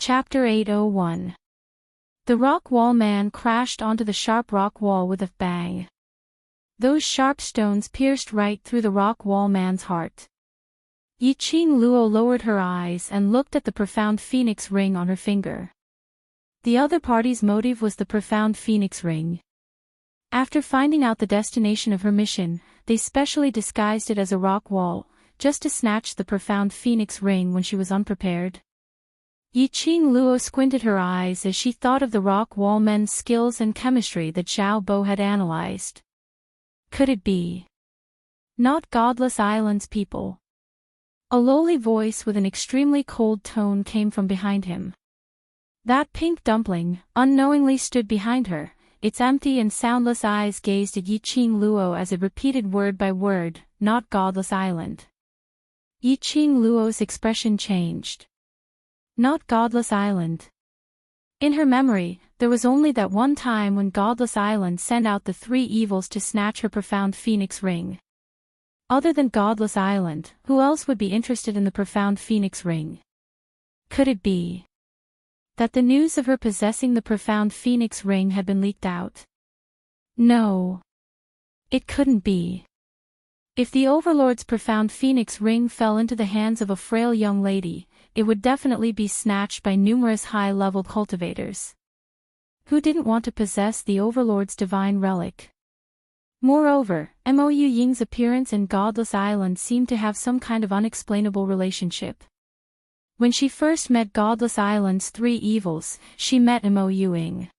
Chapter 801. The rock wall man crashed onto the sharp rock wall with a bang. Those sharp stones pierced right through the rock wall man's heart. Yiqing Luo lowered her eyes and looked at the profound phoenix ring on her finger. The other party's motive was the profound phoenix ring. After finding out the destination of her mission, they specially disguised it as a rock wall, just to snatch the profound phoenix ring when she was unprepared. Yiqing Luo squinted her eyes as she thought of the rock wall men's skills and chemistry that Xiao Bo had analyzed. Could it be? Not Godless Island's people. A lowly voice with an extremely cold tone came from behind him. That pink dumpling, unknowingly stood behind her, its empty and soundless eyes gazed at Yiqing Luo as it repeated word by word, not Godless Island. Yiqing Luo's expression changed. Not Godless Island. In her memory, there was only that one time when Godless Island sent out the three evils to snatch her profound phoenix ring. Other than Godless Island, who else would be interested in the profound phoenix ring? Could it be that the news of her possessing the profound phoenix ring had been leaked out? No. It couldn't be. If the Overlord's profound phoenix ring fell into the hands of a frail young lady, it would definitely be snatched by numerous high-level cultivators. Who didn't want to possess the Overlord's divine relic? Moreover, Mo Ying's appearance and Godless Island seemed to have some kind of unexplainable relationship. When she first met Godless Island's three evils, she met Mo Ying.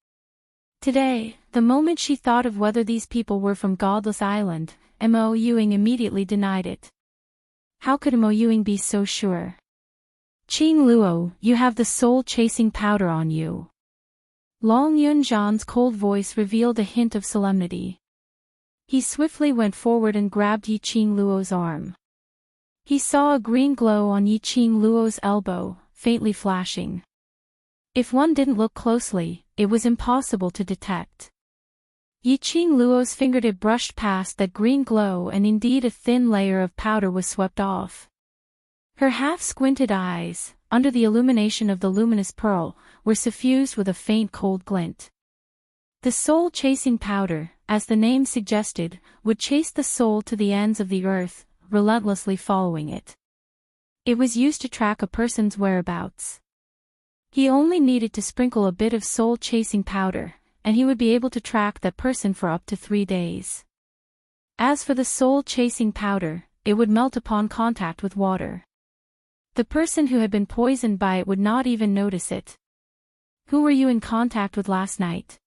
Today, the moment she thought of whether these people were from Godless Island, Mo Ying immediately denied it. How could Mo Ying be so sure? Qing Luo, you have the soul-chasing powder on you. Long Yunzhan's cold voice revealed a hint of solemnity. He swiftly went forward and grabbed Yiqing Luo's arm. He saw a green glow on Yiqing Luo's elbow, faintly flashing. If one didn't look closely, it was impossible to detect. Yiqing Luo's fingertip brushed past that green glow and indeed a thin layer of powder was swept off. Her half-squinted eyes, under the illumination of the luminous pearl, were suffused with a faint cold glint. The soul-chasing powder, as the name suggested, would chase the soul to the ends of the earth, relentlessly following it. It was used to track a person's whereabouts. He only needed to sprinkle a bit of soul-chasing powder, and he would be able to track that person for up to 3 days. As for the soul-chasing powder, it would melt upon contact with water. The person who had been poisoned by it would not even notice it. Who were you in contact with last night?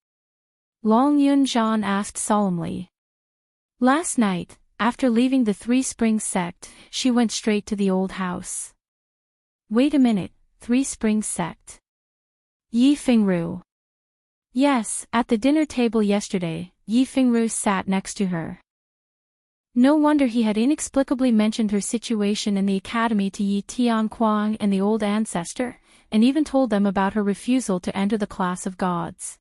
Long Yunzhan asked solemnly. Last night, after leaving the Three Springs sect, she went straight to the old house. Wait a minute, Three Springs sect. Yi Fingru. Yes, at the dinner table yesterday, Yi Fingru sat next to her. No wonder he had inexplicably mentioned her situation in the academy to Yi Tianquang and the old ancestor, and even told them about her refusal to enter the class of gods.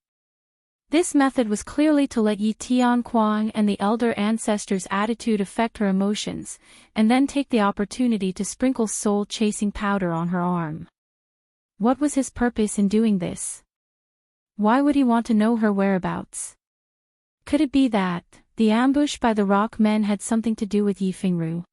This method was clearly to let Yi Tianquang and the elder ancestor's attitude affect her emotions, and then take the opportunity to sprinkle soul-chasing powder on her arm. What was his purpose in doing this? Why would he want to know her whereabouts? Could it be that the ambush by the rock men had something to do with Yi Fingru?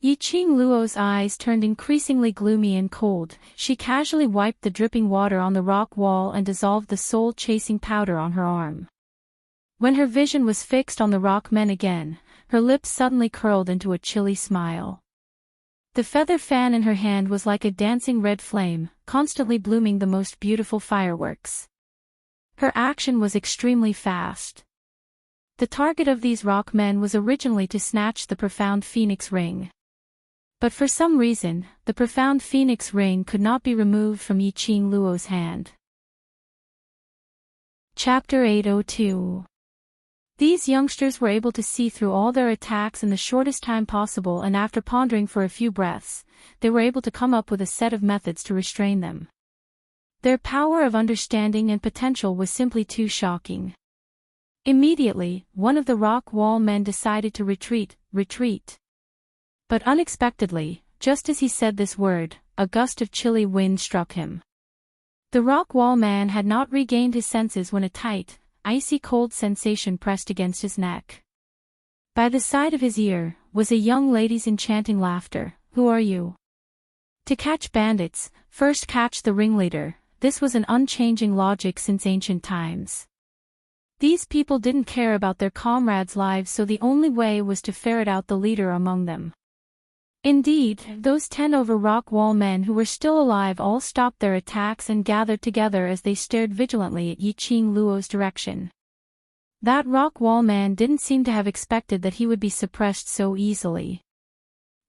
Yiqing Luo's eyes turned increasingly gloomy and cold. She casually wiped the dripping water on the rock wall and dissolved the soul-chasing powder on her arm. When her vision was fixed on the rock men again, her lips suddenly curled into a chilly smile. The feather fan in her hand was like a dancing red flame, constantly blooming the most beautiful fireworks. Her action was extremely fast. The target of these rock men was originally to snatch the profound phoenix ring. But for some reason, the profound phoenix ring could not be removed from Yiqing Luo's hand. Chapter 802. These youngsters were able to see through all their attacks in the shortest time possible, and after pondering for a few breaths, they were able to come up with a set of methods to restrain them. Their power of understanding and potential was simply too shocking. Immediately, one of the rock wall men decided to retreat. But unexpectedly, just as he said this word, a gust of chilly wind struck him. The rock wall man had not regained his senses when a tight, icy cold sensation pressed against his neck. By the side of his ear was a young lady's enchanting laughter. "Who are you?" "To catch bandits, first catch the ringleader." This was an unchanging logic since ancient times. These people didn't care about their comrades' lives, so the only way was to ferret out the leader among them. Indeed, those 10 over rock wall men who were still alive all stopped their attacks and gathered together as they stared vigilantly at Yiqing Luo's direction. That rock wall man didn't seem to have expected that he would be suppressed so easily.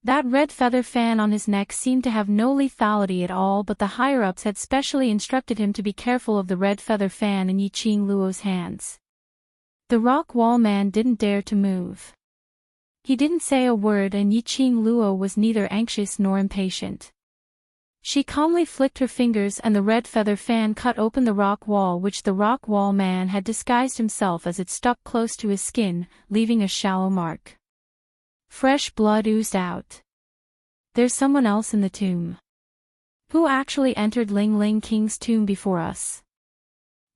That red feather fan on his neck seemed to have no lethality at all, but the higher-ups had specially instructed him to be careful of the red feather fan in Yiqing Luo's hands. The rock wall man didn't dare to move. He didn't say a word, and Yiqing Luo was neither anxious nor impatient. She calmly flicked her fingers and the red feather fan cut open the rock wall, which the rock wall man had disguised himself as it stuck close to his skin, leaving a shallow mark. Fresh blood oozed out. "There's someone else in the tomb. Who actually entered Ling Ling King's tomb before us?"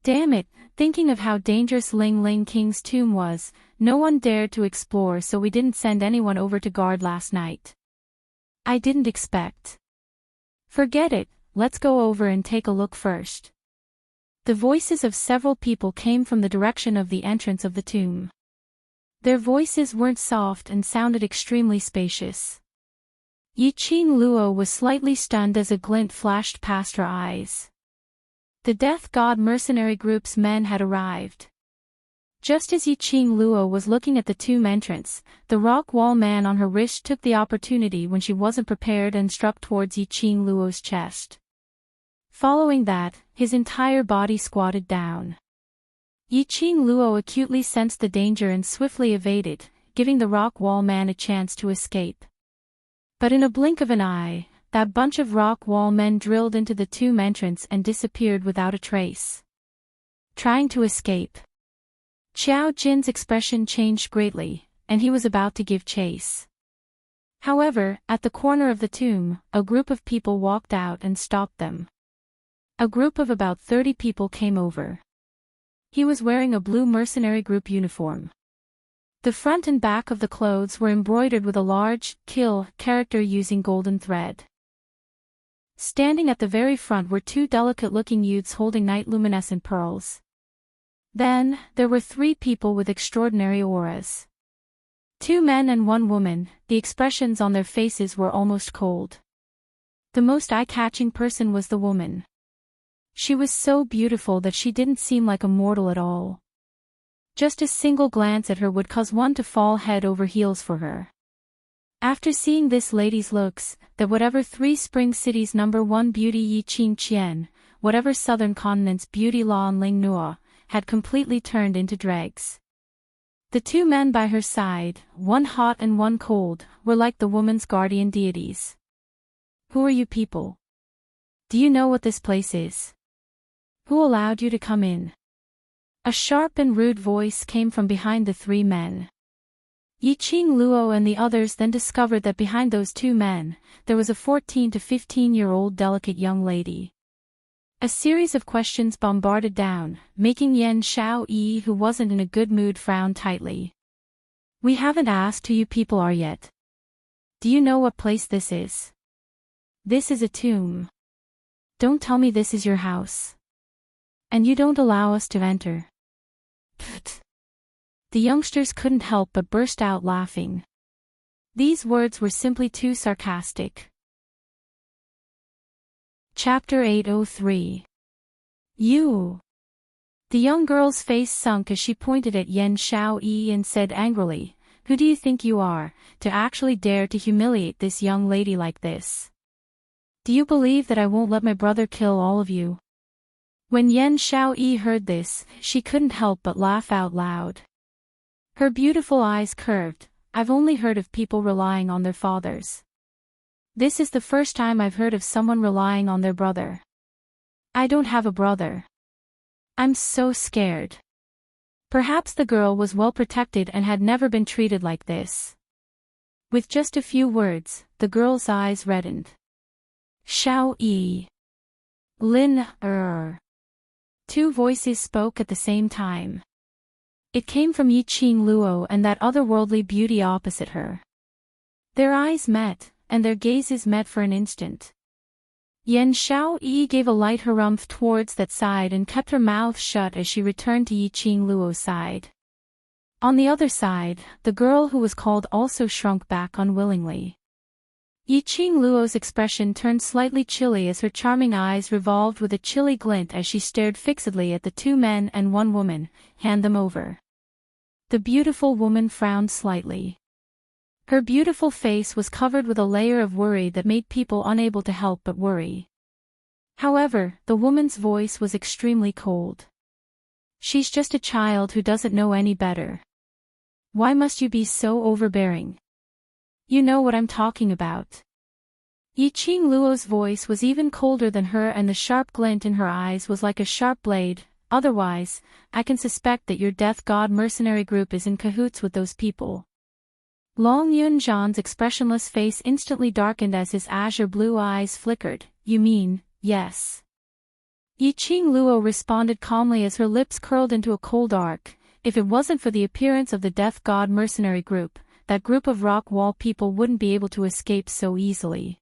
Damn it, thinking of how dangerous Ling Ling King's tomb was, no one dared to explore, so we didn't send anyone over to guard last night. "I didn't expect." "Forget it, let's go over and take a look first." The voices of several people came from the direction of the entrance of the tomb. Their voices weren't soft and sounded extremely spacious. Yiqing Luo was slightly stunned as a glint flashed past her eyes. The Death God mercenary group's men had arrived. Just as Yiqing Luo was looking at the tomb entrance, the rock wall man on her wrist took the opportunity when she wasn't prepared and struck towards Yiqing Luo's chest. Following that, his entire body squatted down. Yiqing Luo acutely sensed the danger and swiftly evaded, giving the rock wall man a chance to escape. But in a blink of an eye, that bunch of rock wall men drilled into the tomb entrance and disappeared without a trace. Trying to escape. Xiao Jin's expression changed greatly, and he was about to give chase. However, at the corner of the tomb, a group of people walked out and stopped them. A group of about 30 people came over. He was wearing a blue mercenary group uniform. The front and back of the clothes were embroidered with a large, kill character using golden thread. Standing at the very front were 2 delicate-looking youths holding night-luminescent pearls. Then, there were 3 people with extraordinary auras. 2 men and 1 woman, the expressions on their faces were almost cold. The most eye-catching person was the woman. She was so beautiful that she didn't seem like a mortal at all. Just a single glance at her would cause one to fall head over heels for her. After seeing this lady's looks, that whatever 3 spring cities' #1 beauty Yiqing Qian, whatever southern continent's beauty Lan Ling Nua, had completely turned into dregs. The 2 men by her side, one hot and one cold, were like the woman's guardian deities. "Who are you people? Do you know what this place is? Who allowed you to come in?" A sharp and rude voice came from behind the 3 men. Yiqing Luo and the others then discovered that behind those 2 men, there was a 14 to 15-year-old delicate young lady. A series of questions bombarded down, making Yan Xiaoyi, who wasn't in a good mood, frown tightly. "We haven't asked who you people are yet. Do you know what place this is? This is a tomb. Don't tell me this is your house. And you don't allow us to enter." Pfft. The youngsters couldn't help but burst out laughing. These words were simply too sarcastic. Chapter 803. You. The young girl's face sunk as she pointed at Yan Xiaoyi and said angrily, "Who do you think you are, to actually dare to humiliate this young lady like this? Do you believe that I won't let my brother kill all of you?" When Yan Xiaoyi heard this, she couldn't help but laugh out loud. Her beautiful eyes curved. "I've only heard of people relying on their fathers. This is the first time I've heard of someone relying on their brother. I don't have a brother. I'm so scared." Perhaps the girl was well protected and had never been treated like this. With just a few words, the girl's eyes reddened. "Xiaoyi. Lin, Two voices spoke at the same time. It came from Yiqing Luo and that otherworldly beauty opposite her. Their eyes met, and their gazes met for an instant. Yan Xiaoyi gave a light harumph towards that side and kept her mouth shut as she returned to Yiqing Luo's side. On the other side, the girl who was called also shrunk back unwillingly. Yiqing Luo's expression turned slightly chilly as her charming eyes revolved with a chilly glint as she stared fixedly at the two men and one woman. Hand them over. The beautiful woman frowned slightly. Her beautiful face was covered with a layer of worry that made people unable to help but worry. However, the woman's voice was extremely cold. She's just a child who doesn't know any better. Why must you be so overbearing? You know what I'm talking about. Yiqing Luo's voice was even colder than her and the sharp glint in her eyes was like a sharp blade. Otherwise, I can suspect that your death god mercenary group is in cahoots with those people. Long Yunzhan's expressionless face instantly darkened as his azure blue eyes flickered. You mean, yes. Yiqing Luo responded calmly as her lips curled into a cold arc. If it wasn't for the appearance of the death god mercenary group, that group of rock wall people wouldn't be able to escape so easily.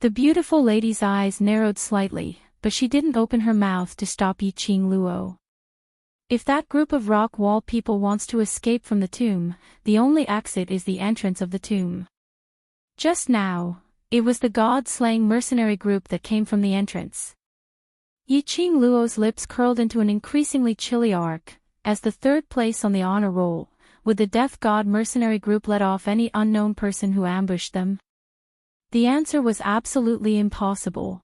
The beautiful lady's eyes narrowed slightly, but she didn't open her mouth to stop Yiqing Luo. If that group of rock wall people wants to escape from the tomb, the only exit is the entrance of the tomb. Just now, it was the god-slaying mercenary group that came from the entrance. Yiqing Luo's lips curled into an increasingly chilly arc. As the third place on the honor roll, would the death god mercenary group let off any unknown person who ambushed them? The answer was absolutely impossible.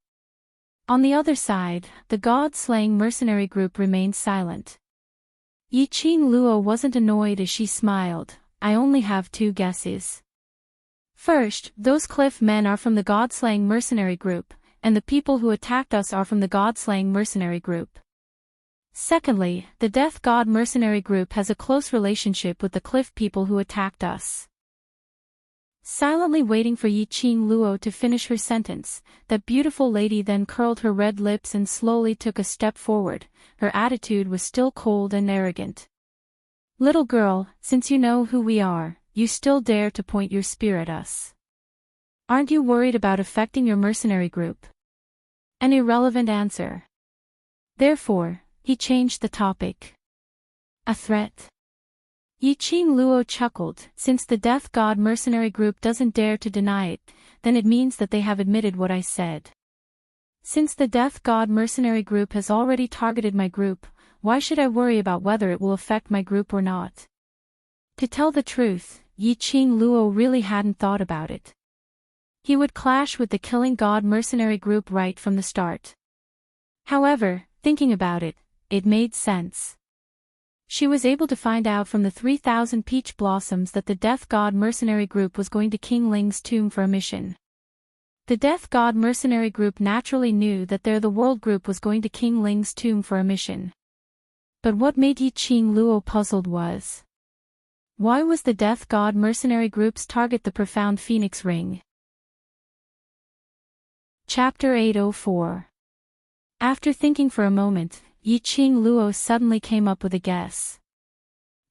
On the other side, the god-slaying mercenary group remained silent. Yiqing Luo wasn't annoyed as she smiled. I only have two guesses. First, those cliff men are from the god-slaying mercenary group, and the people who attacked us are from the god-slaying mercenary group. Secondly, the death god mercenary group has a close relationship with the cliff people who attacked us. Silently waiting for Yiqing Luo to finish her sentence, that beautiful lady then curled her red lips and slowly took a step forward. Her attitude was still cold and arrogant. Little girl, since you know who we are, you still dare to point your spear at us. Aren't you worried about affecting your mercenary group? An irrelevant answer. Therefore, he changed the topic. A threat? Yiqing Luo chuckled. Since the death god mercenary group doesn't dare to deny it, then it means that they have admitted what I said. Since the death god mercenary group has already targeted my group, why should I worry about whether it will affect my group or not? To tell the truth, Yiqing Luo really hadn't thought about it. He would clash with the killing god mercenary group right from the start. However, thinking about it, it made sense. She was able to find out from the 3,000 peach blossoms that the death god mercenary group was going to King Ling's tomb for a mission. The death god mercenary group naturally knew that the world group was going to King Ling's tomb for a mission. But what made Yiqing Luo puzzled was, why was the death god mercenary group's target the profound phoenix ring? Chapter 804. After thinking for a moment, Yiqing Luo suddenly came up with a guess.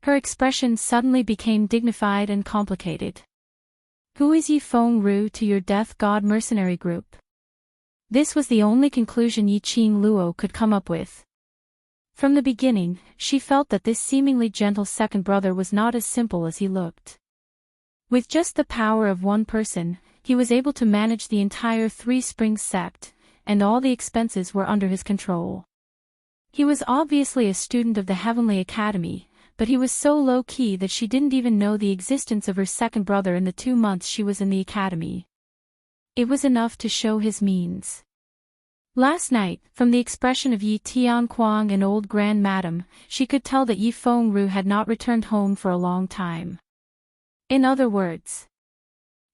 Her expression suddenly became dignified and complicated. Who is Yifeng Ru to your death god mercenary group? This was the only conclusion Yiqing Luo could come up with. From the beginning, she felt that this seemingly gentle second brother was not as simple as he looked. With just the power of one person, he was able to manage the entire Three Springs sect, and all the expenses were under his control. He was obviously a student of the Heavenly Academy, but he was so low-key that she didn't even know the existence of her second brother in the 2 months she was in the academy. It was enough to show his means. Last night, from the expression of Yi Tianquang and old Grand Madam, she could tell that Yifeng Ru had not returned home for a long time. In other words,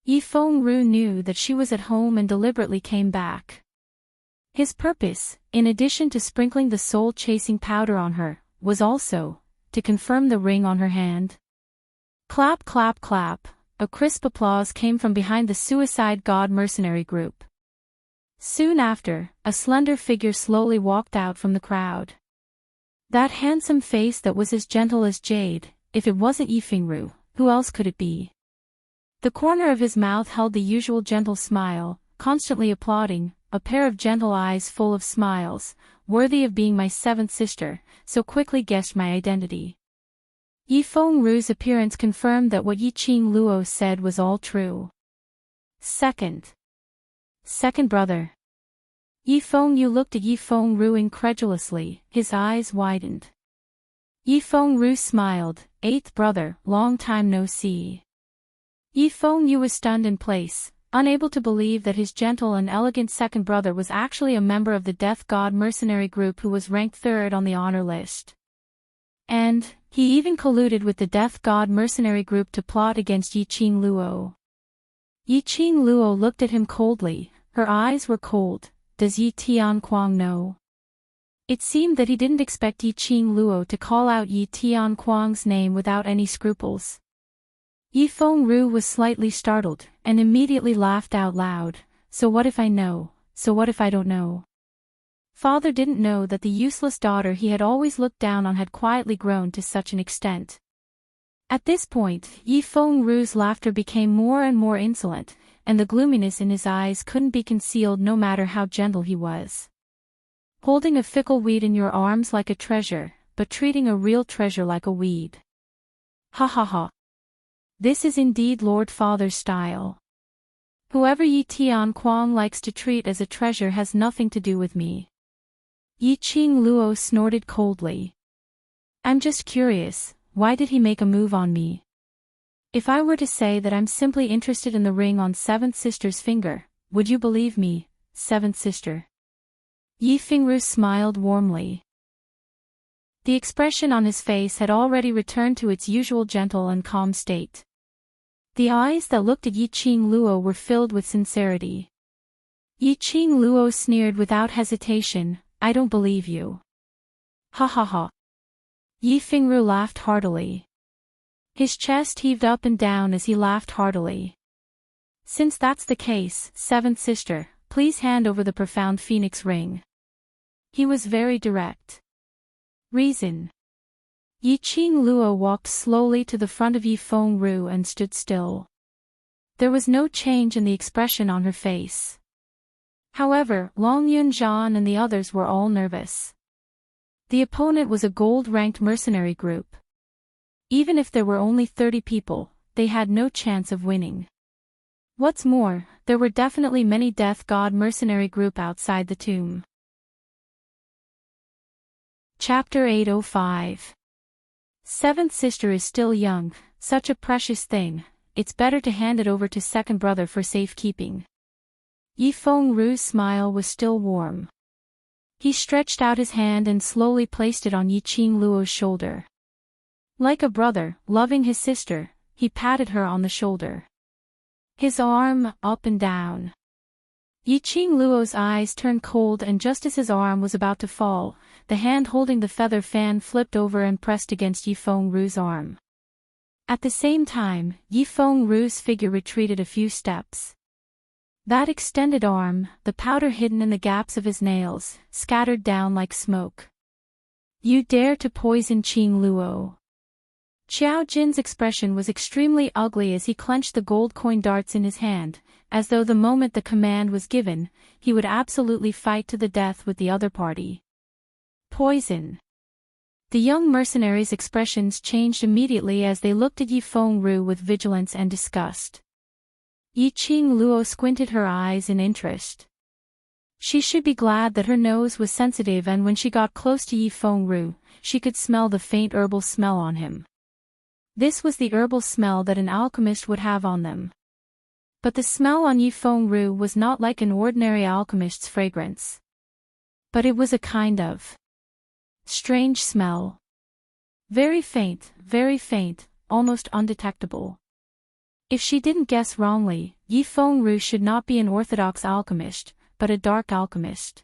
Yifeng Ru knew that she was at home and deliberately came back. His purpose, in addition to sprinkling the soul-chasing powder on her, was also to confirm the ring on her hand. Clap clap clap, a crisp applause came from behind the suicide god mercenary group. Soon after, a slender figure slowly walked out from the crowd. That handsome face that was as gentle as jade, if it wasn't Yifengru, who else could it be? The corner of his mouth held the usual gentle smile, constantly applauding, a pair of gentle eyes full of smiles, worthy of being my seventh sister, so quickly guessed my identity. Yifengru's appearance confirmed that what Yiqing Luo said was all true. Second brother. Yifengru looked at Yifengru incredulously, his eyes widened. Yifengru smiled, eighth brother, long time no see. Yifengru was stunned in place, unable to believe that his gentle and elegant second brother was actually a member of the Death God mercenary group who was ranked third on the honor list. And, he even colluded with the Death God mercenary group to plot against Yiqing Luo. Yiqing Luo looked at him coldly, her eyes were cold. Does Yi Tianquang know? It seemed that he didn't expect Yiqing Luo to call out Yi Tianquang's name without any scruples. Yifengru was slightly startled, and immediately laughed out loud. So what if I know? So what if I don't know? Father didn't know that the useless daughter he had always looked down on had quietly grown to such an extent. At this point, Yifengru's laughter became more and more insolent, and the gloominess in his eyes couldn't be concealed no matter how gentle he was. Holding a fickle weed in your arms like a treasure, but treating a real treasure like a weed. Ha ha ha. This is indeed Lord Father's style. Whoever Yi Tianquang likes to treat as a treasure has nothing to do with me. Yiqing Luo snorted coldly. I'm just curious, why did he make a move on me? If I were to say that I'm simply interested in the ring on seventh sister's finger, would you believe me, seventh sister? Yifengru smiled warmly. The expression on his face had already returned to its usual gentle and calm state. The eyes that looked at Yiqing Luo were filled with sincerity. Yiqing Luo sneered without hesitation, I don't believe you. Ha ha ha. Yifengru laughed heartily. His chest heaved up and down as he laughed heartily. Since that's the case, seventh sister, please hand over the profound phoenix ring. He was very direct. Reason. Yiqing Luo walked slowly to the front of Yifengru and stood still. There was no change in the expression on her face. However, Long Yunzhan and the others were all nervous. The opponent was a gold-ranked mercenary group. Even if there were only 30 people, they had no chance of winning. What's more, there were definitely many Death God mercenary group outside the tomb. Chapter 805. Seventh sister is still young, such a precious thing, it's better to hand it over to second brother for safekeeping. Yifengru's smile was still warm. He stretched out his hand and slowly placed it on Yiqing Luo's shoulder. Like a brother, loving his sister, he patted her on the shoulder. His arm, up and down. Yiqing Luo's eyes turned cold, and just as his arm was about to fall, the hand holding the feather fan flipped over and pressed against Yifengru's arm. At the same time, Yifengru's figure retreated a few steps. That extended arm, the powder hidden in the gaps of his nails, scattered down like smoke. You dare to poison Qing Luo. Xiao Jin's expression was extremely ugly as he clenched the gold coin darts in his hand, as though the moment the command was given, he would absolutely fight to the death with the other party. Poison. The young mercenaries' expressions changed immediately as they looked at Yifengru with vigilance and disgust. Yiqing Luo squinted her eyes in interest. She should be glad that her nose was sensitive, and when she got close to Yifengru, she could smell the faint herbal smell on him. This was the herbal smell that an alchemist would have on them. But the smell on Yifengru was not like an ordinary alchemist's fragrance. But it was a kind of strange smell. Very faint, almost undetectable. If she didn't guess wrongly, Yifengru should not be an orthodox alchemist, but a dark alchemist.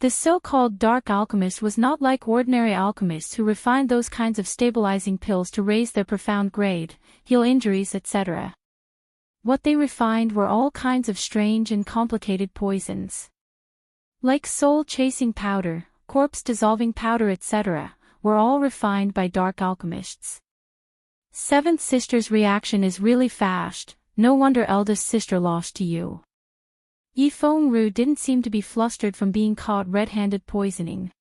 The so-called dark alchemist was not like ordinary alchemists who refined those kinds of stabilizing pills to raise their profound grade, heal injuries, etc. What they refined were all kinds of strange and complicated poisons. Like soul-chasing powder, corpse-dissolving powder etc., were all refined by dark alchemists. Seventh sister's reaction is really fast, no wonder eldest sister lost to you. Yifeng-ru didn't seem to be flustered from being caught red-handed poisoning.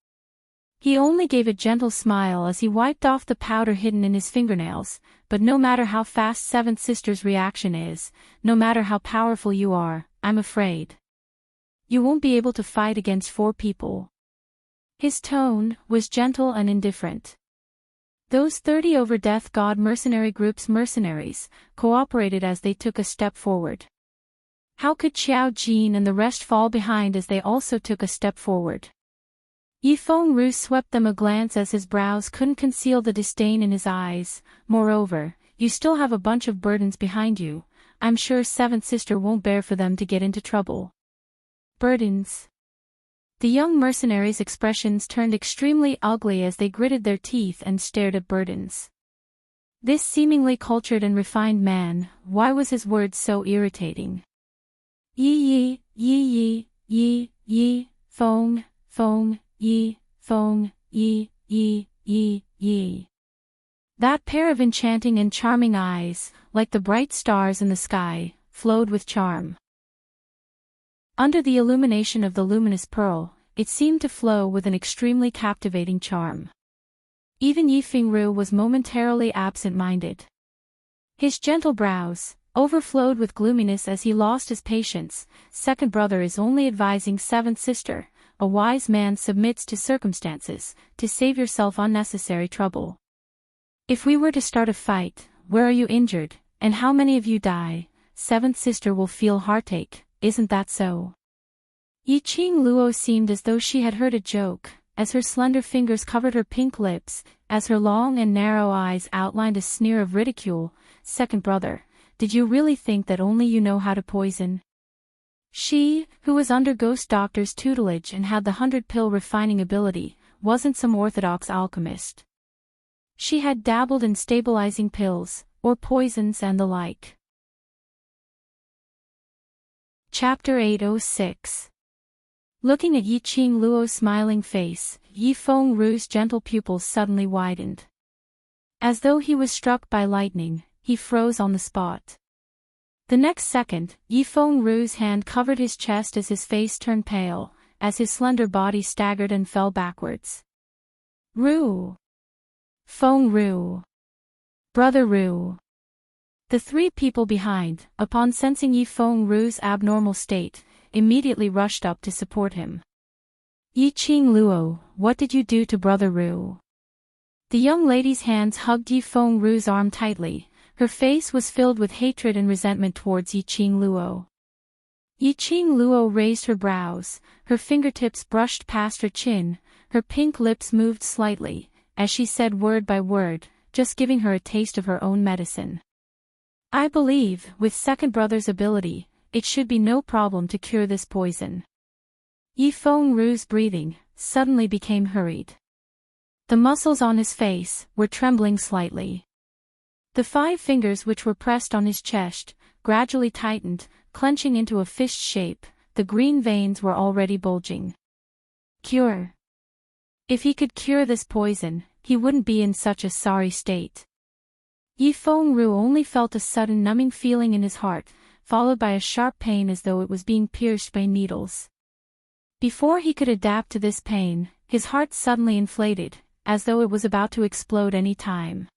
He only gave a gentle smile as he wiped off the powder hidden in his fingernails, but no matter how fast seventh sister's reaction is, no matter how powerful you are, I'm afraid you won't be able to fight against 4 people. His tone was gentle and indifferent. Those 30 over Death God mercenary group's mercenaries cooperated as they took a step forward. How could Xiao Jin and the rest fall behind as they also took a step forward? Yifeng-ru swept them a glance as his brows couldn't conceal the disdain in his eyes. Moreover, you still have a bunch of burdens behind you. I'm sure seventh sister won't bear for them to get into trouble. Burdens. The young mercenaries' expressions turned extremely ugly as they gritted their teeth and stared at burdens. This seemingly cultured and refined man, why was his words so irritating? Yi, fong, yi, fong, yi. That pair of enchanting and charming eyes, like the bright stars in the sky, flowed with charm. Under the illumination of the luminous pearl, it seemed to flow with an extremely captivating charm. Even Yifeng-ru was momentarily absent-minded. His gentle brows overflowed with gloominess as he lost his patience. Second brother is only advising seventh sister. A wise man submits to circumstances, to save yourself unnecessary trouble. If we were to start a fight, where are you injured, and how many of you die? Seventh sister will feel heartache, isn't that so? Yiqing Luo seemed as though she had heard a joke, as her slender fingers covered her pink lips, as her long and narrow eyes outlined a sneer of ridicule. Second brother, did you really think that only you know how to poison? She, who was under Ghost Doctor's tutelage and had the 100-pill refining ability, wasn't some orthodox alchemist. She had dabbled in stabilizing pills, or poisons and the like. Chapter 806. Looking at Yiqing Luo's smiling face, Yifeng-ru's gentle pupils suddenly widened. As though he was struck by lightning, he froze on the spot. The next second, Yifeng-ru's hand covered his chest as his face turned pale, as his slender body staggered and fell backwards. Ru! Feng-ru! Brother Ru! The 3 people behind, upon sensing Yifeng-ru's abnormal state, immediately rushed up to support him. Yiqing Luo, what did you do to Brother Ru? The young lady's hands hugged Yifeng-ru's arm tightly. Her face was filled with hatred and resentment towards Yiqing Luo. Yiqing Luo raised her brows, her fingertips brushed past her chin, her pink lips moved slightly, as she said word by word, just giving her a taste of her own medicine. I believe, with second brother's ability, it should be no problem to cure this poison. Yifeng-ru's breathing suddenly became hurried. The muscles on his face were trembling slightly. The 5 fingers which were pressed on his chest gradually tightened, clenching into a fist shape. The green veins were already bulging. Cure. If he could cure this poison, he wouldn't be in such a sorry state. Yifeng-ru only felt a sudden numbing feeling in his heart, followed by a sharp pain as though it was being pierced by needles. Before he could adapt to this pain, his heart suddenly inflated, as though it was about to explode any time.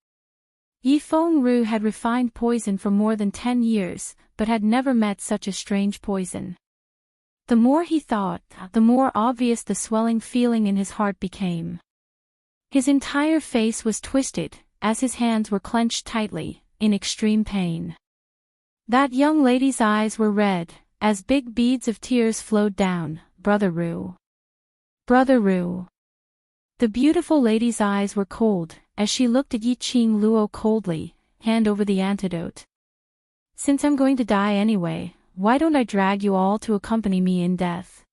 Yifeng-ru had refined poison for more than 10 years, but had never met such a strange poison. The more he thought, the more obvious the swelling feeling in his heart became. His entire face was twisted, as his hands were clenched tightly, in extreme pain. That young lady's eyes were red, as big beads of tears flowed down. Brother Ru. Brother Ru. The beautiful lady's eyes were cold, as she looked at Yiqing Luo coldly. Hand over the antidote. Since I'm going to die anyway, why don't I drag you all to accompany me in death?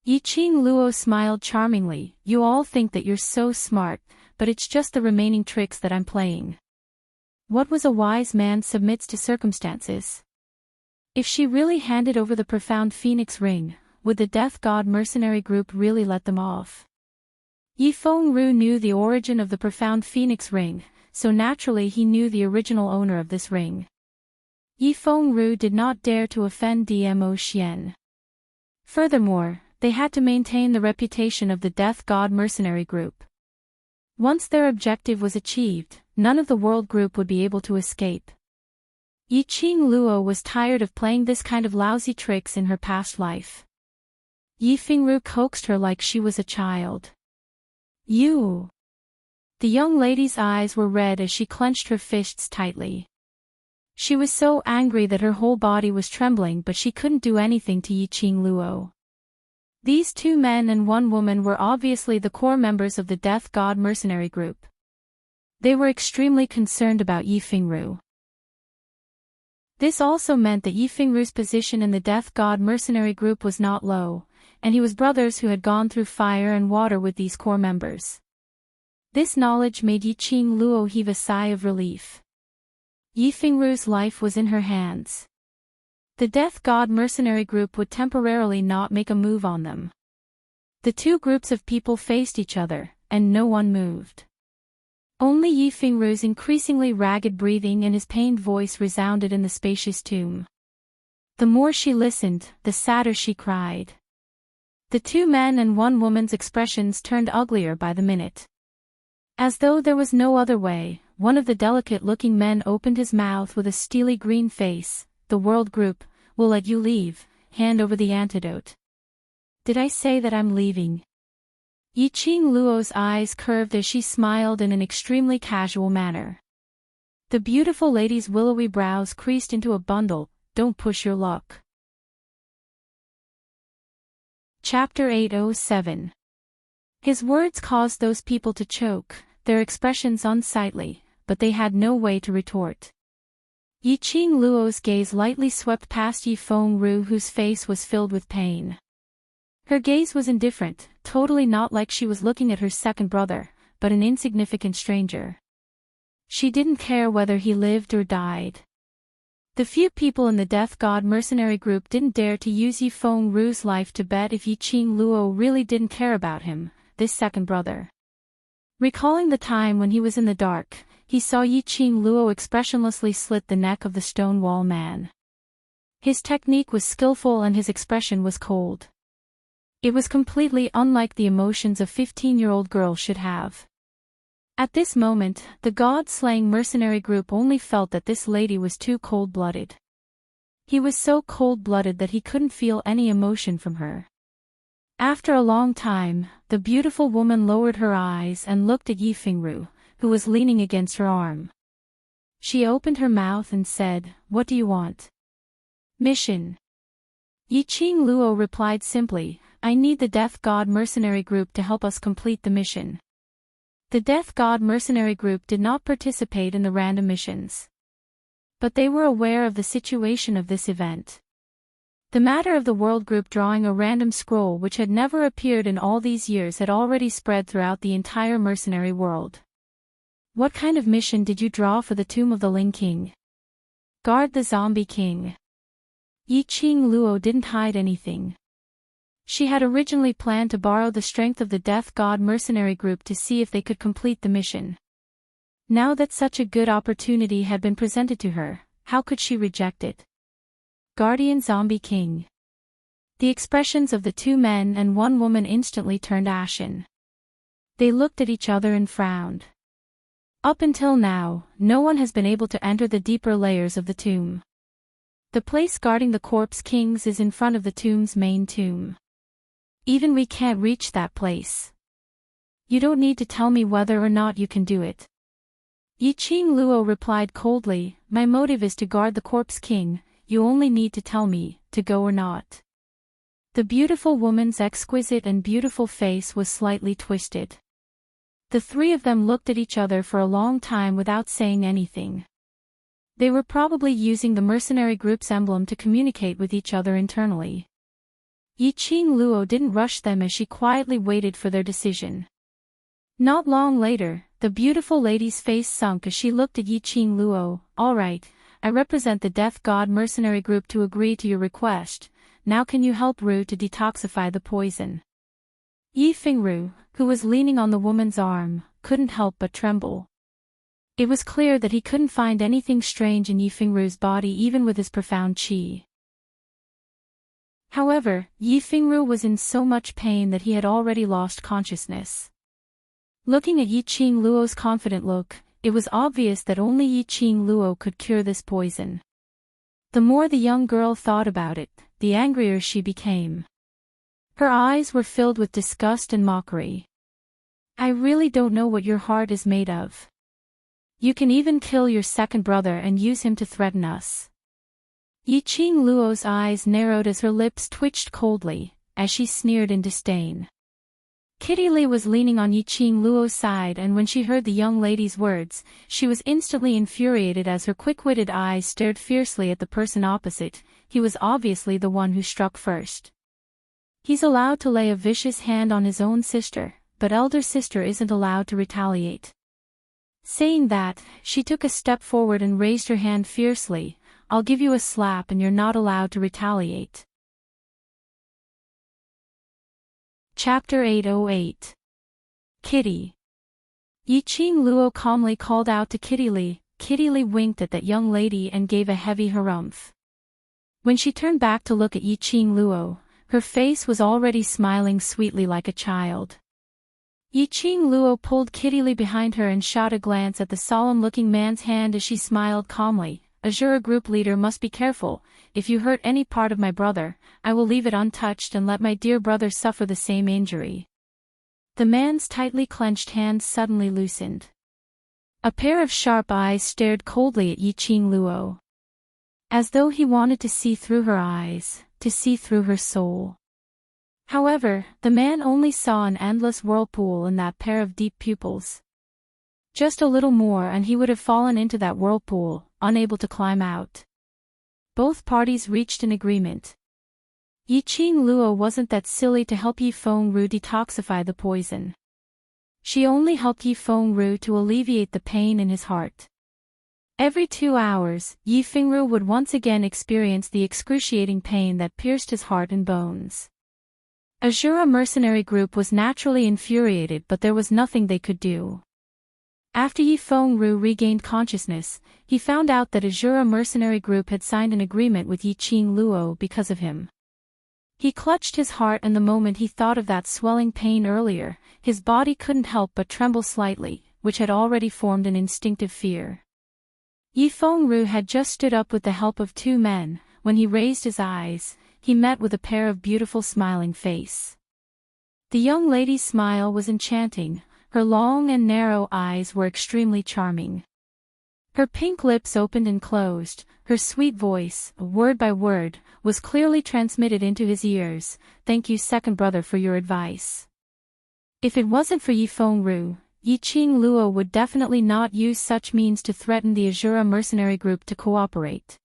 Yiqing Luo smiled charmingly. You all think that you're so smart, but it's just the remaining tricks that I'm playing. What was a wise man submits to circumstances? If she really handed over the profound Phoenix ring, would the Death God mercenary group really let them off? Yi Feng-ru knew the origin of the profound Phoenix ring, so naturally he knew the original owner of this ring. Yi Feng-ru did not dare to offend Dmo Xian. Furthermore, they had to maintain the reputation of the Death God mercenary group. Once their objective was achieved, none of the world group would be able to escape. Yi Qingluo was tired of playing this kind of lousy tricks in her past life. Yi Feng-ru coaxed her like she was a child. You! The young lady's eyes were red as she clenched her fists tightly. She was so angry that her whole body was trembling, but she couldn't do anything to Yi Qingluo. These 2 men and 1 woman were obviously the core members of the Death God mercenary group. They were extremely concerned about Yi Feng-ru. This also meant that Yi Feng-ru's position in the Death God mercenary group was not low, and he was brothers who had gone through fire and water with these core members. This knowledge made Yi Qingluo heave a sigh of relief. Yi Feng-ru's life was in her hands. The Death God mercenary group would temporarily not make a move on them. The 2 groups of people faced each other, and no one moved. Only Yi Feng-ru's increasingly ragged breathing and his pained voice resounded in the spacious tomb. The more she listened, the sadder she cried. The 2 men and 1 woman's expressions turned uglier by the minute. As though there was no other way, one of the delicate-looking men opened his mouth with a steely green face. The world group will let you leave, hand over the antidote. Did I say that I'm leaving? Yi Qingluo's eyes curved as she smiled in an extremely casual manner. The beautiful lady's willowy brows creased into a bundle. Don't push your luck. Chapter 807. His words caused those people to choke, their expressions unsightly, but they had no way to retort. Yi Qingluo's gaze lightly swept past Yi Feng-ru, whose face was filled with pain. Her gaze was indifferent, totally not like she was looking at her second brother, but an insignificant stranger. She didn't care whether he lived or died. The few people in the Death God mercenary group didn't dare to use Yi Feng-ru's life to bet if Yi Qingluo really didn't care about him, this second brother. Recalling the time when he was in the dark, he saw Yi Qingluo expressionlessly slit the neck of the stone wall man. His technique was skillful and his expression was cold. It was completely unlike the emotions a 15-year-old girl should have. At this moment, the god-slaying mercenary group only felt that this lady was too cold-blooded. He was so cold-blooded that he couldn't feel any emotion from her. After a long time, the beautiful woman lowered her eyes and looked at Yi Feng-ru, who was leaning against her arm. She opened her mouth and said, "What do you want?" "Mission." Yi Qingluo replied simply, "I need the Death God mercenary group to help us complete the mission." The Death God mercenary group did not participate in the random missions. But they were aware of the situation of this event. The matter of the world group drawing a random scroll which had never appeared in all these years had already spread throughout the entire mercenary world. "What kind of mission did you draw for the tomb of the Ling King?" "Guard the Zombie King." Yi Qingluo didn't hide anything. She had originally planned to borrow the strength of the Death God mercenary group to see if they could complete the mission. Now that such a good opportunity had been presented to her, how could she reject it? Guardian Zombie King. The expressions of the 2 men and 1 woman instantly turned ashen. They looked at each other and frowned. Up until now, no one has been able to enter the deeper layers of the tomb. The place guarding the corpse kings is in front of the tomb's main tomb. Even we can't reach that place. You don't need to tell me whether or not you can do it. Yi Qingluo replied coldly, "My motive is to guard the corpse king, you only need to tell me, to go or not." The beautiful woman's exquisite and beautiful face was slightly twisted. The 3 of them looked at each other for a long time without saying anything. They were probably using the mercenary group's emblem to communicate with each other internally. Yi Qingluo didn't rush them as she quietly waited for their decision. Not long later, the beautiful lady's face sunk as she looked at Yi Qingluo. "All right, I represent the Death God mercenary group to agree to your request. Now can you help Ru to detoxify the poison? Yi Fingru, who was leaning on the woman's arm, couldn't help but tremble. It was clear that he couldn't find anything strange in Yi Fingru's body even with his profound qi. However, Yi Fingru was in so much pain that he had already lost consciousness. Looking at Yi Qing Luo's confident look, it was obvious that only Yi Qing Luo could cure this poison. The more the young girl thought about it, the angrier she became. Her eyes were filled with disgust and mockery. I really don't know what your heart is made of. You can even kill your second brother and use him to threaten us. Yi Qing Luo's eyes narrowed as her lips twitched coldly, as she sneered in disdain. Kitty Li was leaning on Yi Qing Luo's side, and when she heard the young lady's words, she was instantly infuriated as her quick-witted eyes stared fiercely at the person opposite. He was obviously the one who struck first. He's allowed to lay a vicious hand on his own sister, but elder sister isn't allowed to retaliate. Saying that, she took a step forward and raised her hand fiercely. I'll give you a slap and you're not allowed to retaliate. Chapter 808. Kitty. Yi Qing Luo calmly called out to Kitty Li. Kitty Li winked at that young lady and gave a heavy harumph. When she turned back to look at Yi Qing Luo, her face was already smiling sweetly like a child. Yi Qing Luo pulled Kitty Li behind her and shot a glance at the solemn-looking man's hand as she smiled calmly. Azura group leader must be careful. If you hurt any part of my brother, I will leave it untouched and let my dear brother suffer the same injury. The man's tightly clenched hands suddenly loosened. A pair of sharp eyes stared coldly at Yi Qing Luo. As though he wanted to see through her eyes, to see through her soul. However, the man only saw an endless whirlpool in that pair of deep pupils. Just a little more and he would have fallen into that whirlpool, unable to climb out. Both parties reached an agreement. Yi Qing Luo wasn't that silly to help Yi Fengru detoxify the poison. She only helped Yi Fengru to alleviate the pain in his heart. Every 2 hours, Yi Fengru would once again experience the excruciating pain that pierced his heart and bones. Azura mercenary group was naturally infuriated, but there was nothing they could do. After Yi Fengru regained consciousness, he found out that Azura mercenary group had signed an agreement with Yi Qing Luo because of him. He clutched his heart, and the moment he thought of that swelling pain earlier, his body couldn't help but tremble slightly, which had already formed an instinctive fear. Yi Fengru had just stood up with the help of 2 men. When he raised his eyes, he met with a pair of beautiful smiling face. The young lady's smile was enchanting. Her long and narrow eyes were extremely charming. Her pink lips opened and closed, her sweet voice, word by word, was clearly transmitted into his ears. Thank you, second brother, for your advice. If it wasn't for Yi Fengru, Yi Qing Luo would definitely not use such means to threaten the Azura mercenary group to cooperate.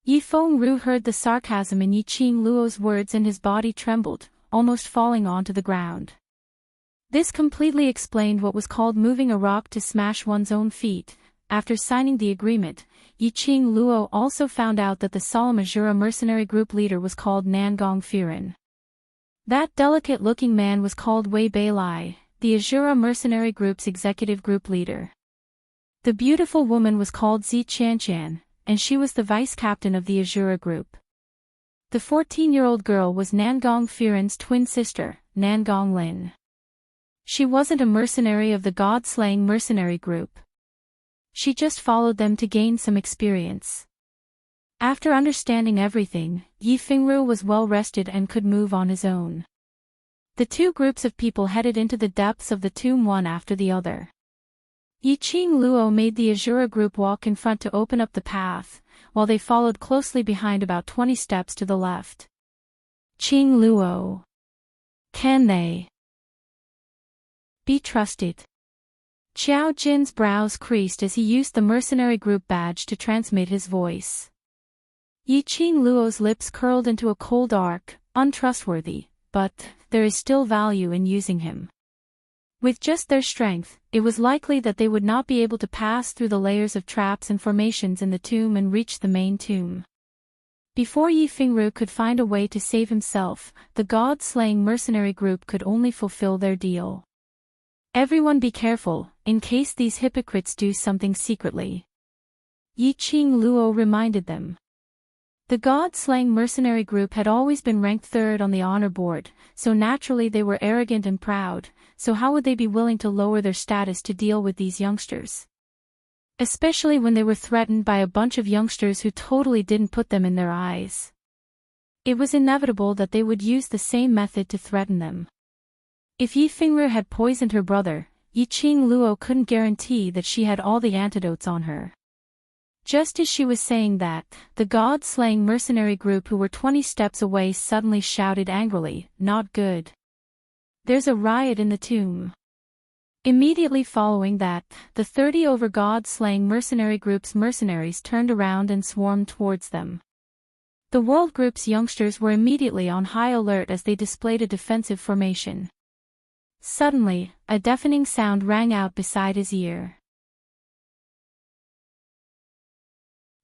Yi Fengru heard the sarcasm in Yi Qing Luo's words and his body trembled, almost falling onto the ground. This completely explained what was called moving a rock to smash one's own feet. After signing the agreement, Yi Qing Luo also found out that the solemn Azura mercenary group leader was called Nangong Firen. That delicate-looking man was called Wei Beilai, the Azura mercenary group's executive group leader. The beautiful woman was called Zi Qianshan, and she was the vice-captain of the Azura group. The 14-year-old girl was Nangong Firen's twin sister, Nangong Lin. She wasn't a mercenary of the god-slaying mercenary group. She just followed them to gain some experience. After understanding everything, Yi Fengru was well rested and could move on his own. The 2 groups of people headed into the depths of the tomb one after the other. Yi Qing Luo made the Azura group walk in front to open up the path, while they followed closely behind about 20 steps to the left. Qing Luo. Can they be trusted? Xiao Jin's brows creased as he used the mercenary group badge to transmit his voice. Yi Qing Luo's lips curled into a cold arc. Untrustworthy, but there is still value in using him. With just their strength, it was likely that they would not be able to pass through the layers of traps and formations in the tomb and reach the main tomb. Before Yi Fengru could find a way to save himself, the god-slaying mercenary group could only fulfill their deal. Everyone be careful, in case these hypocrites do something secretly. Yi Qingluo reminded them. The god-slaying mercenary group had always been ranked third on the honor board, so naturally they were arrogant and proud, so how would they be willing to lower their status to deal with these youngsters? Especially when they were threatened by a bunch of youngsters who totally didn't put them in their eyes. It was inevitable that they would use the same method to threaten them. If Yi Fengru had poisoned her brother, Yi Qingluo couldn't guarantee that she had all the antidotes on her. Just as she was saying that, the god-slaying mercenary group who were 20 steps away suddenly shouted angrily, "Not good. There's a riot in the tomb." Immediately following that, the 30 over god-slaying mercenary group's mercenaries turned around and swarmed towards them. The world group's youngsters were immediately on high alert as they displayed a defensive formation. Suddenly, a deafening sound rang out beside his ear.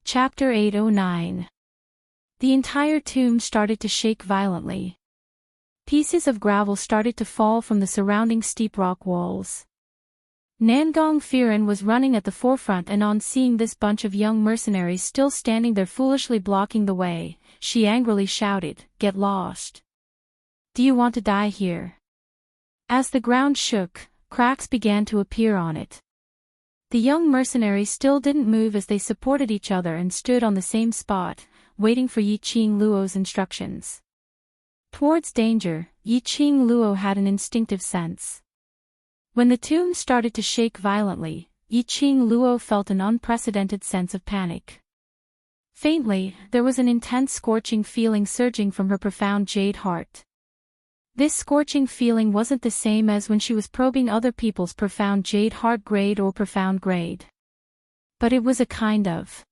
Chapter 809. The entire tomb started to shake violently. Pieces of gravel started to fall from the surrounding steep rock walls. Nangong Firen was running at the forefront, and on seeing this bunch of young mercenaries still standing there foolishly blocking the way, she angrily shouted, "Get lost! Do you want to die here?" As the ground shook, cracks began to appear on it. The young mercenaries still didn't move as they supported each other and stood on the same spot, waiting for Yi Qingluo's instructions. Towards danger, Yi Qingluo had an instinctive sense. When the tomb started to shake violently, Yi Qingluo felt an unprecedented sense of panic. Faintly, there was an intense scorching feeling surging from her profound jade heart. This scorching feeling wasn't the same as when she was probing other people's profound jade heart grade or profound grade. But it was a kind of.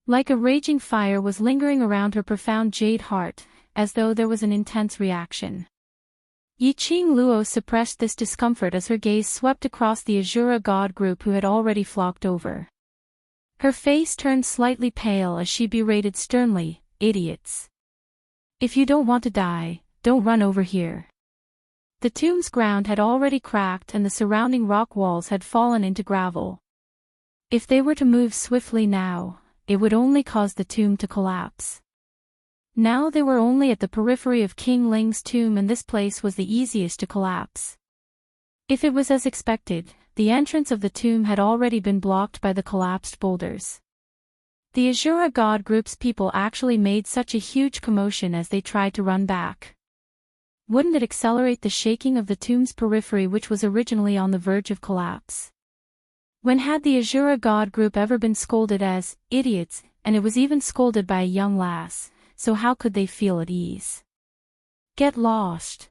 Like a raging fire was lingering around her profound jade heart, as though there was an intense reaction. Yi Qingluo suppressed this discomfort as her gaze swept across the Azura god group who had already flocked over. Her face turned slightly pale as she berated sternly, "Idiots! If you don't want to die, don't run over here." The tomb's ground had already cracked and the surrounding rock walls had fallen into gravel. If they were to move swiftly now, it would only cause the tomb to collapse. Now they were only at the periphery of King Ling's tomb, and this place was the easiest to collapse. If it was as expected, the entrance of the tomb had already been blocked by the collapsed boulders. The Azura god group's people actually made such a huge commotion as they tried to run back. Wouldn't it accelerate the shaking of the tomb's periphery, which was originally on the verge of collapse? When had the Azura god group ever been scolded as idiots, and it was even scolded by a young lass, so how could they feel at ease? Get lost!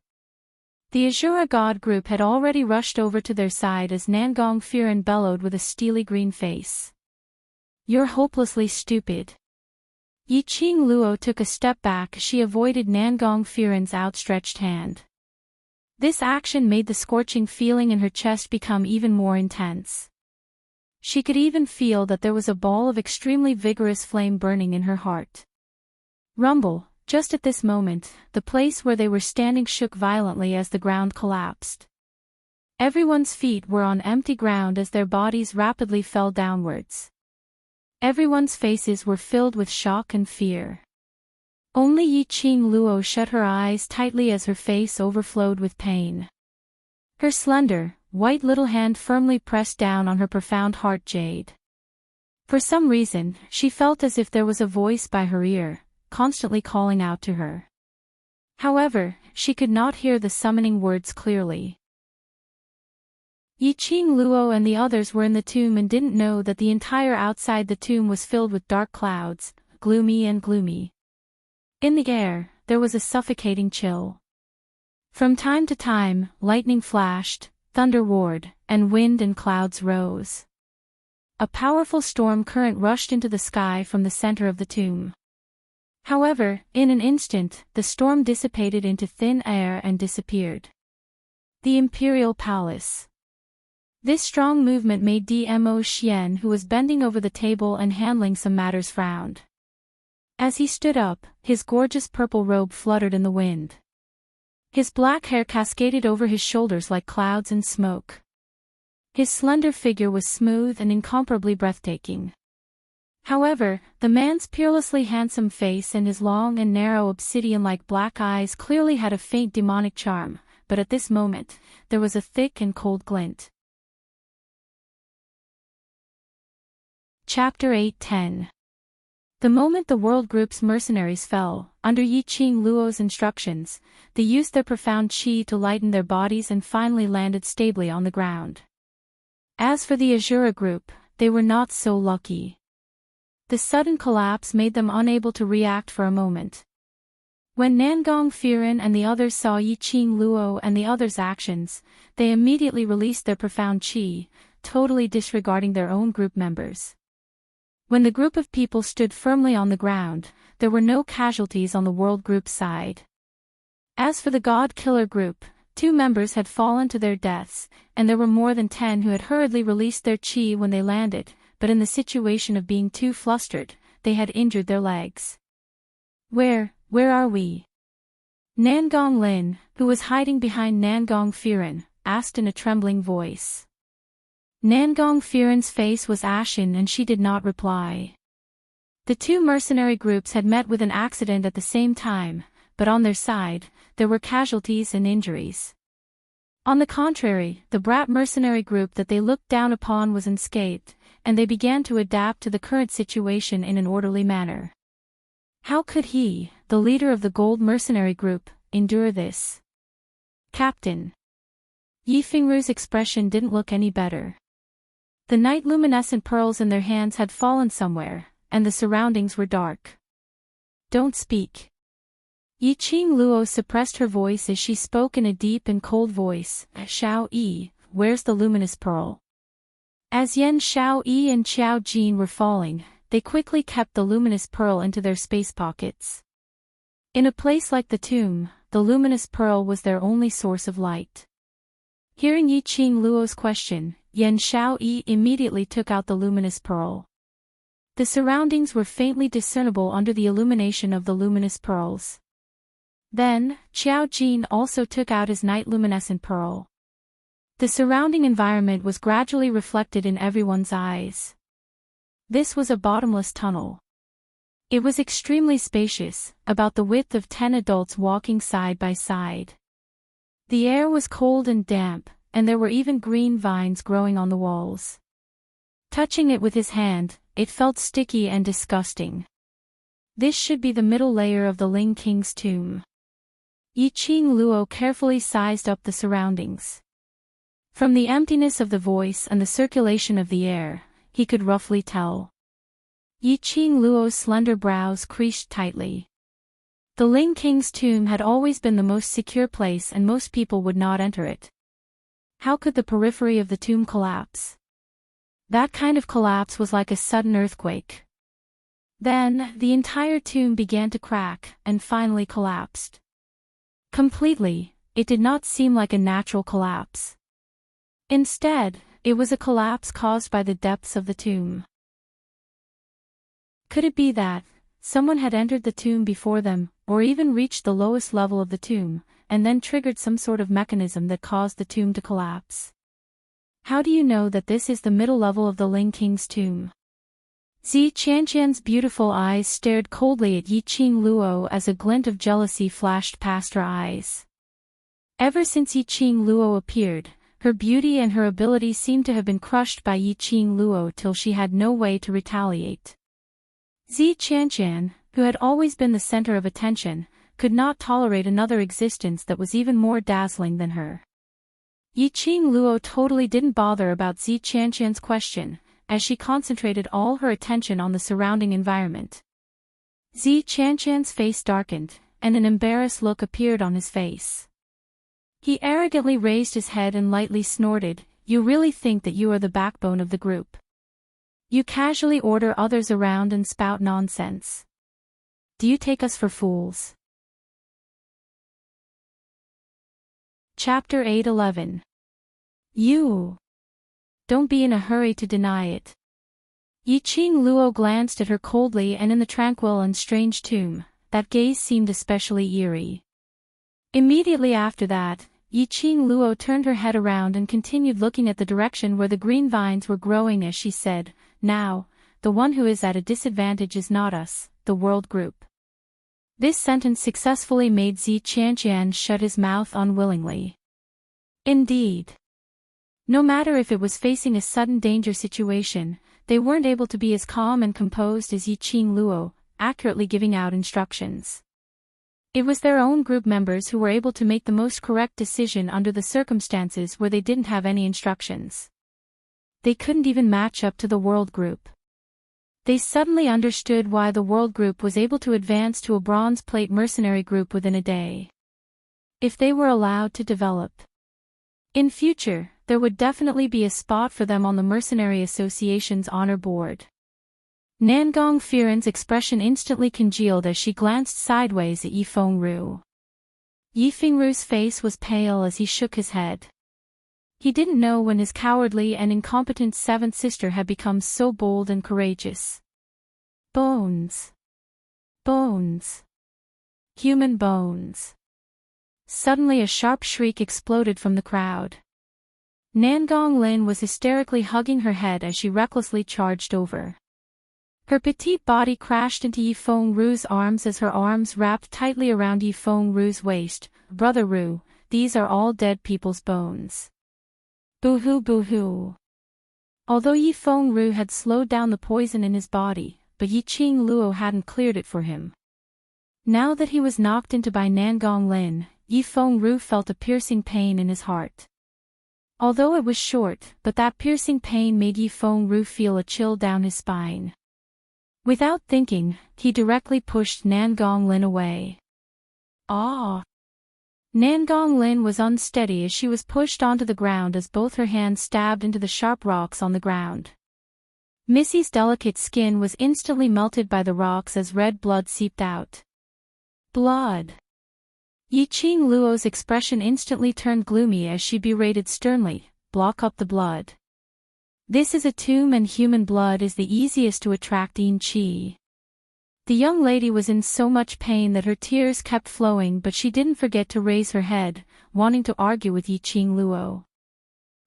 The Azura god group had already rushed over to their side as Nangong Firen bellowed with a steely green face. "You're hopelessly stupid." Yi Qingluo took a step back as she avoided Nangong Firen's outstretched hand. This action made the scorching feeling in her chest become even more intense. She could even feel that there was a ball of extremely vigorous flame burning in her heart. Rumble, just at this moment, the place where they were standing shook violently as the ground collapsed. Everyone's feet were on empty ground as their bodies rapidly fell downwards. Everyone's faces were filled with shock and fear. Only Yi Qingluo shut her eyes tightly as her face overflowed with pain. Her slender, white little hand firmly pressed down on her profound heart jade. For some reason, she felt as if there was a voice by her ear, constantly calling out to her. However, she could not hear the summoning words clearly. Yi Qingluo and the others were in the tomb and didn't know that the entire outside the tomb was filled with dark clouds, gloomy and gloomy. In the air, there was a suffocating chill. From time to time, lightning flashed, thunder roared, and wind and clouds rose. A powerful storm current rushed into the sky from the center of the tomb. However, in an instant, the storm dissipated into thin air and disappeared. The Imperial Palace. This strong movement made Dmo Xian, who was bending over the table and handling some matters, frowned. As he stood up, his gorgeous purple robe fluttered in the wind. His black hair cascaded over his shoulders like clouds and smoke. His slender figure was smooth and incomparably breathtaking. However, the man's peerlessly handsome face and his long and narrow obsidian-like black eyes clearly had a faint demonic charm, but at this moment, there was a thick and cold glint. Chapter 8:10. The moment the World Group's mercenaries fell, under Yiqing Luo's instructions, they used their profound qi to lighten their bodies and finally landed stably on the ground. As for the Azura Group, they were not so lucky. The sudden collapse made them unable to react for a moment. When Nangong Firen and the others saw Yiqing Luo and the others' actions, they immediately released their profound qi, totally disregarding their own group members. When the group of people stood firmly on the ground, there were no casualties on the World Group's side. As for the God Killer Group, 2 members had fallen to their deaths, and there were more than 10 who had hurriedly released their qi when they landed, but in the situation of being too flustered, they had injured their legs. Where are we? Nangong Lin, who was hiding behind Nangong Firen, asked in a trembling voice. Nangong Firen's face was ashen and she did not reply. The 2 mercenary groups had met with an accident at the same time, but on their side, there were casualties and injuries. On the contrary, the brat mercenary group that they looked down upon was unscathed, and they began to adapt to the current situation in an orderly manner. How could he, the leader of the gold mercenary group, endure this? Captain. Yi Fengru's expression didn't look any better. The night luminescent pearls in their hands had fallen somewhere, and the surroundings were dark. Don't speak. Yiqing Luo suppressed her voice as she spoke in a deep and cold voice. Xiao Yi, where's the luminous pearl? As Yan Xiao Yi and Xiao Jin were falling, they quickly kept the luminous pearl into their space pockets. In a place like the tomb, the luminous pearl was their only source of light. Hearing Yiqing Luo's question, Yan Xiao Yi immediately took out the luminous pearl. The surroundings were faintly discernible under the illumination of the luminous pearls. Then, Xiao Jin also took out his night luminescent pearl. The surrounding environment was gradually reflected in everyone's eyes. This was a bottomless tunnel. It was extremely spacious, about the width of 10 adults walking side by side. The air was cold and damp, and there were even green vines growing on the walls. Touching it with his hand, it felt sticky and disgusting. This should be the middle layer of the Ling King's tomb. Yiqing Luo carefully sized up the surroundings. From the emptiness of the voice and the circulation of the air, he could roughly tell. Yiqing Luo's slender brows creased tightly. The Ling King's tomb had always been the most secure place and most people would not enter it. How could the periphery of the tomb collapse? That kind of collapse was like a sudden earthquake. Then, the entire tomb began to crack, and finally collapsed. Completely, it did not seem like a natural collapse. Instead, it was a collapse caused by the depths of the tomb. Could it be that someone had entered the tomb before them, or even reached the lowest level of the tomb, and then triggered some sort of mechanism that caused the tomb to collapse? How do you know that this is the middle level of the Ling King's tomb? Zi Qianqian's beautiful eyes stared coldly at Yiqing Luo as a glint of jealousy flashed past her eyes. Ever since Yiqing Luo appeared, her beauty and her ability seemed to have been crushed by Yiqing Luo till she had no way to retaliate. Zi Qianqian, who had always been the center of attention, could not tolerate another existence that was even more dazzling than her. Yiqing Luo totally didn't bother about Zi Qianqian's question, as she concentrated all her attention on the surrounding environment. Zi Qianqian's face darkened, and an embarrassed look appeared on his face. He arrogantly raised his head and lightly snorted, "You really think that you are the backbone of the group? You casually order others around and spout nonsense. Do you take us for fools?" Chapter 8:11. You. Don't be in a hurry to deny it. Yiqing Luo glanced at her coldly, and in the tranquil and strange tomb, that gaze seemed especially eerie. Immediately after that, Yiqing Luo turned her head around and continued looking at the direction where the green vines were growing as she said, "Now, the one who is at a disadvantage is not us, the world group." This sentence successfully made Zi Qianqian shut his mouth unwillingly. Indeed. No matter if it was facing a sudden danger situation, they weren't able to be as calm and composed as Yiqing Luo, accurately giving out instructions. It was their own group members who were able to make the most correct decision under the circumstances where they didn't have any instructions. They couldn't even match up to the world group. They suddenly understood why the world group was able to advance to a bronze plate mercenary group within a day. If they were allowed to develop in future, there would definitely be a spot for them on the Mercenary Association's honor board. Nangong Firen's expression instantly congealed as she glanced sideways at Yifengru. Yifengru's face was pale as he shook his head. He didn't know when his cowardly and incompetent seventh sister had become so bold and courageous. Bones. Bones. Human bones. Suddenly a sharp shriek exploded from the crowd. Nangong Lin was hysterically hugging her head as she recklessly charged over. Her petite body crashed into Yifengru's arms as her arms wrapped tightly around Yifengru's waist. "Brother Ru, these are all dead people's bones." Boo-hoo boo-hoo. Although Yifengru had slowed down the poison in his body, but Yiqing Luo hadn't cleared it for him. Now that he was knocked into by Nangong Lin, Yifengru felt a piercing pain in his heart. Although it was short, but that piercing pain made Yifengru feel a chill down his spine. Without thinking, he directly pushed Nangong Lin away. Ah! Nangong Lin was unsteady as she was pushed onto the ground as both her hands stabbed into the sharp rocks on the ground. Missy's delicate skin was instantly melted by the rocks as red blood seeped out. Blood! Yiqing Luo's expression instantly turned gloomy as she berated sternly, "Block up the blood. This is a tomb and human blood is the easiest to attract yin qi." The young lady was in so much pain that her tears kept flowing, but she didn't forget to raise her head, wanting to argue with Yiqing Luo.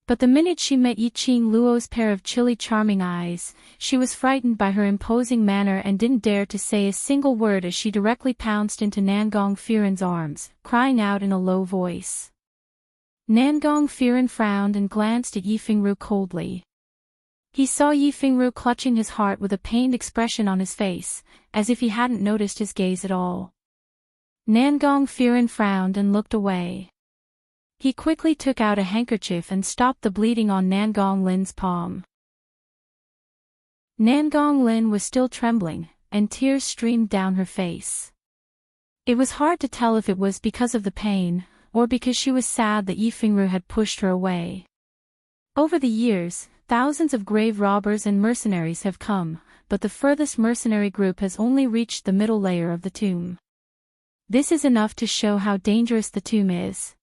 But the minute she met Yiqing Luo's pair of chilly charming eyes, she was frightened by her imposing manner and didn't dare to say a single word as she directly pounced into Nangong Firen's arms, crying out in a low voice. Nangong Firen frowned and glanced at Yifengru coldly. He saw Yifengru clutching his heart with a pained expression on his face, as if he hadn't noticed his gaze at all. Nangong Firen frowned and looked away. He quickly took out a handkerchief and stopped the bleeding on Nangong Lin's palm. Nangong Lin was still trembling, and tears streamed down her face. It was hard to tell if it was because of the pain, or because she was sad that Yifengru had pushed her away. Over the years, thousands of grave robbers and mercenaries have come, but the furthest mercenary group has only reached the middle layer of the tomb. This is enough to show how dangerous the tomb is.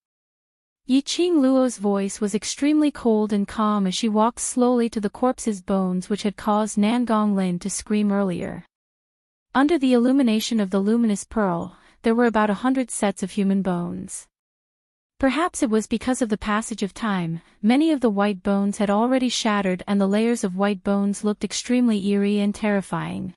Yiqing Luo's voice was extremely cold and calm as she walked slowly to the corpse's bones which had caused Nangong Lin to scream earlier. Under the illumination of the luminous pearl, there were about 100 sets of human bones. Perhaps it was because of the passage of time, many of the white bones had already shattered and the layers of white bones looked extremely eerie and terrifying.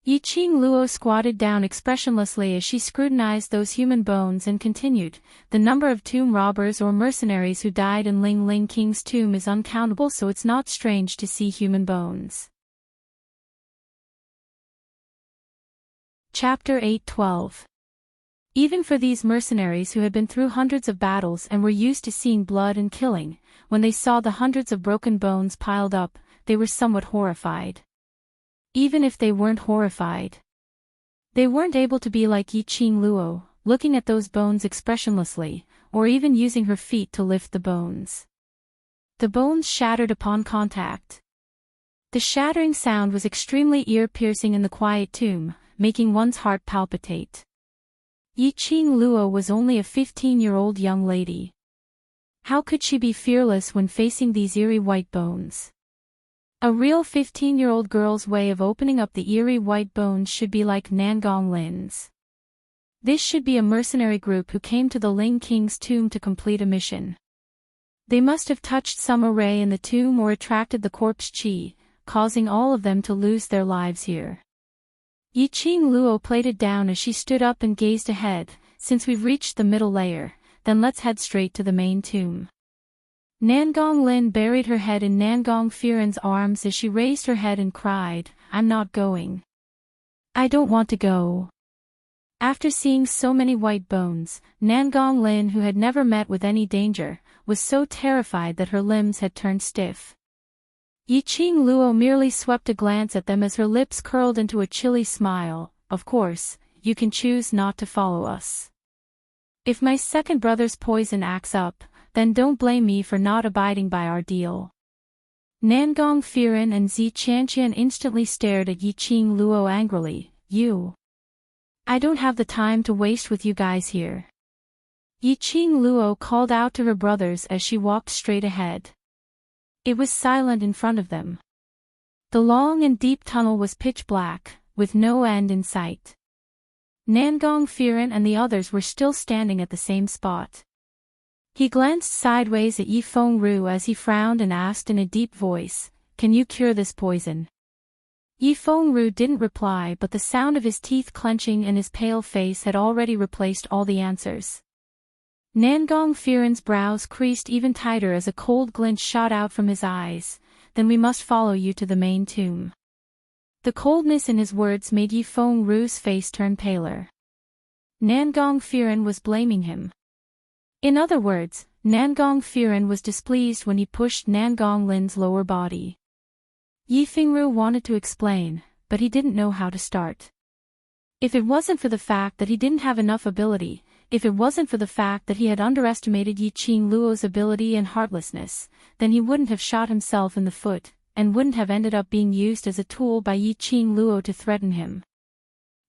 Yiqing Luo squatted down expressionlessly as she scrutinized those human bones and continued, "The number of tomb robbers or mercenaries who died in Ling Ling King's tomb is uncountable, so it's not strange to see human bones." Chapter 8:12. Even for these mercenaries who had been through hundreds of battles and were used to seeing blood and killing, when they saw the hundreds of broken bones piled up, they were somewhat horrified. Even if they weren't horrified, they weren't able to be like Yiqing Luo, looking at those bones expressionlessly, or even using her feet to lift the bones. The bones shattered upon contact. The shattering sound was extremely ear-piercing in the quiet tomb, making one's heart palpitate. Yiqing Luo was only a 15-year-old young lady. How could she be fearless when facing these eerie white bones? A real 15-year-old girl's way of opening up the eerie white bones should be like Nangong Lin's. This should be a mercenary group who came to the Ling King's tomb to complete a mission. They must have touched some array in the tomb or attracted the corpse chi, causing all of them to lose their lives here. Yi Qing Luo played it down as she stood up and gazed ahead. Since we've reached the middle layer, then let's head straight to the main tomb. Nangong Lin buried her head in Nangong Firen's arms as she raised her head and cried, "I'm not going. I don't want to go." After seeing so many white bones, Nangong Lin, who had never met with any danger, was so terrified that her limbs had turned stiff. Yi Qing Luo merely swept a glance at them as her lips curled into a chilly smile. "Of course, you can choose not to follow us. If my second brother's poison acts up, then don't blame me for not abiding by our deal." Nangong Firen and Zi Qianqian instantly stared at Yi Qing Luo angrily. I don't have the time to waste with you guys here." Yi Qing Luo called out to her brothers as she walked straight ahead. It was silent in front of them. The long and deep tunnel was pitch black, with no end in sight. Nangong Firen and the others were still standing at the same spot. He glanced sideways at Yi Fengru as he frowned and asked in a deep voice, "Can you cure this poison?" Yi Fengru didn't reply, but the sound of his teeth clenching and his pale face had already replaced all the answers. Nangong Firen's brows creased even tighter as a cold glint shot out from his eyes. "Then we must follow you to the main tomb." The coldness in his words made Yi Fengru's face turn paler. Nangong Firen was blaming him. In other words, Nangong Firen was displeased when he pushed Nangong Lin's lower body. Yi Fengru wanted to explain, but he didn't know how to start. If it wasn't for the fact that he didn't have enough ability, if it wasn't for the fact that he had underestimated Yi Qing Luo's ability and heartlessness, then he wouldn't have shot himself in the foot, and wouldn't have ended up being used as a tool by Yi Qing Luo to threaten him.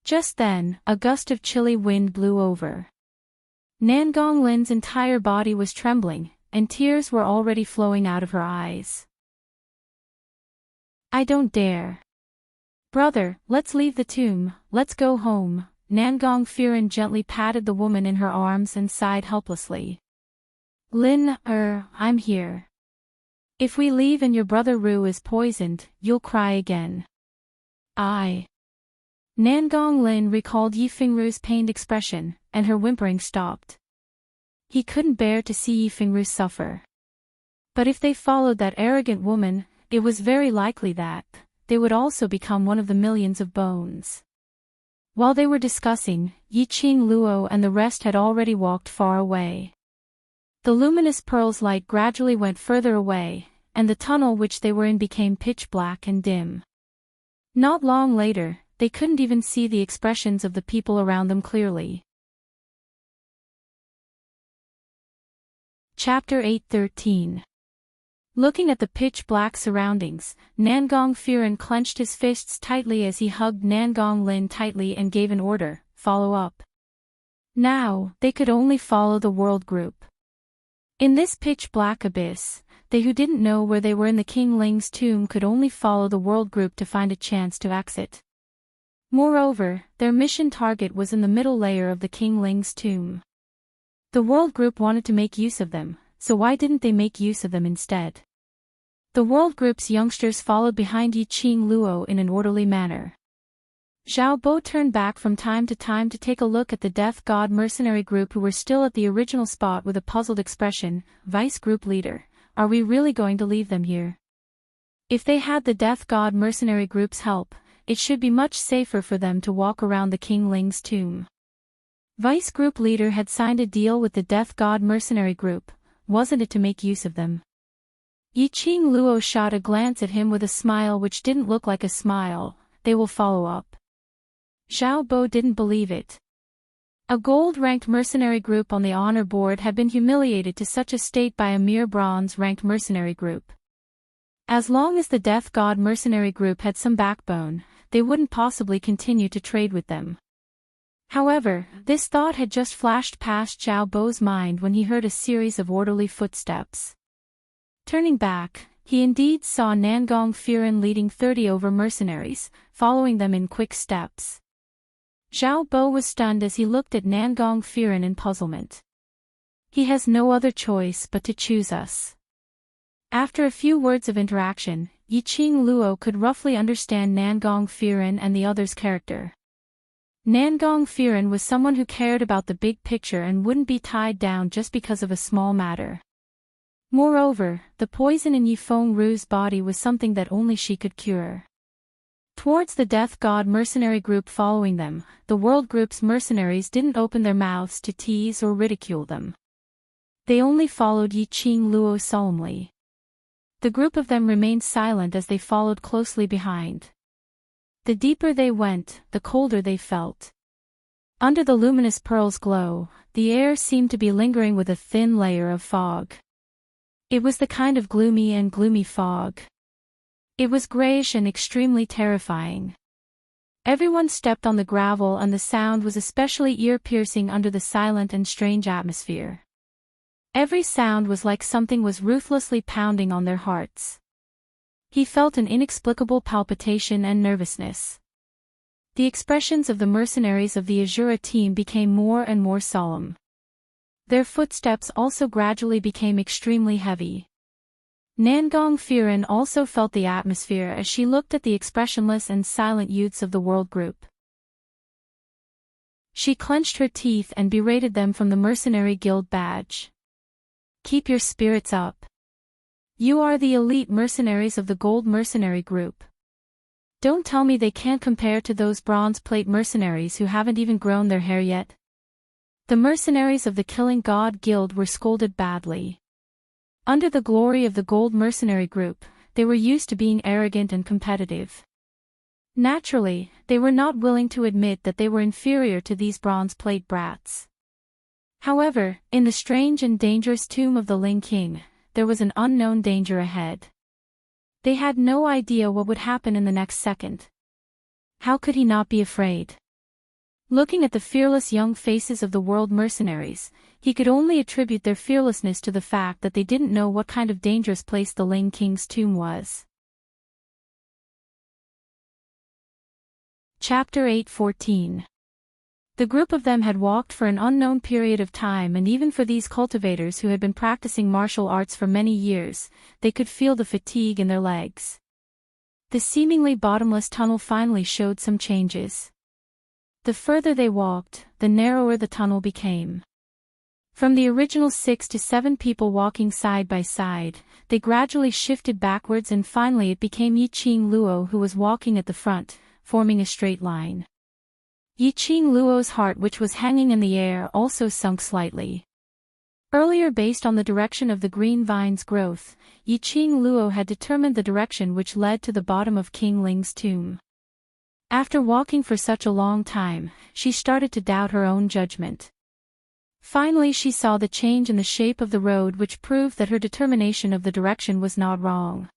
Just then, a gust of chilly wind blew over. Nangong Lin's entire body was trembling, and tears were already flowing out of her eyes. "I don't dare. Brother, let's leave the tomb, let's go home." Nangong Firen gently patted the woman in her arms and sighed helplessly. "Lin, I'm here. If we leave and your brother Ru is poisoned, you'll cry again." Nangong Lin recalled Yi Fengru's pained expression, and her whimpering stopped. He couldn't bear to see Yi Fengru suffer. But if they followed that arrogant woman, it was very likely that they would also become one of the millions of bones. While they were discussing, Yi Qing Luo and the rest had already walked far away. The luminous pearl's light gradually went further away, and the tunnel which they were in became pitch black and dim. Not long later, they couldn't even see the expressions of the people around them clearly. Chapter 8:13. Looking at the pitch-black surroundings, Nangong Firen clenched his fists tightly as he hugged Nangong Lin tightly and gave an order, "Follow up." Now, they could only follow the world group. In this pitch-black abyss, they who didn't know where they were in the King Ling's tomb could only follow the world group to find a chance to exit. Moreover, their mission target was in the middle layer of the King Ling's tomb. The world group wanted to make use of them, so why didn't they make use of them instead? The world group's youngsters followed behind Yi Qing Luo in an orderly manner. Zhao Bo turned back from time to time to take a look at the Death God mercenary group who were still at the original spot with a puzzled expression. "Vice Group Leader, are we really going to leave them here? If they had the Death God mercenary group's help, it should be much safer for them to walk around the King Ling's tomb." Vice Group Leader had signed a deal with the Death God mercenary group, wasn't it to make use of them? Yi Qing Luo shot a glance at him with a smile which didn't look like a smile. "They will follow up." Zhao Bo didn't believe it. A gold-ranked mercenary group on the honor board had been humiliated to such a state by a mere bronze-ranked mercenary group. As long as the Death God mercenary group had some backbone, they wouldn't possibly continue to trade with them. However, this thought had just flashed past Zhao Bo's mind when he heard a series of orderly footsteps. Turning back, he indeed saw Nangong Firen leading 30 over mercenaries, following them in quick steps. Zhao Bo was stunned as he looked at Nangong Firen in puzzlement. He has no other choice but to choose us. After a few words of interaction, Yiqing Luo could roughly understand Nangong Firen and the other's character. Nangong Firen was someone who cared about the big picture and wouldn't be tied down just because of a small matter. Moreover, the poison in Yifeng Ru's body was something that only she could cure. Towards the Death God mercenary group following them, the World Group's mercenaries didn't open their mouths to tease or ridicule them. They only followed Yiqing Luo solemnly. The group of them remained silent as they followed closely behind. The deeper they went, the colder they felt. Under the luminous pearl's glow, the air seemed to be lingering with a thin layer of fog. It was the kind of gloomy fog. It was grayish and extremely terrifying. Everyone stepped on the gravel and the sound was especially ear-piercing under the silent and strange atmosphere. Every sound was like something was ruthlessly pounding on their hearts. He felt an inexplicable palpitation and nervousness. The expressions of the mercenaries of the Azura team became more and more solemn. Their footsteps also gradually became extremely heavy. Nangong Firen also felt the atmosphere as she looked at the expressionless and silent youths of the World Group. She clenched her teeth and berated them from the Mercenary Guild badge. Keep your spirits up. You are the elite mercenaries of the Gold Mercenary Group. Don't tell me they can't compare to those bronze plate mercenaries who haven't even grown their hair yet. The mercenaries of the Killing God Guild were scolded badly. Under the glory of the Gold Mercenary Group, they were used to being arrogant and competitive. Naturally, they were not willing to admit that they were inferior to these bronze plate brats. However, in the strange and dangerous tomb of the Ling King, there was an unknown danger ahead. They had no idea what would happen in the next second. How could he not be afraid? Looking at the fearless young faces of the world mercenaries, he could only attribute their fearlessness to the fact that they didn't know what kind of dangerous place the Ling King's tomb was. Chapter 8:14. The group of them had walked for an unknown period of time, and even for these cultivators who had been practicing martial arts for many years, they could feel the fatigue in their legs. The seemingly bottomless tunnel finally showed some changes. The further they walked, the narrower the tunnel became. From the original 6 to 7 people walking side by side, they gradually shifted backwards and finally it became Yiqing Luo who was walking at the front, forming a straight line. Yiqing Luo's heart, which was hanging in the air, also sunk slightly. Earlier, based on the direction of the green vine's growth, Yiqing Luo had determined the direction which led to the bottom of King Ling's tomb. After walking for such a long time, she started to doubt her own judgment. Finally she saw the change in the shape of the road, which proved that her determination of the direction was not wrong.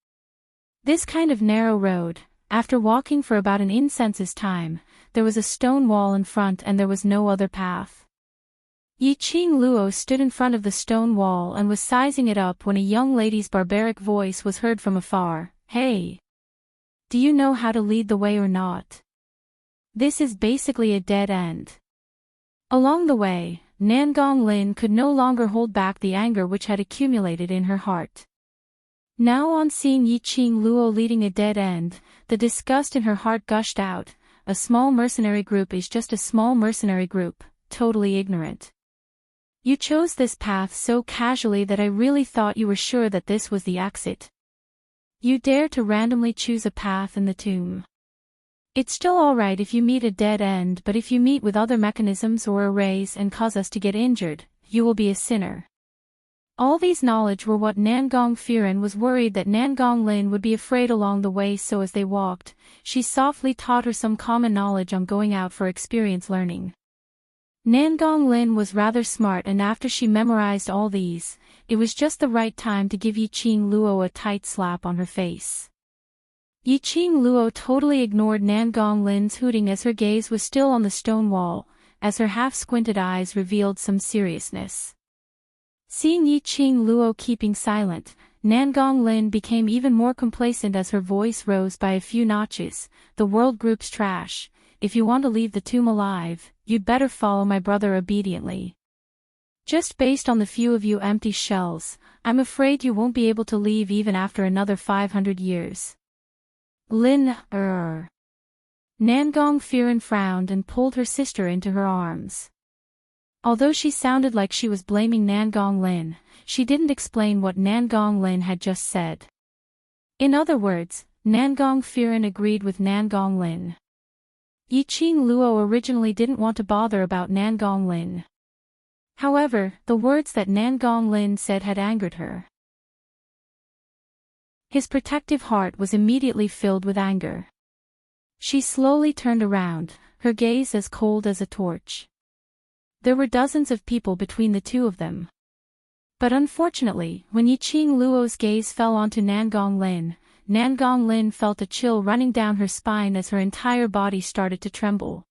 This kind of narrow road, after walking for about an incense's time, there was a stone wall in front and there was no other path. Yiqing Luo stood in front of the stone wall and was sizing it up when a young lady's barbaric voice was heard from afar. Hey! Do you know how to lead the way or not? This is basically a dead end. Along the way, Nangong Lin could no longer hold back the anger which had accumulated in her heart. Now, on seeing Yiqing Luo leading a dead end, the disgust in her heart gushed out. A small mercenary group is just a small mercenary group, totally ignorant. You chose this path so casually that I really thought you were sure that this was the exit. You dare to randomly choose a path in the tomb. It's still alright if you meet a dead end, but if you meet with other mechanisms or arrays and cause us to get injured, you will be a sinner. All these knowledge were what Nangong Firen was worried that Nangong Lin would be afraid along the way, so as they walked, she softly taught her some common knowledge on going out for experience learning. Nangong Lin was rather smart, and after she memorized all these, it was just the right time to give Yiqing Luo a tight slap on her face. Yiqing Luo totally ignored Nangong Lin's hooting as her gaze was still on the stone wall. as her half-squinted eyes revealed some seriousness. Seeing Yiqing Luo keeping silent, Nangong Lin became even more complacent as her voice rose by a few notches. The world group's trash. If you want to leave the tomb alive, you'd better follow my brother obediently. Just based on the few of you empty shells, I'm afraid you won't be able to leave even after another 500 years. Lin, Nangong Firen frowned and pulled her sister into her arms. Although she sounded like she was blaming Nangong Lin, she didn't explain what Nangong Lin had just said. In other words, Nangong Firen agreed with Nangong Lin. Yiqing Luo originally didn't want to bother about Nangong Lin. However, the words that Nangong Lin said had angered her. His protective heart was immediately filled with anger. She slowly turned around, her gaze as cold as a torch. There were dozens of people between the two of them. But unfortunately, when Yiqing Luo's gaze fell onto Nangong Lin felt a chill running down her spine as her entire body started to tremble.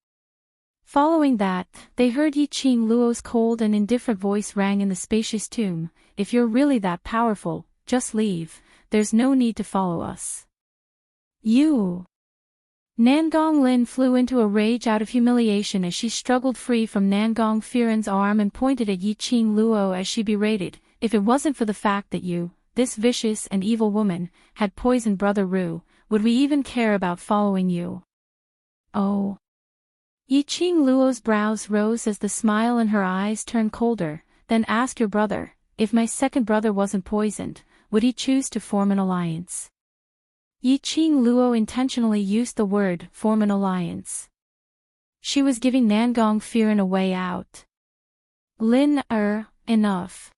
Following that, they heard Yiqing Luo's cold and indifferent voice rang in the spacious tomb, "If you're really that powerful, just leave, there's no need to follow us." You! Nangong Lin flew into a rage out of humiliation as she struggled free from Nangong Firen's arm and pointed at Yiqing Luo as she berated, "If it wasn't for the fact that you, this vicious and evil woman, had poisoned Brother Ru, would we even care about following you?" Oh! Yiqing Luo's brows rose as the smile in her eyes turned colder. "Then ask your brother, if my second brother wasn't poisoned, would he choose to form an alliance?" Yiqing Luo intentionally used the word, form an alliance. She was giving Nangong Firen a way out. Lin, enough.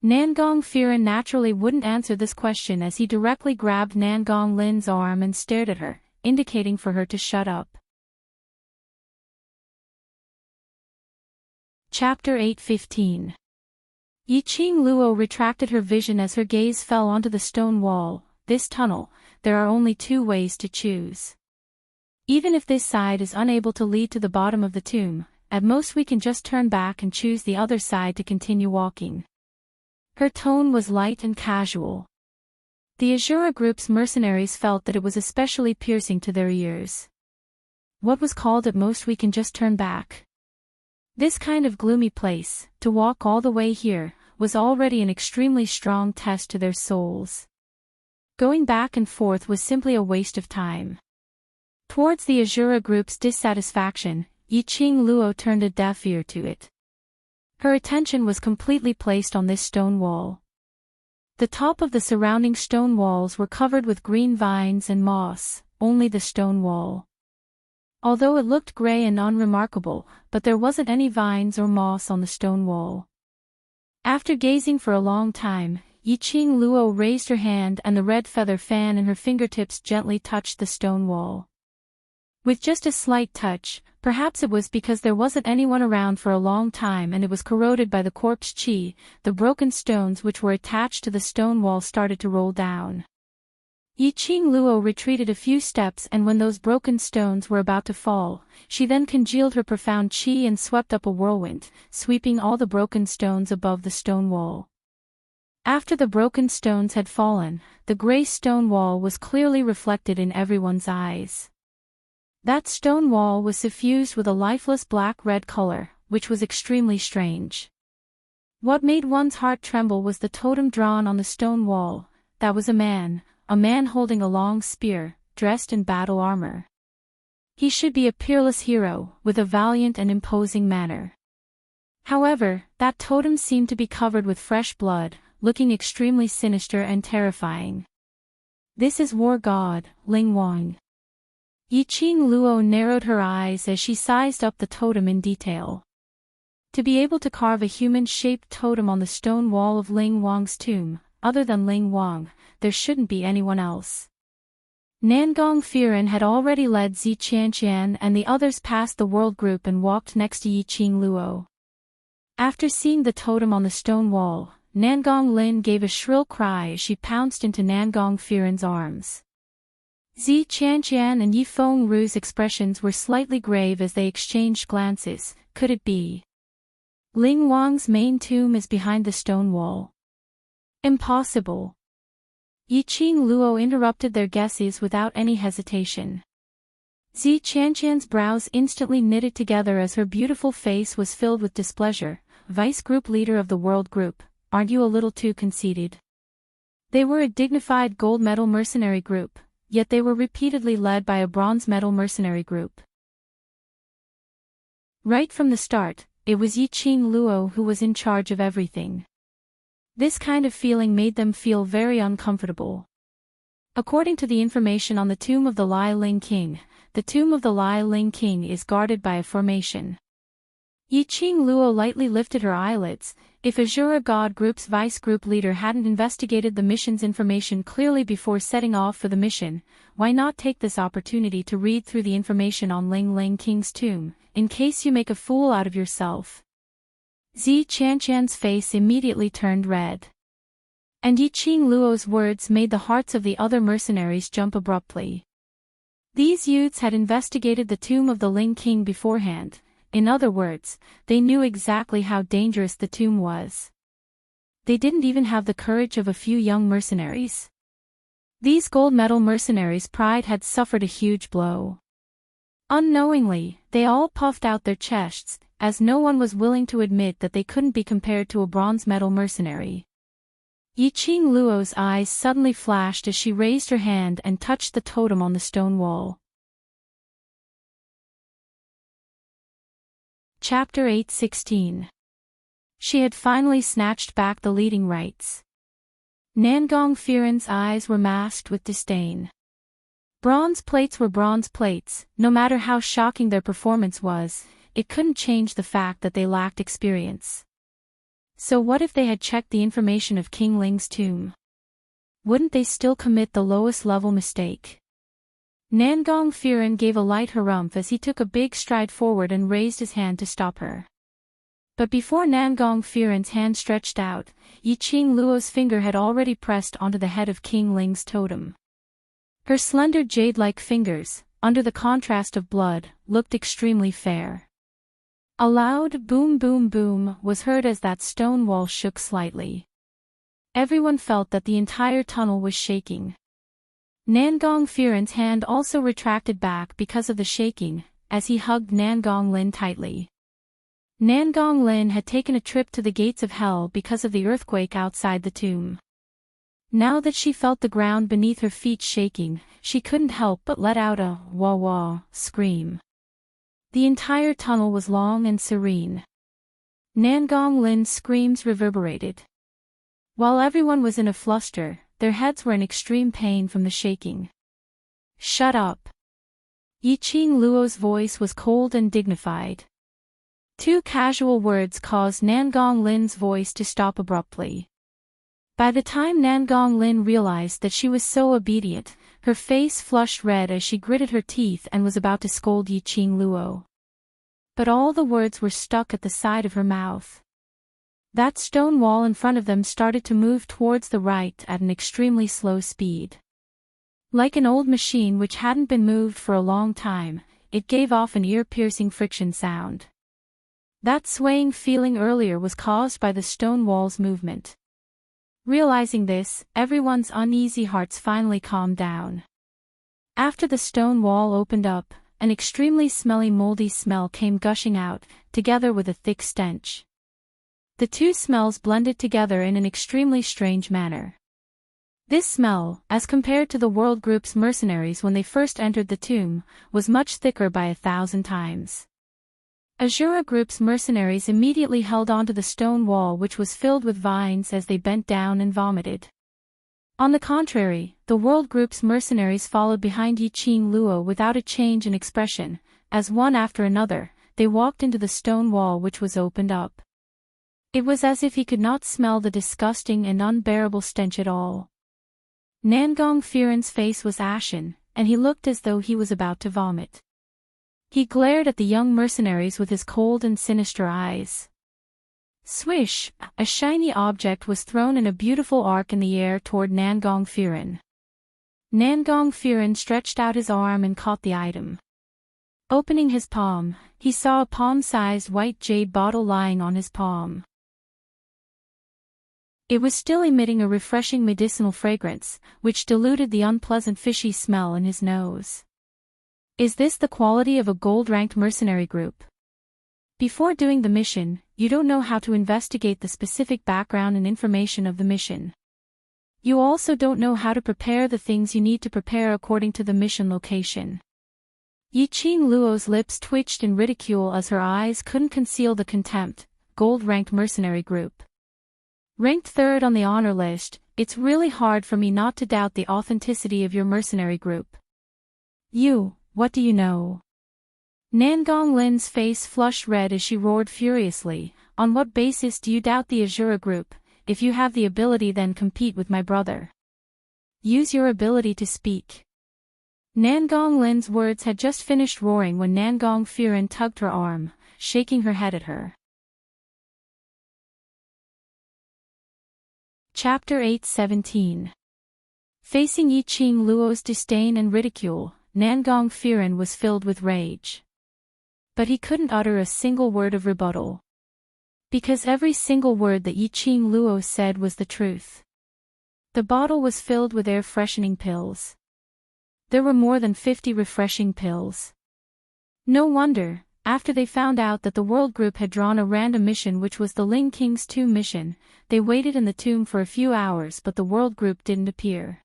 Nangong Firen naturally wouldn't answer this question as he directly grabbed Nangong Lin's arm and stared at her, indicating for her to shut up. Chapter 8:15. Yiqing Luo retracted her vision as her gaze fell onto the stone wall. "This tunnel, there are only two ways to choose. Even if this side is unable to lead to the bottom of the tomb, at most we can just turn back and choose the other side to continue walking." Her tone was light and casual. The Azura group's mercenaries felt that it was especially piercing to their ears. What was called "at most we can just turn back"? This kind of gloomy place, to walk all the way here, was already an extremely strong test to their souls. Going back and forth was simply a waste of time. Towards the Azura group's dissatisfaction, Yiqing Luo turned a deaf ear to it. Her attention was completely placed on this stone wall. The top of the surrounding stone walls were covered with green vines and moss, only the stone wall. Although it looked gray and unremarkable, but there wasn't any vines or moss on the stone wall. After gazing for a long time, Yiqing Luo raised her hand and the red feather fan in her fingertips gently touched the stone wall. With just a slight touch, perhaps it was because there wasn't anyone around for a long time and it was corroded by the corpse qi, the broken stones which were attached to the stone wall started to roll down. Yiqing Luo retreated a few steps, and when those broken stones were about to fall, she then congealed her profound qi and swept up a whirlwind, sweeping all the broken stones above the stone wall. After the broken stones had fallen, the gray stone wall was clearly reflected in everyone's eyes. That stone wall was suffused with a lifeless black-red color, which was extremely strange. What made one's heart tremble was the totem drawn on the stone wall. That was a man holding a long spear, dressed in battle armor. He should be a peerless hero, with a valiant and imposing manner. However, that totem seemed to be covered with fresh blood, looking extremely sinister and terrifying. "This is War God, Ling Wang." Yiqing Luo narrowed her eyes as she sized up the totem in detail. To be able to carve a human-shaped totem on the stone wall of Ling Wang's tomb, other than Ling Wang, there shouldn't be anyone else. Nangong Firen had already led Zi Qianqian and the others past the world group and walked next to Yiqing Luo. After seeing the totem on the stone wall, Nangong Lin gave a shrill cry as she pounced into Nangong Firen's arms. Zi Qianqian and Yi Fengru's expressions were slightly grave as they exchanged glances. Could it be? Ling Wang's main tomb is behind the stone wall. Impossible. Yi Qing Luo interrupted their guesses without any hesitation. Zi Qianqian's brows instantly knitted together as her beautiful face was filled with displeasure. Vice group leader of the world group, aren't you a little too conceited? They were a dignified gold medal mercenary group, yet they were repeatedly led by a bronze medal mercenary group. Right from the start, it was Yi Qing Luo who was in charge of everything. This kind of feeling made them feel very uncomfortable. According to the information on the tomb of the Lai Ling King, the tomb of the Lai Ling King is guarded by a formation. Yi Qing Luo lightly lifted her eyelids. If Azura God Group's vice group leader hadn't investigated the mission's information clearly before setting off for the mission, why not take this opportunity to read through the information on Ling Ling King's tomb, in case you make a fool out of yourself? Zi Qianqian's face immediately turned red. And Yi Qing Luo's words made the hearts of the other mercenaries jump abruptly. These youths had investigated the tomb of the Ling King beforehand. In other words, they knew exactly how dangerous the tomb was. They didn't even have the courage of a few young mercenaries. These gold medal mercenaries' pride had suffered a huge blow. Unknowingly, they all puffed out their chests, as no one was willing to admit that they couldn't be compared to a bronze medal mercenary. Yi Qing Luo's eyes suddenly flashed as she raised her hand and touched the totem on the stone wall. Chapter 8:16. She had finally snatched back the leading rights. Nangong Firen's eyes were masked with disdain. Bronze plates were bronze plates. No matter how shocking their performance was, it couldn't change the fact that they lacked experience. So what if they had checked the information of King Ling's tomb? Wouldn't they still commit the lowest level mistake? Nangong Firen gave a light harumph as he took a big stride forward and raised his hand to stop her. But before Nangong Firen's hand stretched out, Yi Qing Luo's finger had already pressed onto the head of King Ling's totem. Her slender jade-like fingers, under the contrast of blood, looked extremely fair. A loud boom boom boom was heard as that stone wall shook slightly. Everyone felt that the entire tunnel was shaking. Nangong Firen's hand also retracted back because of the shaking, as he hugged Nangong Lin tightly. Nangong Lin had taken a trip to the gates of hell because of the earthquake outside the tomb. Now that she felt the ground beneath her feet shaking, she couldn't help but let out a wah-wah scream. The entire tunnel was long and serene. Nangong Lin's screams reverberated. While everyone was in a fluster, their heads were in extreme pain from the shaking. Shut up. Yi Qing Luo's voice was cold and dignified. Two casual words caused Nangong Lin's voice to stop abruptly. By the time Nangong Lin realized that she was so obedient, her face flushed red as she gritted her teeth and was about to scold Yi Qing Luo. But all the words were stuck at the side of her mouth. That stone wall in front of them started to move towards the right at an extremely slow speed. Like an old machine which hadn't been moved for a long time, it gave off an ear-piercing friction sound. That swaying feeling earlier was caused by the stone wall's movement. Realizing this, everyone's uneasy hearts finally calmed down. After the stone wall opened up, an extremely smelly moldy smell came gushing out, together with a thick stench. The two smells blended together in an extremely strange manner. This smell, as compared to the World Group's mercenaries when they first entered the tomb, was much thicker by 1,000 times. Azura Group's mercenaries immediately held onto the stone wall which was filled with vines as they bent down and vomited. On the contrary, the World Group's mercenaries followed behind Yi Qing Luo without a change in expression, as one after another, they walked into the stone wall which was opened up. It was as if he could not smell the disgusting and unbearable stench at all. Nangong Firen's face was ashen, and he looked as though he was about to vomit. He glared at the young mercenaries with his cold and sinister eyes. Swish! A shiny object was thrown in a beautiful arc in the air toward Nangong Firen. Nangong Furen stretched out his arm and caught the item. Opening his palm, he saw a palm-sized white jade bottle lying on his palm. It was still emitting a refreshing medicinal fragrance, which diluted the unpleasant fishy smell in his nose. Is this the quality of a gold-ranked mercenary group? Before doing the mission, you don't know how to investigate the specific background and information of the mission. You also don't know how to prepare the things you need to prepare according to the mission location. Yiqing Luo's lips twitched in ridicule as her eyes couldn't conceal the contempt. Gold-ranked mercenary group. Ranked third on the honor list, it's really hard for me not to doubt the authenticity of your mercenary group. What do you know? Nangong Lin's face flushed red as she roared furiously. On what basis do you doubt the Azura group? If you have the ability, then compete with my brother. Use your ability to speak. Nangong Lin's words had just finished roaring when Nangong Furen tugged her arm, shaking her head at her. Chapter 8:17. Facing Yiqing Luo's disdain and ridicule, Nangong Furen was filled with rage. But he couldn't utter a single word of rebuttal. Because every single word that Yiqing Luo said was the truth. The bottle was filled with air-freshening pills. There were more than 50 refreshing pills. No wonder, after they found out that the World Group had drawn a random mission which was the Ling King's tomb mission, they waited in the tomb for a few hours but the World Group didn't appear.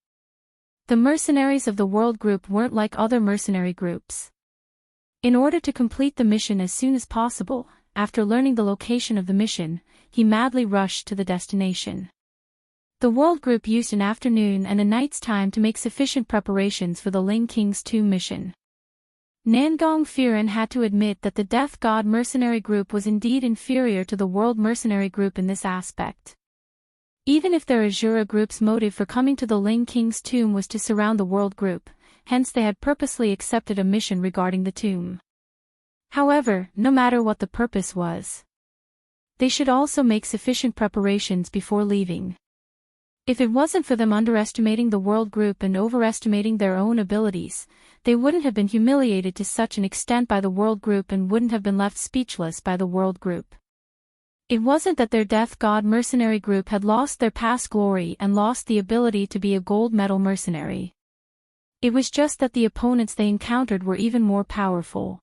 The mercenaries of the World Group weren't like other mercenary groups. In order to complete the mission as soon as possible, after learning the location of the mission, he madly rushed to the destination. The World Group used an afternoon and a night's time to make sufficient preparations for the Ling King's tomb mission. Nangong Furen had to admit that the Death God mercenary group was indeed inferior to the World Mercenary Group in this aspect. Even if their Azura group's motive for coming to the Ling King's tomb was to surround the World Group, hence they had purposely accepted a mission regarding the tomb. However, no matter what the purpose was, they should also make sufficient preparations before leaving. If it wasn't for them underestimating the World Group and overestimating their own abilities, they wouldn't have been humiliated to such an extent by the World Group and wouldn't have been left speechless by the World Group. It wasn't that their Death God mercenary group had lost their past glory and lost the ability to be a gold medal mercenary. It was just that the opponents they encountered were even more powerful.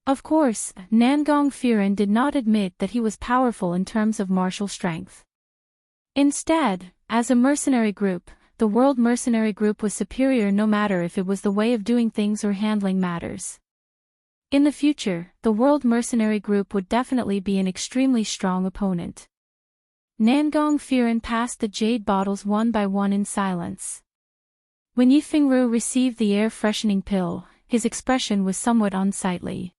Of course, Nangong Furen did not admit that he was powerful in terms of martial strength. Instead, as a mercenary group, the World Mercenary Group was superior no matter if it was the way of doing things or handling matters. In the future, the World Mercenary Group would definitely be an extremely strong opponent. Nangong Furen passed the jade bottles one by one in silence. When Yifengru received the air-freshening pill, his expression was somewhat unsightly.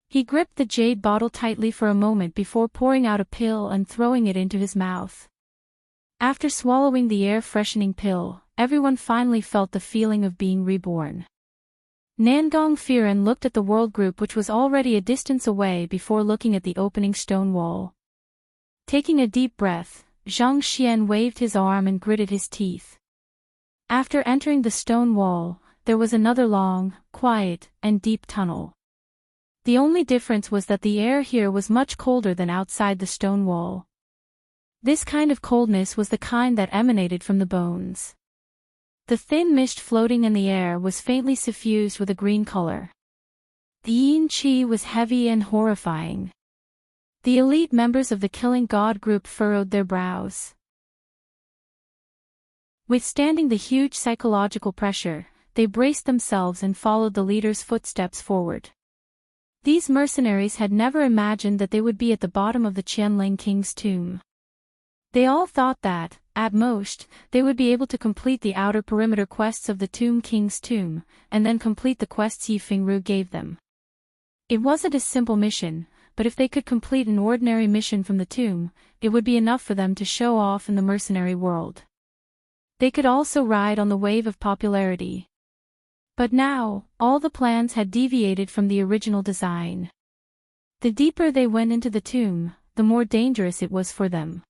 He gripped the jade bottle tightly for a moment before pouring out a pill and throwing it into his mouth. After swallowing the air-freshening pill, everyone finally felt the feeling of being reborn. Nangong Furen looked at the World Group which was already a distance away before looking at the opening stone wall. Taking a deep breath, Zhang Xian waved his arm and gritted his teeth. After entering the stone wall, there was another long, quiet, and deep tunnel. The only difference was that the air here was much colder than outside the stone wall. This kind of coldness was the kind that emanated from the bones. The thin mist floating in the air was faintly suffused with a green color. The yin qi was heavy and horrifying. The elite members of the Killing God group furrowed their brows. Withstanding the huge psychological pressure, they braced themselves and followed the leader's footsteps forward. These mercenaries had never imagined that they would be at the bottom of the Qianling King's tomb. They all thought that, at most, they would be able to complete the outer perimeter quests of the Tomb King's tomb, and then complete the quests Yifengru gave them. It wasn't a simple mission, but if they could complete an ordinary mission from the tomb, it would be enough for them to show off in the mercenary world. They could also ride on the wave of popularity. But now, all the plans had deviated from the original design. The deeper they went into the tomb, the more dangerous it was for them.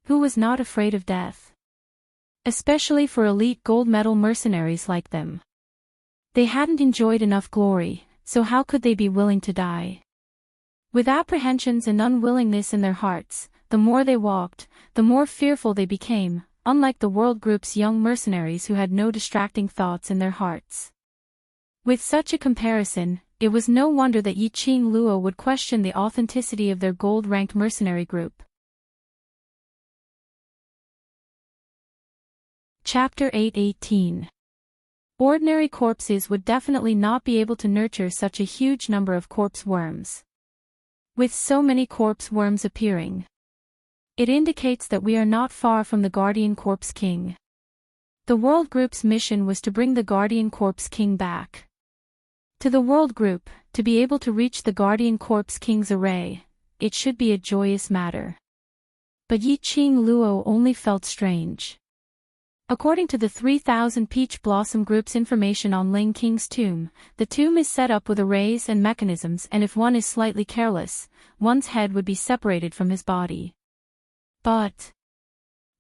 Who was not afraid of death? especially for elite gold medal mercenaries like them. They hadn't enjoyed enough glory, so how could they be willing to die? With apprehensions and unwillingness in their hearts, the more they walked, the more fearful they became, unlike the World Group's young mercenaries who had no distracting thoughts in their hearts. With such a comparison, it was no wonder that Yi Qing Luo would question the authenticity of their gold-ranked mercenary group. Chapter 8:18. Ordinary corpses would definitely not be able to nurture such a huge number of corpse worms. With so many corpse worms appearing, it indicates that we are not far from the Guardian Corpse King. The World Group's mission was to bring the Guardian Corpse King back to the World Group. To be able to reach the Guardian Corpse King's array, it should be a joyous matter. But Yi Qing Luo only felt strange. According to the 3000 Peach Blossom Group's information on Ling King's tomb, the tomb is set up with arrays and mechanisms, and if one is slightly careless, one's head would be separated from his body. But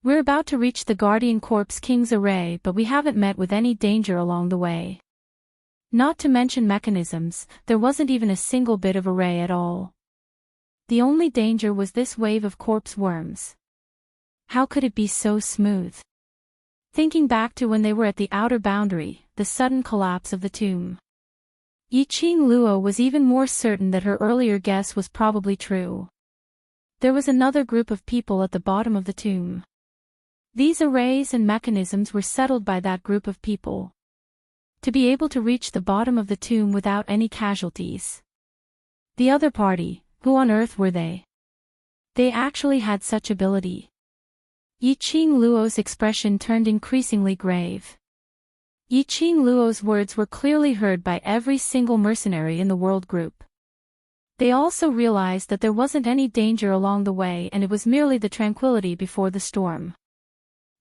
we're about to reach the Guardian Corpse King's array, but we haven't met with any danger along the way. Not to mention mechanisms, there wasn't even a single bit of array at all. The only danger was this wave of corpse worms. How could it be so smooth? Thinking back to when they were at the outer boundary, the sudden collapse of the tomb, Yi Qing Luo was even more certain that her earlier guess was probably true. There was another group of people at the bottom of the tomb. These arrays and mechanisms were settled by that group of people to be able to reach the bottom of the tomb without any casualties. The other party, who on earth were they? They actually had such ability. Yi Qing Luo's expression turned increasingly grave. Yi Qing Luo's words were clearly heard by every single mercenary in the World Group. They also realized that there wasn't any danger along the way, and it was merely the tranquility before the storm.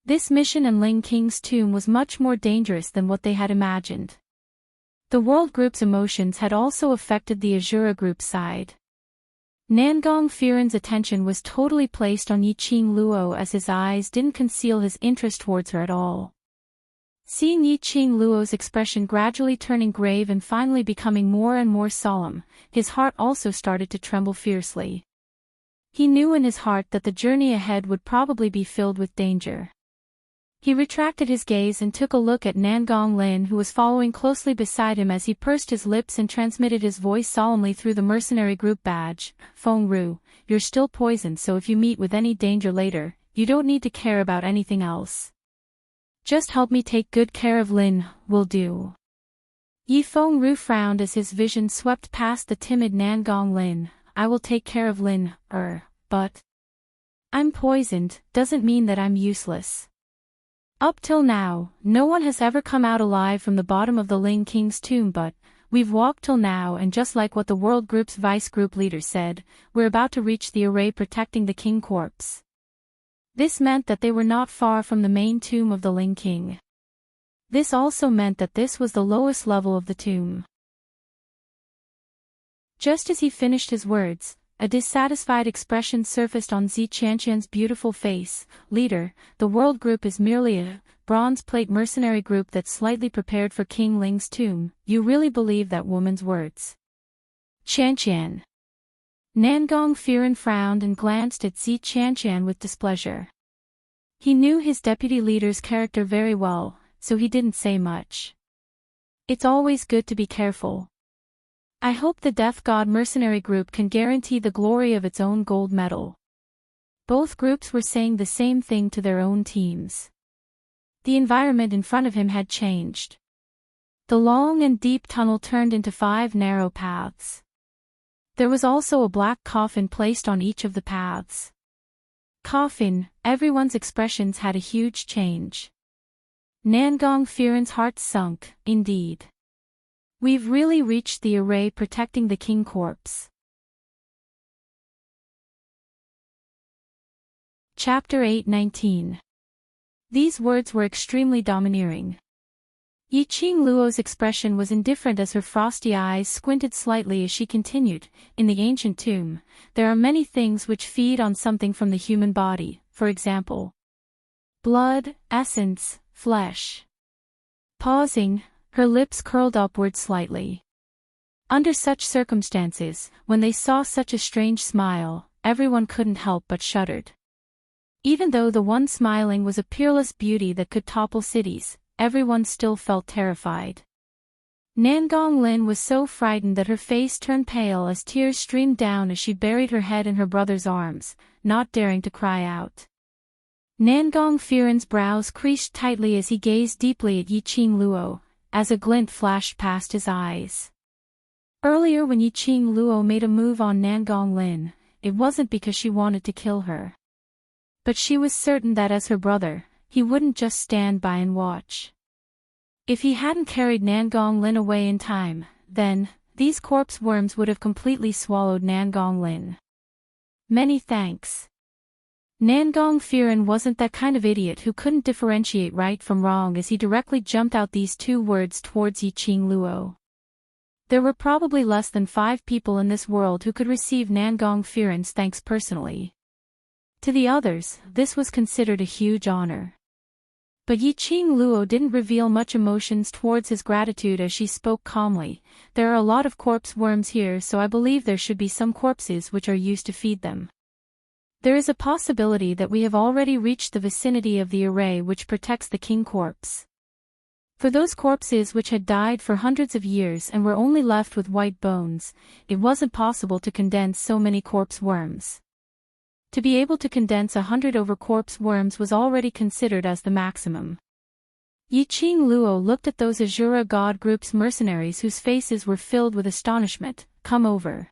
This mission in Ling King's tomb was much more dangerous than what they had imagined. The World Group's emotions had also affected the Azura Group's side. Nangong Firen's attention was totally placed on Yi Qing Luo, as his eyes didn't conceal his interest towards her at all. Seeing Yi Qing Luo's expression gradually turning grave and finally becoming more and more solemn, his heart also started to tremble fiercely. He knew in his heart that the journey ahead would probably be filled with danger. He retracted his gaze and took a look at Nangong Lin, who was following closely beside him as he pursed his lips and transmitted his voice solemnly through the mercenary group badge. Feng Ru, you're still poisoned, so if you meet with any danger later, you don't need to care about anything else. Just help me take good care of Lin, will do. Yi Feng Ru frowned as his vision swept past the timid Nangong Lin. I will take care of Lin, but I'm poisoned doesn't mean that I'm useless. Up till now, no one has ever come out alive from the bottom of the Ling King's tomb, but we've walked till now, and just like what the World Group's vice group leader said, we're about to reach the array protecting the King corpse. This meant that they were not far from the main tomb of the Ling King. This also meant that this was the lowest level of the tomb. Just as he finished his words, a dissatisfied expression surfaced on Zi Qianqian's beautiful face. Leader, the World Group is merely a bronze plate mercenary group that's slightly prepared for King Ling's tomb. You really believe that woman's words? Qianqian. Nangong Firen frowned and glanced at Zi Qianqian with displeasure. He knew his deputy leader's character very well, so he didn't say much. It's always good to be careful. I hope the Death God mercenary group can guarantee the glory of its own gold medal. Both groups were saying the same thing to their own teams. The environment in front of him had changed. The long and deep tunnel turned into 5 narrow paths. There was also a black coffin placed on each of the paths. Coffin, everyone's expressions had a huge change. Nangong Firen's heart sunk, indeed. We've really reached the array protecting the King corpse. Chapter 8:19. These words were extremely domineering. Yi Qing Luo's expression was indifferent as her frosty eyes squinted slightly as she continued, in the ancient tomb, there are many things which feed on something from the human body, for example, Blood, essence, flesh. Pausing, her lips curled upward slightly. Under such circumstances, when they saw such a strange smile, everyone couldn't help but shuddered. Even though the one smiling was a peerless beauty that could topple cities, everyone still felt terrified. Nangong Lin was so frightened that her face turned pale as tears streamed down as she buried her head in her brother's arms, not daring to cry out. Nangong Firen's brows creased tightly as he gazed deeply at Yiqing Luo, as a glint flashed past his eyes. Earlier when Yiqing Luo made a move on Nangong Lin, it wasn't because she wanted to kill her. But she was certain that as her brother, he wouldn't just stand by and watch. If he hadn't carried Nangong Lin away in time, then, these corpse worms would have completely swallowed Nangong Lin. Many thanks. Nangong Firen wasn't that kind of idiot who couldn't differentiate right from wrong as he directly jumped out these two words towards Yiqing Luo. There were probably less than 5 people in this world who could receive Nangong Firen's thanks personally. To the others, this was considered a huge honor. But Yiqing Luo didn't reveal much emotions towards his gratitude as she spoke calmly. There are a lot of corpse worms here, so I believe there should be some corpses which are used to feed them. There is a possibility that we have already reached the vicinity of the array which protects the king corpse. For those corpses which had died for hundreds of years and were only left with white bones, it wasn't possible to condense so many corpse worms. To be able to condense 100 over corpse worms was already considered as the maximum. Yiqing Luo looked at those Azura god group's mercenaries whose faces were filled with astonishment. Come over.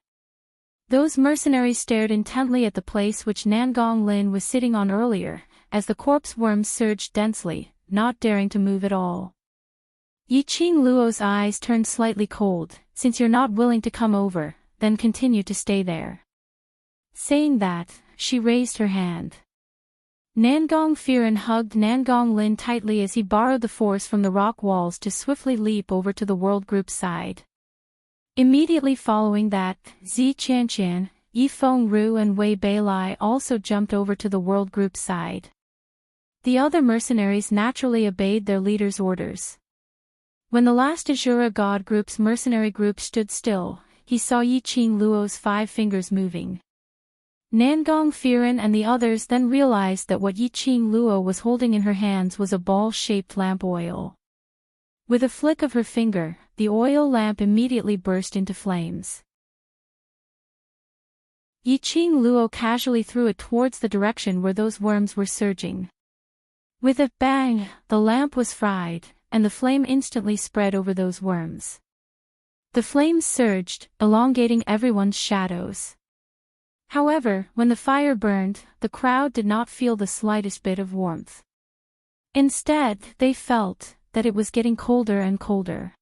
Those mercenaries stared intently at the place which Nangong Lin was sitting on earlier, as the corpse worms surged densely, not daring to move at all. Yiqing Luo's eyes turned slightly cold. Since you're not willing to come over, then continue to stay there. Saying that, she raised her hand. Nangong Firen hugged Nangong Lin tightly as he borrowed the force from the rock walls to swiftly leap over to the world group's side. Immediately following that, Zi Qianqian, Yi Fengru and Wei Beilai also jumped over to the world group's side. The other mercenaries naturally obeyed their leader's orders. When the last Azura god group's mercenary group stood still, he saw Yiqing Luo's 5 fingers moving. Nangong Firen and the others then realized that what Yiqing Luo was holding in her hands was a ball-shaped lamp oil. With a flick of her finger, the oil lamp immediately burst into flames. Yiqing Luo casually threw it towards the direction where those worms were surging. With a bang, the lamp was fried, and the flame instantly spread over those worms. The flames surged, elongating everyone's shadows. However, when the fire burned, the crowd did not feel the slightest bit of warmth. Instead, they felt that it was getting colder and colder.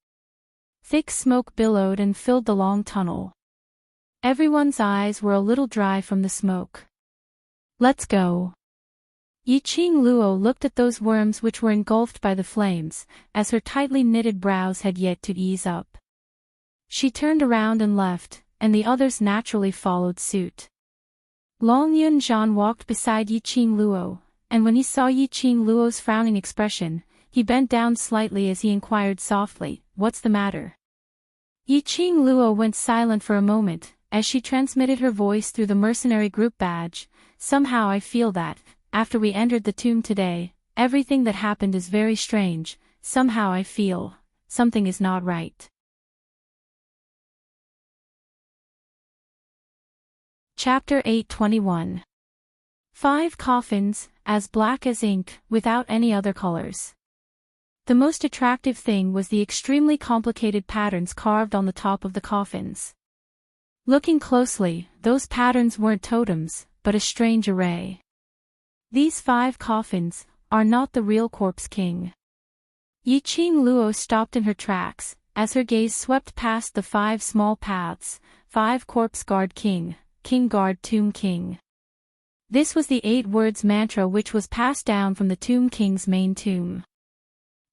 Thick smoke billowed and filled the long tunnel. Everyone's eyes were a little dry from the smoke. Let's go. Yiqing Luo looked at those worms which were engulfed by the flames, as her tightly knitted brows had yet to ease up. She turned around and left, and the others naturally followed suit. Long Yunzhan walked beside Yiqing Luo, and when he saw Yiqing Luo's frowning expression, he bent down slightly as he inquired softly, "What's the matter?" Yiqing Luo went silent for a moment, as she transmitted her voice through the mercenary group badge. Somehow I feel that, after we entered the tomb today, everything that happened is very strange. Somehow I feel something is not right. Chapter 821. 5 coffins, as black as ink, without any other colors. The most attractive thing was the extremely complicated patterns carved on the top of the coffins. Looking closely, those patterns weren't totems, but a strange array. These 5 coffins are not the real corpse king. Yiqing Luo stopped in her tracks, as her gaze swept past the 5 small paths. 5 corpse guard king, king guard tomb king. This was the 8 words mantra which was passed down from the tomb king's main tomb.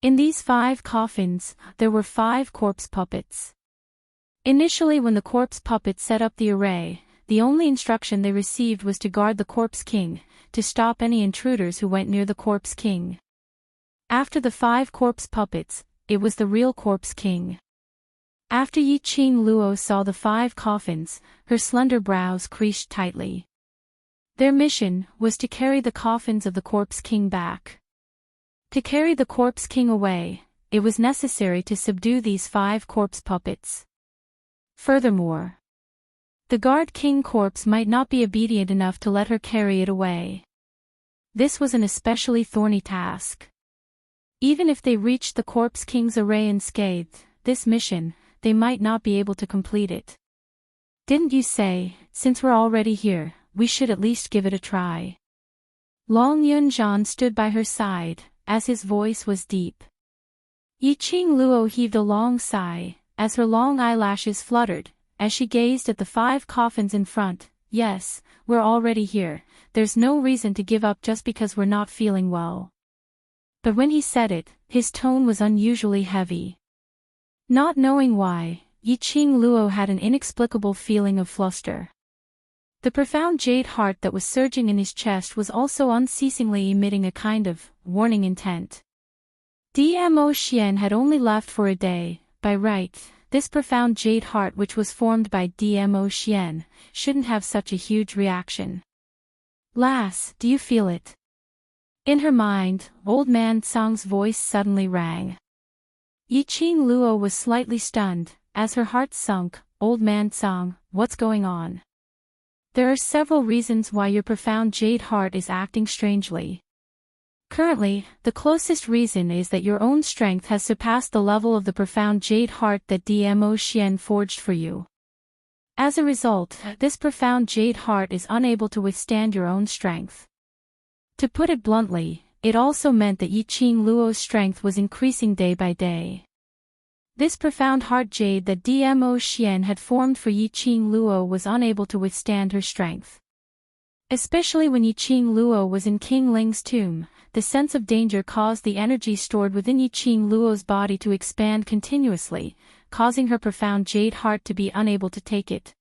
In these 5 coffins, there were 5 corpse puppets. Initially when the corpse puppets set up the array, the only instruction they received was to guard the Corpse King, to stop any intruders who went near the Corpse King. After the 5 corpse puppets, it was the real Corpse King. After Yi Qing Luo saw the 5 coffins, her slender brows creased tightly. Their mission was to carry the coffins of the Corpse King back. To carry the Corpse King away, it was necessary to subdue these 5 corpse puppets. Furthermore, the guard king corpse might not be obedient enough to let her carry it away. This was an especially thorny task. Even if they reached the Corpse King's array unscathed, this mission, they might not be able to complete it. Didn't you say, since we're already here, we should at least give it a try? Long Yunzhan stood by her side, as his voice was deep. Yi Qing Luo heaved a long sigh, as her long eyelashes fluttered, as she gazed at the 5 coffins in front. Yes, we're already here, there's no reason to give up just because we're not feeling well. But when he said it, his tone was unusually heavy. Not knowing why, Yi Qing Luo had an inexplicable feeling of fluster. The profound jade heart that was surging in his chest was also unceasingly emitting a kind of warning intent. Dmo Xian had only left for a day. By right, this profound jade heart which was formed by Dmo Xian, shouldn't have such a huge reaction. Lass, do you feel it? In her mind, old man Tsang's voice suddenly rang. Yi Qing Luo was slightly stunned, as her heart sunk. Old man Tsang, what's going on? There are several reasons why your profound jade heart is acting strangely. Currently, the closest reason is that your own strength has surpassed the level of the profound jade heart that Dmo Xian forged for you. As a result, this profound jade heart is unable to withstand your own strength. To put it bluntly, it also meant that Yi Qing Luo's strength was increasing day by day. This profound heart jade that Dmo Xian had formed for Yi Qing Luo was unable to withstand her strength. Especially when Yi Qing Luo was in King Ling's tomb, the sense of danger caused the energy stored within Yi Qing Luo's body to expand continuously, causing her profound jade heart to be unable to take it.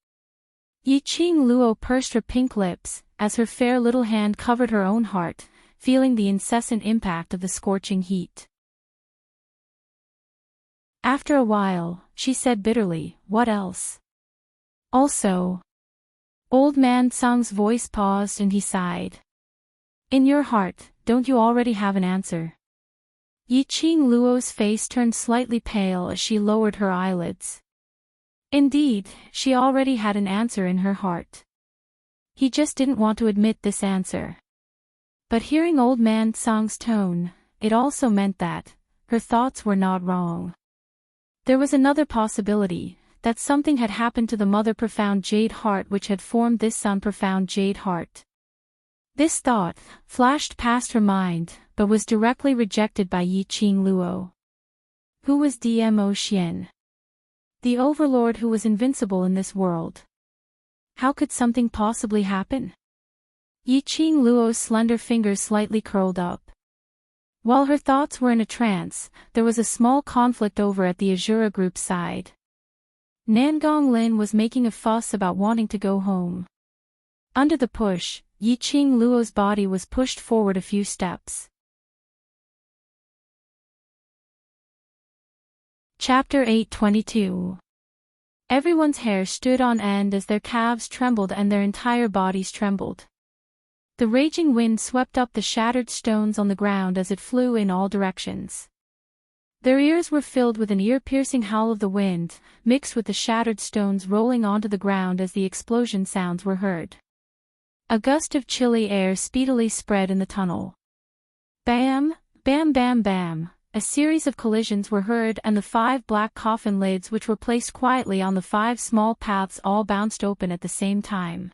Yi Qing Luo pursed her pink lips, as her fair little hand covered her own heart, feeling the incessant impact of the scorching heat. After a while, she said bitterly, what else? Also. Old man Tsang's voice paused and he sighed. In your heart, don't you already have an answer? Yi Qing Luo's face turned slightly pale as she lowered her eyelids. Indeed, she already had an answer in her heart. He just didn't want to admit this answer. But hearing old man Tsang's tone, it also meant that her thoughts were not wrong. There was another possibility, that something had happened to the mother profound jade heart which had formed this son profound jade heart. This thought flashed past her mind, but was directly rejected by Yi Qing Luo. Who was Dmo Xian? The overlord who was invincible in this world. How could something possibly happen? Yi Qing Luo's slender fingers slightly curled up. While her thoughts were in a trance, there was a small conflict over at the Azura group's side. Nangong Lin was making a fuss about wanting to go home. Under the push, Yi Qing Luo's body was pushed forward a few steps. Chapter 822. Everyone's hair stood on end as their calves trembled and their entire bodies trembled. The raging wind swept up the shattered stones on the ground as it flew in all directions. Their ears were filled with an ear-piercing howl of the wind, mixed with the shattered stones rolling onto the ground as the explosion sounds were heard. A gust of chilly air speedily spread in the tunnel. Bam, bam bam bam, a series of collisions were heard and the 5 black coffin lids which were placed quietly on the 5 small paths all bounced open at the same time.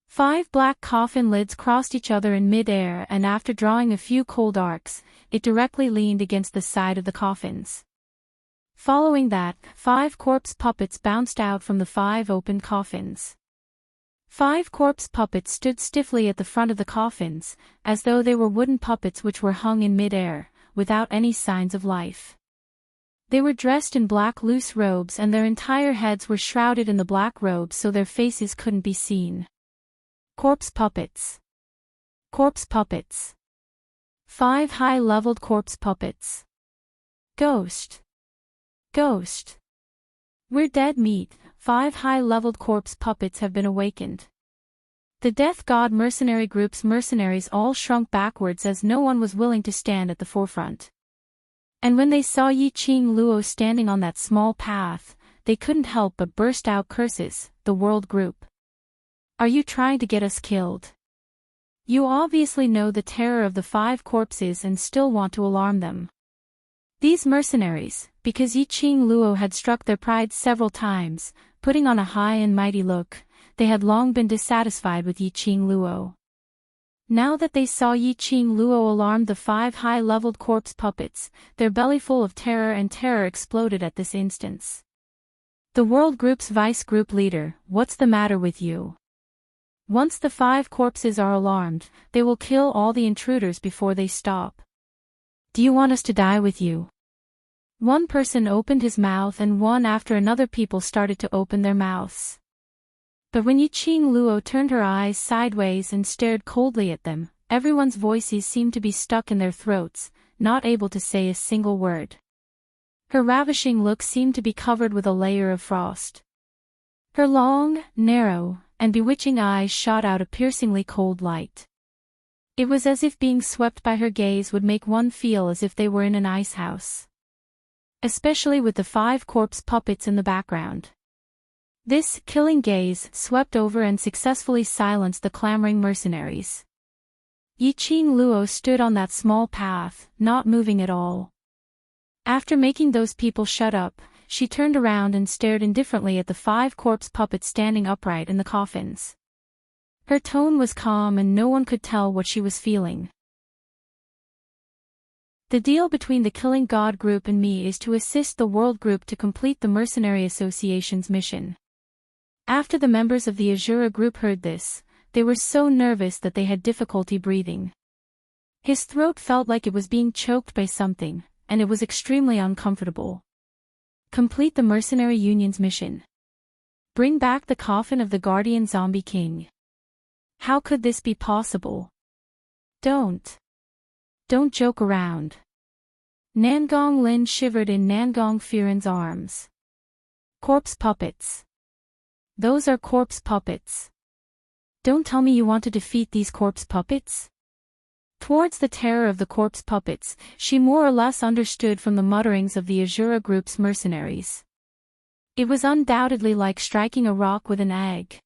5 black coffin lids crossed each other in mid-air and after drawing a few cold arcs, it directly leaned against the side of the coffins. Following that, 5 corpse puppets bounced out from the 5 open coffins. 5 corpse puppets stood stiffly at the front of the coffins, as though they were wooden puppets which were hung in mid-air, without any signs of life. They were dressed in black loose robes and their entire heads were shrouded in the black robes so their faces couldn't be seen. Corpse puppets. Corpse puppets. 5 high-leveled corpse puppets. Ghost. Ghost. We're dead meat. 5 high-leveled corpse puppets have been awakened. The Death God mercenary group's mercenaries all shrunk backwards as no one was willing to stand at the forefront. And when they saw Yi Qing Luo standing on that small path, they couldn't help but burst out curses. The world group. Are you trying to get us killed? You obviously know the terror of the 5 corpses and still want to alarm them. These mercenaries, because Yi Qing Luo had struck their pride several times, putting on a high and mighty look, they had long been dissatisfied with Yi Qing Luo. Now that they saw Yi Qing Luo alarmed the 5 high-leveled corpse puppets, their belly full of terror and terror exploded at this instance. The world group's vice group leader, what's the matter with you? Once the 5 corpses are alarmed, they will kill all the intruders before they stop. Do you want us to die with you? One person opened his mouth and one after another people started to open their mouths. But when Yi Qing Luo turned her eyes sideways and stared coldly at them, everyone's voices seemed to be stuck in their throats, not able to say a single word. Her ravishing look seemed to be covered with a layer of frost. Her long, narrow, and bewitching eyes shot out a piercingly cold light. It was as if being swept by her gaze would make one feel as if they were in an ice house. Especially with the 5 corpse puppets in the background. This killing gaze swept over and successfully silenced the clamoring mercenaries. Yi Qing Luo stood on that small path, not moving at all. After making those people shut up, she turned around and stared indifferently at the 5 corpse puppets standing upright in the coffins. Her tone was calm and no one could tell what she was feeling. The deal between the Killing God group and me is to assist the World group to complete the Mercenary Association's mission. After the members of the Azura group heard this, they were so nervous that they had difficulty breathing. His throat felt like it was being choked by something, and it was extremely uncomfortable. Complete the Mercenary Union's mission. Bring back the coffin of the Guardian Zombie King. How could this be possible? Don't joke around. Nangong Lin shivered in Nangong Firen's arms. Corpse puppets. Those are corpse puppets. Don't tell me you want to defeat these corpse puppets? Towards the terror of the corpse puppets, she more or less understood from the mutterings of the Azura group's mercenaries. It was undoubtedly like striking a rock with an egg.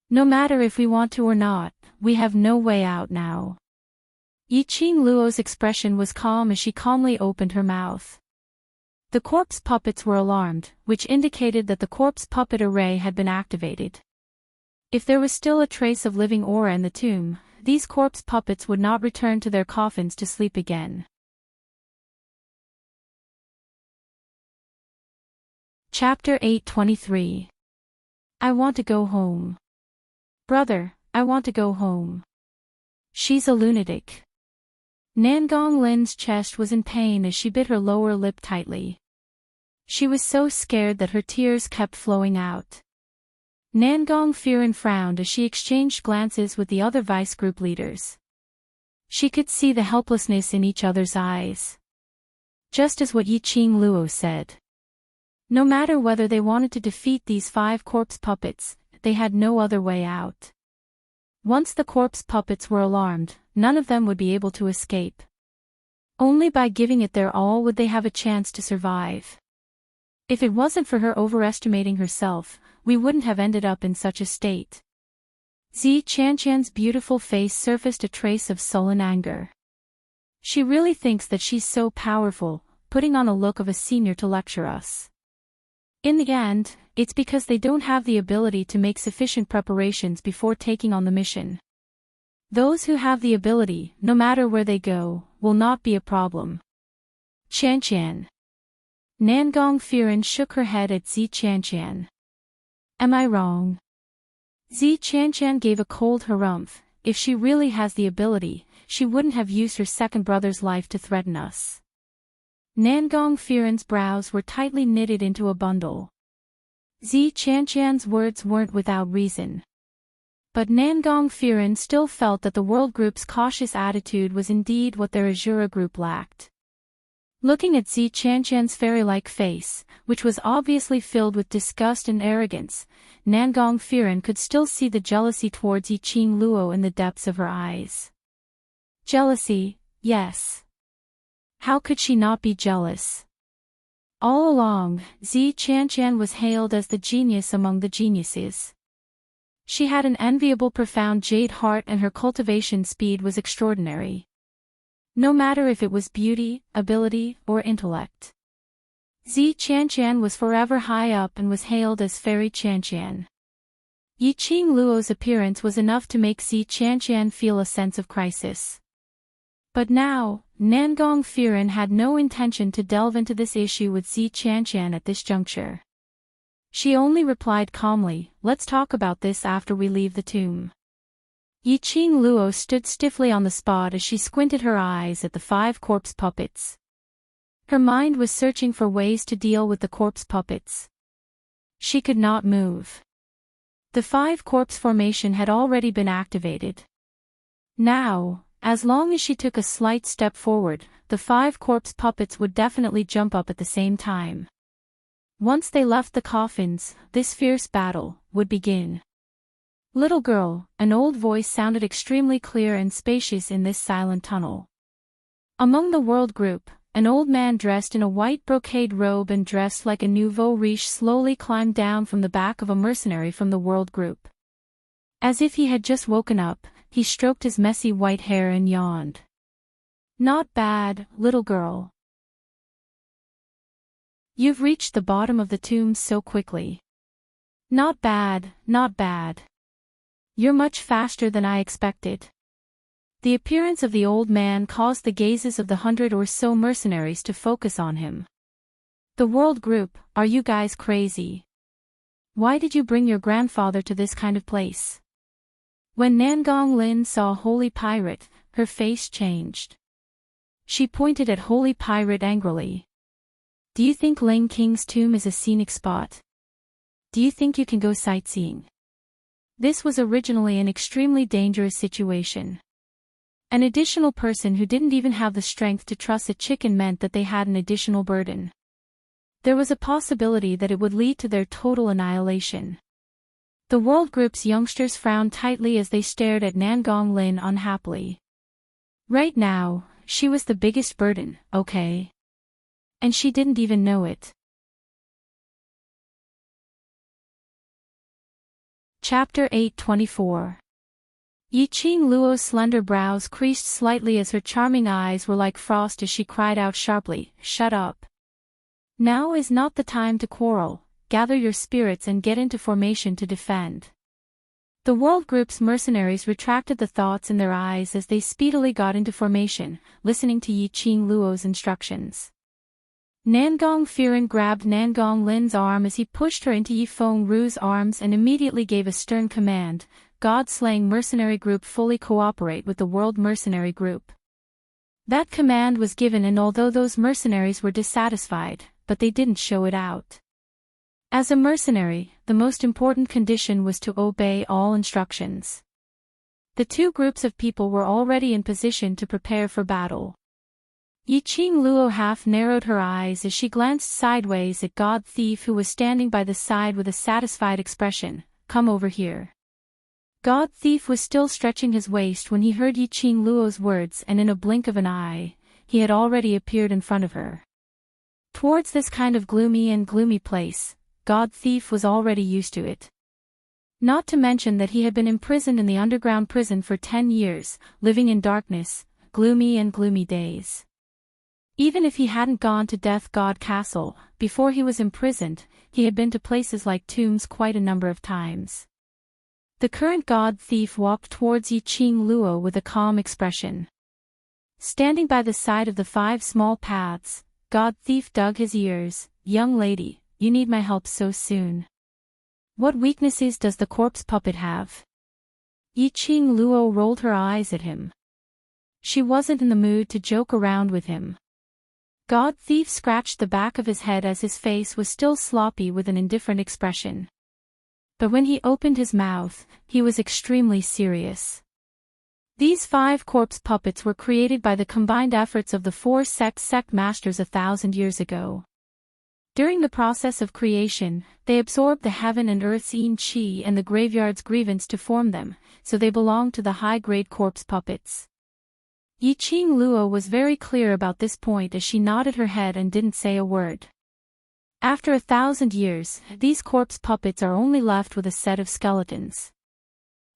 No matter if we want to or not, we have no way out now. Yi Qing Luo's expression was calm as she calmly opened her mouth. The corpse puppets were alarmed, which indicated that the corpse puppet array had been activated. If there was still a trace of living aura in the tomb, these corpse puppets would not return to their coffins to sleep again. Chapter 823. I want to go home. Brother, I want to go home. She's a lunatic. Nangong Lin's chest was in pain as she bit her lower lip tightly. She was so scared that her tears kept flowing out. Nangong Firen frowned as she exchanged glances with the other vice group leaders. She could see the helplessness in each other's eyes. Just as what Yi Qing Luo said. No matter whether they wanted to defeat these 5 corpse puppets, they had no other way out. Once the corpse puppets were alarmed, none of them would be able to escape. Only by giving it their all would they have a chance to survive. If it wasn't for her overestimating herself, we wouldn't have ended up in such a state. Zi Qianqian's beautiful face surfaced a trace of sullen anger. She really thinks that she's so powerful, putting on a look of a senior to lecture us. In the end, it's because they don't have the ability to make sufficient preparations before taking on the mission. Those who have the ability, no matter where they go, will not be a problem. Qianqian. Nangong Firen shook her head at Zi Qianqian. Am I wrong? Zi Qianqian gave a cold harumph. If she really has the ability, she wouldn't have used her second brother's life to threaten us. Nangong Firen's brows were tightly knitted into a bundle. Zi Qianqian's words weren't without reason. But Nangong Firen still felt that the World Group's cautious attitude was indeed what their Azura group lacked. Looking at Zi Qianqian's fairy-like face, which was obviously filled with disgust and arrogance, Nangong Firen could still see the jealousy towards Yiqing Luo in the depths of her eyes. Jealousy, yes. How could she not be jealous? All along, Zi Qianqian was hailed as the genius among the geniuses. She had an enviable profound jade heart and her cultivation speed was extraordinary. No matter if it was beauty, ability, or intellect. Zi Qianqian was forever high up and was hailed as Fairy Qianqian. Yiqing Luo's appearance was enough to make Zi Qianqian feel a sense of crisis. But now, Nangong Firen had no intention to delve into this issue with Zi Qianqian at this juncture. She only replied calmly, "Let's talk about this after we leave the tomb." Yiqing Luo stood stiffly on the spot as she squinted her eyes at the 5 corpse puppets. Her mind was searching for ways to deal with the corpse puppets. She could not move. The 5 corpse formation had already been activated. Now, as long as she took a slight step forward, the 5 corpse puppets would definitely jump up at the same time. Once they left the coffins, this fierce battle would begin. "Little girl," an old voice sounded extremely clear and spacious in this silent tunnel. Among the world group, an old man dressed in a white brocade robe and dressed like a nouveau riche slowly climbed down from the back of a mercenary from the world group. As if he had just woken up, he stroked his messy white hair and yawned. "Not bad, little girl. You've reached the bottom of the tomb so quickly. Not bad, not bad. You're much faster than I expected." The appearance of the old man caused the gazes of the 100 or so mercenaries to focus on him. "The world group, are you guys crazy? Why did you bring your grandfather to this kind of place?" When Nangong Lin saw Holy Pirate, her face changed. She pointed at Holy Pirate angrily. "Do you think Ling King's tomb is a scenic spot? Do you think you can go sightseeing?" This was originally an extremely dangerous situation. An additional person who didn't even have the strength to truss a chicken meant that they had an additional burden. There was a possibility that it would lead to their total annihilation. The world group's youngsters frowned tightly as they stared at Nangong Lin unhappily. Right now, she was the biggest burden, okay? And she didn't even know it. Chapter 8:24. Yiqing Luo's slender brows creased slightly as her charming eyes were like frost as she cried out sharply, "Shut up. Now is not the time to quarrel, gather your spirits and get into formation to defend." The world group's mercenaries retracted the thoughts in their eyes as they speedily got into formation, listening to Yiqing Luo's instructions. Nangong Firen grabbed Nangong Lin's arm as he pushed her into Yifeng Ru's arms and immediately gave a stern command, "God-slaying mercenary group fully cooperate with the world mercenary group." That command was given, and although those mercenaries were dissatisfied, but they didn't show it out. As a mercenary, the most important condition was to obey all instructions. The 2 groups of people were already in position to prepare for battle. Yiqing Luo half narrowed her eyes as she glanced sideways at God Thief, who was standing by the side with a satisfied expression. "Come over here." God Thief was still stretching his waist when he heard Yiqing Luo's words, and in a blink of an eye, he had already appeared in front of her. Towards this kind of gloomy place, God Thief was already used to it. Not to mention that he had been imprisoned in the underground prison for 10 years, living in darkness, gloomy days. Even if he hadn't gone to Death God Castle, before he was imprisoned, he had been to places like tombs quite a number of times. The current God Thief walked towards Yiqing Luo with a calm expression. Standing by the side of the 5 small paths, God Thief dug his ears. "Young lady, you need my help so soon. What weaknesses does the corpse puppet have?" Yiqing Luo rolled her eyes at him. She wasn't in the mood to joke around with him. God Thief scratched the back of his head as his face was still sloppy with an indifferent expression. But when he opened his mouth, he was extremely serious. These 5 corpse puppets were created by the combined efforts of the 4 sect masters 1,000 years ago. During the process of creation, they absorbed the heaven and earth's yin qi and the graveyard's grievance to form them, so they belonged to the high-grade corpse puppets. Yiqing Luo was very clear about this point as she nodded her head and didn't say a word. After 1,000 years, these corpse puppets are only left with a set of skeletons.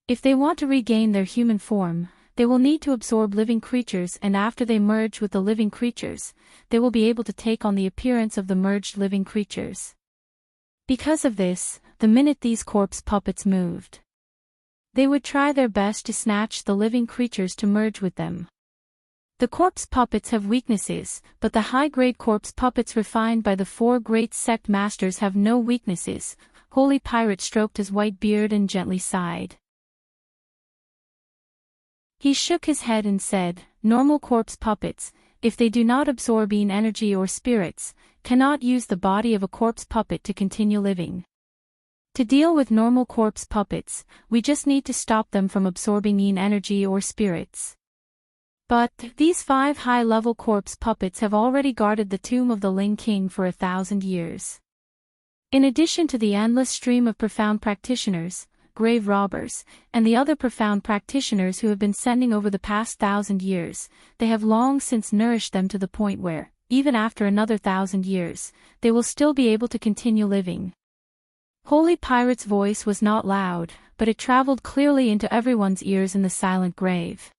If they want to regain their human form, they will need to absorb living creatures, and after they merge with the living creatures, they will be able to take on the appearance of the merged living creatures. Because of this, the minute these corpse puppets moved, they would try their best to snatch the living creatures to merge with them. The corpse puppets have weaknesses, but the high-grade corpse puppets refined by the 4 great sect masters have no weaknesses. Holy Pirate stroked his white beard and gently sighed. He shook his head and said, normal corpse puppets, if they do not absorb yin energy or spirits, cannot use the body of a corpse puppet to continue living. To deal with normal corpse puppets, we just need to stop them from absorbing yin energy or spirits. But these 5 high-level corpse puppets have already guarded the tomb of the Ling King for 1,000 years. In addition to the endless stream of profound practitioners, grave robbers, and the other profound practitioners who have been sending over the past 1,000 years, they have long since nourished them to the point where, even after another 1,000 years, they will still be able to continue living. Holy Pirate's voice was not loud, but it traveled clearly into everyone's ears in the silent grave.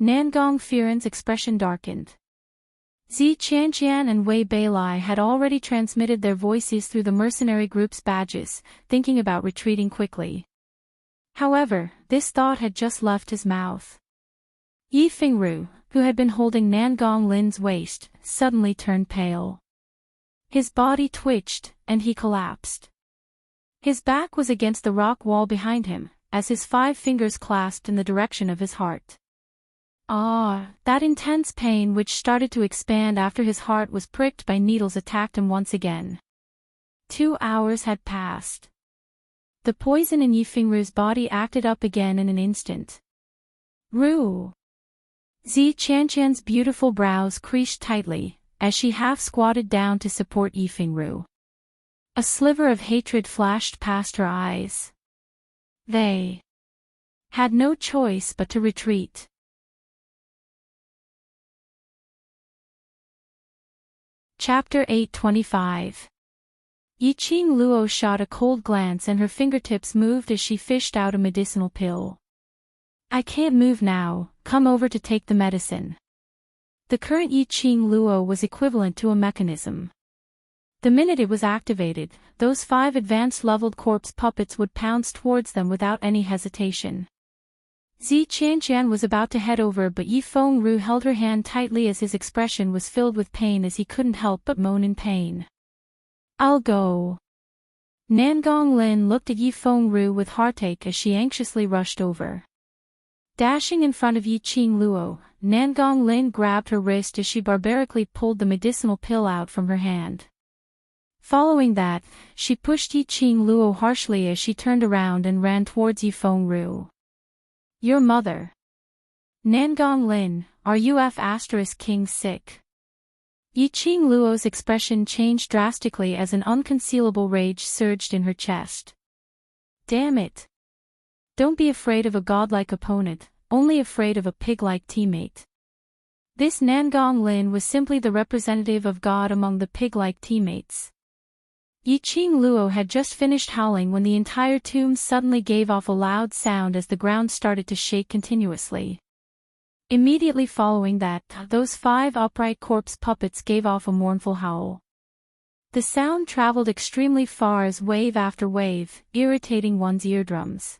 Nangong Firen's expression darkened. Zi Qianqian and Wei Beilai had already transmitted their voices through the mercenary group's badges, thinking about retreating quickly. However, this thought had just left his mouth. Yi Fingru, who had been holding Nangong Lin's waist, suddenly turned pale. His body twitched, and he collapsed. His back was against the rock wall behind him, as his 5 fingers clasped in the direction of his heart. That intense pain which started to expand after his heart was pricked by needles attacked him once again. 2 hours had passed. The poison in Yi Fingru's body acted up again in an instant. Ru! Zi Qianqian's beautiful brows creased tightly, as she half-squatted down to support Yi Fingru. A sliver of hatred flashed past her eyes. They had no choice but to retreat. Chapter 825. Yiqing Luo shot a cold glance and her fingertips moved as she fished out a medicinal pill. I can't move now, come over to take the medicine. The current Yiqing Luo was equivalent to a mechanism. The minute it was activated, those 5 advanced-leveled corpse puppets would pounce towards them without any hesitation. Zi Qianqian was about to head over, but Yi Fengru held her hand tightly as his expression was filled with pain as he couldn't help but moan in pain. I'll go. Nangong Lin looked at Yi Fengru with heartache as she anxiously rushed over. Dashing in front of Yiqing Luo, Nangong Lin grabbed her wrist as she barbarically pulled the medicinal pill out from her hand. Following that, she pushed Yiqing Luo harshly as she turned around and ran towards Yi Fengru. Your mother. Nangong Lin, are you King sick? Yiqing Luo's expression changed drastically as an unconcealable rage surged in her chest. Damn it. Don't be afraid of a godlike opponent, only afraid of a pig-like teammate. This Nangong Lin was simply the representative of God among the pig-like teammates. Yiqing Luo had just finished howling when the entire tomb suddenly gave off a loud sound as the ground started to shake continuously. Immediately following that, those 5 upright corpse puppets gave off a mournful howl. The sound traveled extremely far as wave after wave, irritating one's eardrums.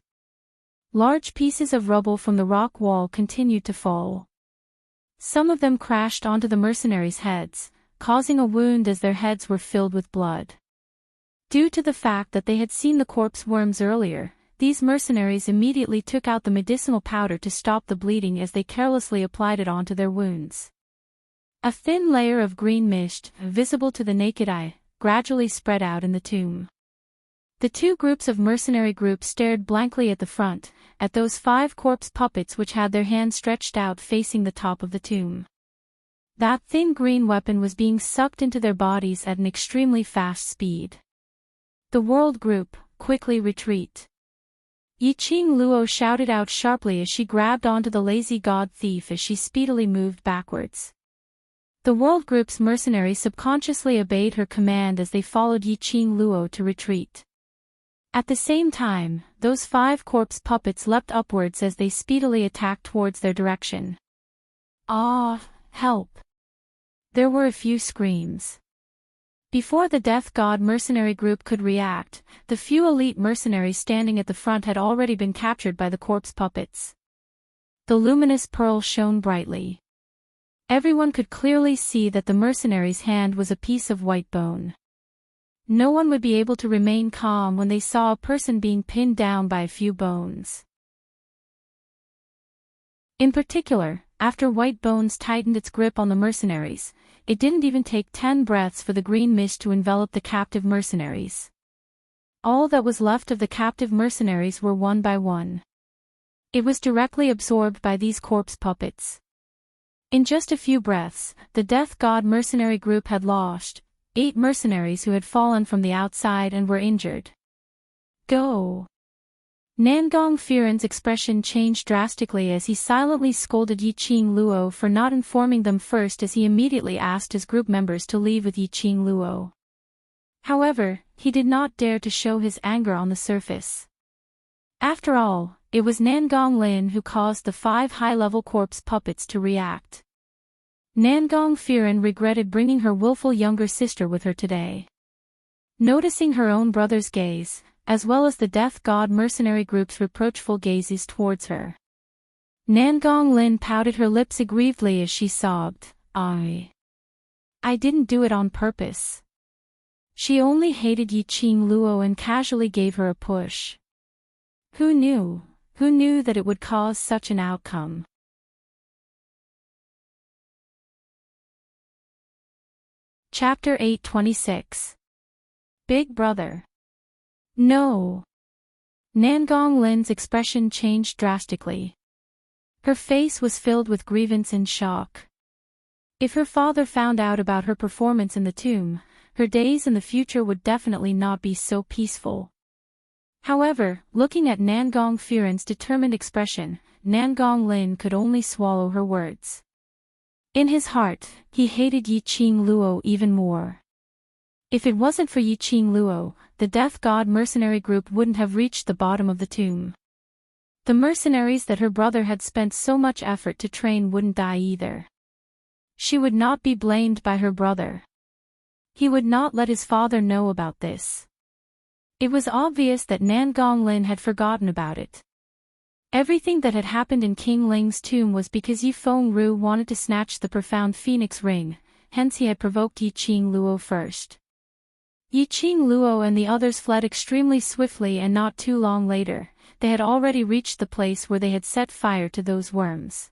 Large pieces of rubble from the rock wall continued to fall. Some of them crashed onto the mercenaries' heads, causing a wound as their heads were filled with blood. Due to the fact that they had seen the corpse worms earlier, these mercenaries immediately took out the medicinal powder to stop the bleeding as they carelessly applied it onto their wounds. A thin layer of green mist, visible to the naked eye, gradually spread out in the tomb. The two groups of mercenary groups stared blankly at the front, at those 5 corpse puppets which had their hands stretched out facing the top of the tomb. That thin green weapon was being sucked into their bodies at an extremely fast speed. The world group, quickly retreat. Yiqing Luo shouted out sharply as she grabbed onto the lazy god thief as she speedily moved backwards. The world group's mercenaries subconsciously obeyed her command as they followed Yiqing Luo to retreat. At the same time, those 5 corpse puppets leapt upwards as they speedily attacked towards their direction. Ah, help! There were a few screams. Before the Death God mercenary group could react, the few elite mercenaries standing at the front had already been captured by the corpse puppets. The luminous pearl shone brightly. Everyone could clearly see that the mercenary's hand was a piece of white bone. No one would be able to remain calm when they saw a person being pinned down by a few bones. In particular, after White Bones tightened its grip on the mercenaries, it didn't even take 10 breaths for the green mist to envelop the captive mercenaries. All that was left of the captive mercenaries were one by one. It was directly absorbed by these corpse puppets. In just a few breaths, the Death God mercenary group had lost 8 mercenaries who had fallen from the outside and were injured. Go! Nangong Firen's expression changed drastically as he silently scolded Yiqing Luo for not informing them first, as he immediately asked his group members to leave with Yiqing Luo. However, he did not dare to show his anger on the surface. After all, it was Nangong Lin who caused the 5 high-level corpse puppets to react. Nangong Firen regretted bringing her willful younger sister with her today. Noticing her own brother's gaze, as well as the Death God mercenary group's reproachful gazes towards her, Nangong Lin pouted her lips aggrievedly as she sobbed, I didn't do it on purpose. She only hated Yiqing Luo and casually gave her a push. Who knew that it would cause such an outcome? Chapter 826. Big Brother. No. Nangong Lin's expression changed drastically. Her face was filled with grievance and shock. If her father found out about her performance in the tomb, her days in the future would definitely not be so peaceful. However, looking at Nangong Firen's determined expression, Nangong Lin could only swallow her words. In his heart, he hated Yiqing Luo even more. If it wasn't for Yiqing Luo, the Death God mercenary group wouldn't have reached the bottom of the tomb. The mercenaries that her brother had spent so much effort to train wouldn't die either. She would not be blamed by her brother. He would not let his father know about this. It was obvious that Nangong Lin had forgotten about it. Everything that had happened in King Ling's tomb was because Yi Feng-ru wanted to snatch the profound phoenix ring, hence he had provoked Yiqing Luo first. Yiqing Luo and the others fled extremely swiftly, and not too long later, they had already reached the place where they had set fire to those worms.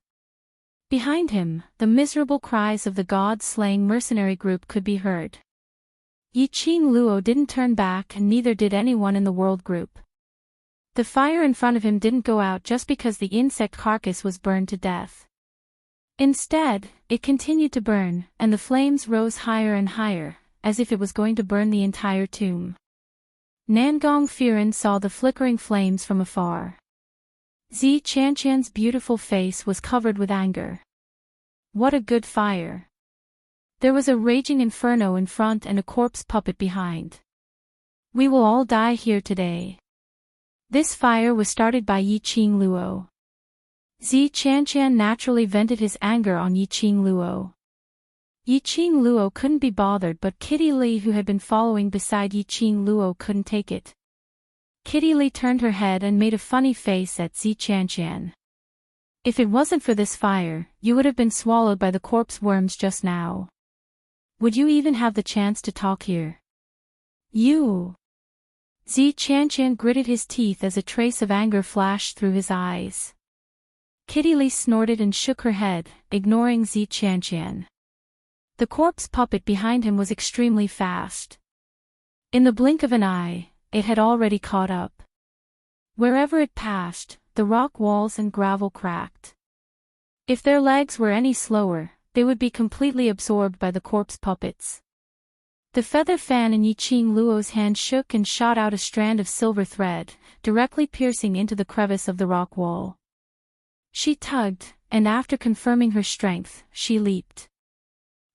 Behind him, the miserable cries of the god-slaying mercenary group could be heard. Yiqing Luo didn't turn back, and neither did anyone in the world group. The fire in front of him didn't go out just because the insect carcass was burned to death. Instead, it continued to burn, and the flames rose higher and higher, as if it was going to burn the entire tomb. Nangong Firen saw the flickering flames from afar. Zi Qianqian's beautiful face was covered with anger. What a good fire! There was a raging inferno in front and a corpse puppet behind. We will all die here today. This fire was started by Yiqing Luo. Zi Qianqian naturally vented his anger on Yiqing Luo. Yiqing Luo couldn't be bothered, but Kitty Li, who had been following beside Yiqing Luo, couldn't take it. Kitty Li turned her head and made a funny face at Zi Qianqian. If it wasn't for this fire, you would have been swallowed by the corpse worms just now. Would you even have the chance to talk here? You! Zi Qianqian gritted his teeth as a trace of anger flashed through his eyes. Kitty Li snorted and shook her head, ignoring Zi Qianqian. The corpse puppet behind him was extremely fast. In the blink of an eye, it had already caught up. Wherever it passed, the rock walls and gravel cracked. If their legs were any slower, they would be completely absorbed by the corpse puppets. The feather fan in Yiqing Luo's hand shook and shot out a strand of silver thread, directly piercing into the crevice of the rock wall. She tugged, and after confirming her strength, she leaped.